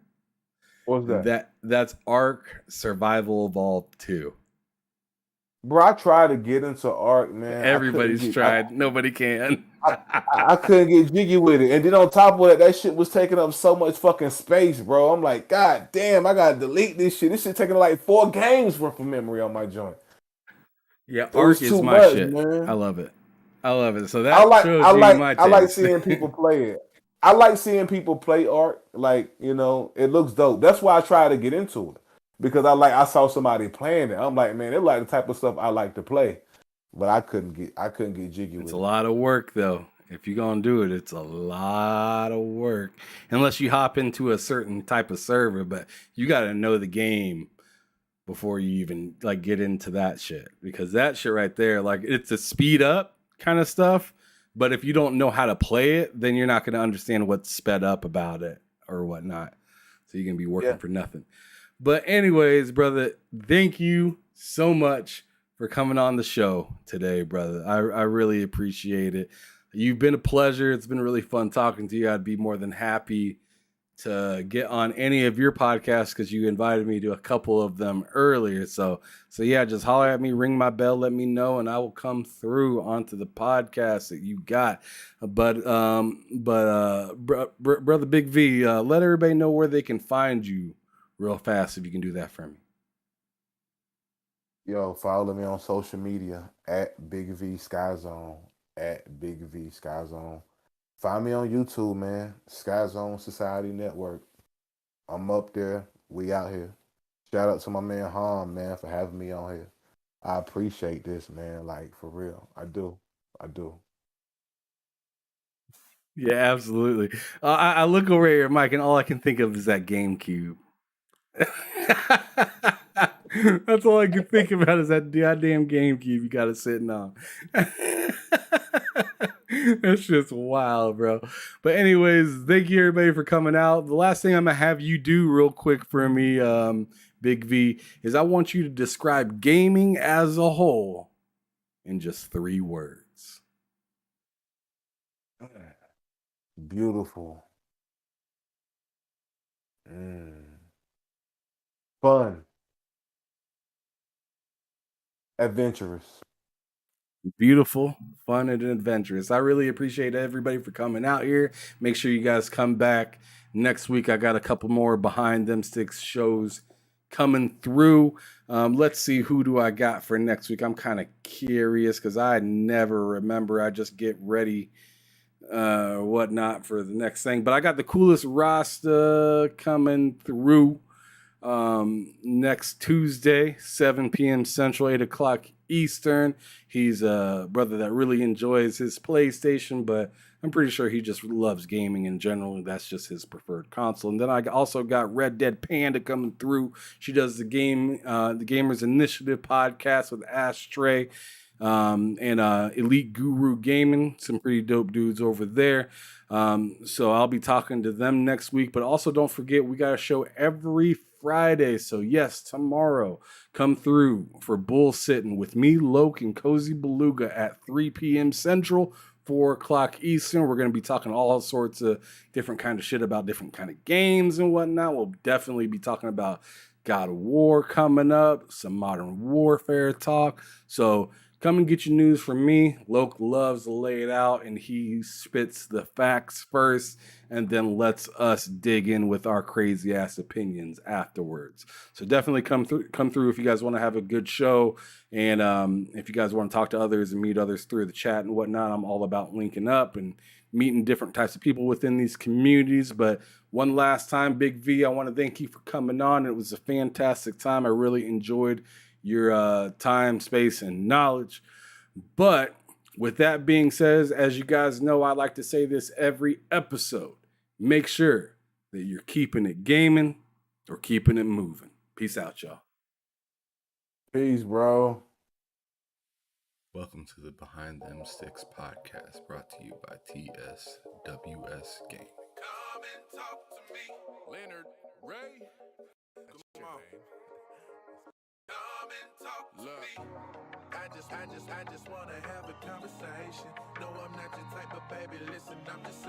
what's that? That's Ark Survival Evolved 2. Bro, I tried to get into Ark, man. Everybody's tried. Nobody can. I couldn't get jiggy with it. And then on top of that shit was taking up so much fucking space, bro. I'm like, God damn, I gotta delete this shit. This shit taking like 4 games worth of memory on my joint. Yeah, It was Ark is too my much, shit. man. I love it. I love it. So that shows you my taste. I like seeing people play it. I like seeing people play Ark. Like, you know, it looks dope. That's why I try to get into it. Because I saw somebody playing it. I'm like, man, it's like the type of stuff I like to play. But I couldn't get jiggy with it. It's a lot of work though. If you're gonna do it, it's a lot of work. Unless you hop into a certain type of server, but you gotta know the game before you even like get into that shit. Because that shit right there, like it's a speed up kind of stuff. But if you don't know how to play it, then you're not gonna understand what's sped up about it or whatnot. So you're gonna be working for nothing. But anyways, brother, thank you so much for coming on the show today, brother. I really appreciate it. You've been a pleasure. It's been really fun talking to you. I'd be more than happy to get on any of your podcasts because you invited me to a couple of them earlier. So yeah, just holler at me, ring my bell, let me know, and I will come through onto the podcast that you got. But brother Big V, let everybody know where they can find you real fast if you can do that for me. Yo, follow me on social media at Big V Sky Zone. At Big V Sky Zone. Find me on YouTube, man. Sky Zone Society Network. I'm up there. We out here. Shout out to my man Ham, man, for having me on here. I appreciate this, man. Like, for real. I do. Yeah, absolutely. I look over at your mic and all I can think of is that GameCube. That's all I can think about is that goddamn GameCube you got it sitting on. That's just wild, bro. But anyways, thank you everybody for coming out. The last thing I'm gonna have you do real quick for me, Big V, is I want you to describe gaming as a whole in just 3 words. Beautiful. Fun. Adventurous. Beautiful, fun, and adventurous. I really appreciate everybody for coming out here. Make sure you guys come back next week. I got a couple more Behind Them Sticks shows coming through. Let's see, who do I got for next week? I'm kind of curious because I never remember. I just get ready whatnot for the next thing. But I got the coolest roster coming through next Tuesday, 7 p.m. Central, 8 o'clock Eastern. He's a brother that really enjoys his PlayStation, but I'm pretty sure he just loves gaming in general. That's just his preferred console. And then I also got Red Dead Panda coming through. She does the Gamers Initiative podcast with Ashtray and Elite Guru Gaming. Some pretty dope dudes over there. So I'll be talking to them next week. But also don't forget, we got a show every Friday. So yes, tomorrow, come through for Bull Sitting with me, Loke, and Cozy Beluga at 3 p.m. Central, 4 o'clock Eastern. We're going to be talking all sorts of different kind of shit about different kind of games and whatnot. We'll definitely be talking about God of War coming up, some Modern Warfare talk. So come and get your news from me. Loke loves to lay it out, and he spits the facts first, and then lets us dig in with our crazy ass opinions afterwards. So definitely come through if you guys want to have a good show, and if you guys want to talk to others and meet others through the chat and whatnot. I'm all about linking up and meeting different types of people within these communities. But one last time, Big V, I want to thank you for coming on. It was a fantastic time. I really enjoyed your time, space, and knowledge. But with that being said, as you guys know, I like to say this every episode. Make sure that you're keeping it gaming or keeping it moving. Peace out, y'all. Peace, bro. Welcome to the Behind Them Sticks podcast, brought to you by TSWS Gaming. Come and talk to me, Lennard Ray. Come on. Come and talk to me. I just wanna have a conversation. No, I'm not your type of baby. Listen, I'm just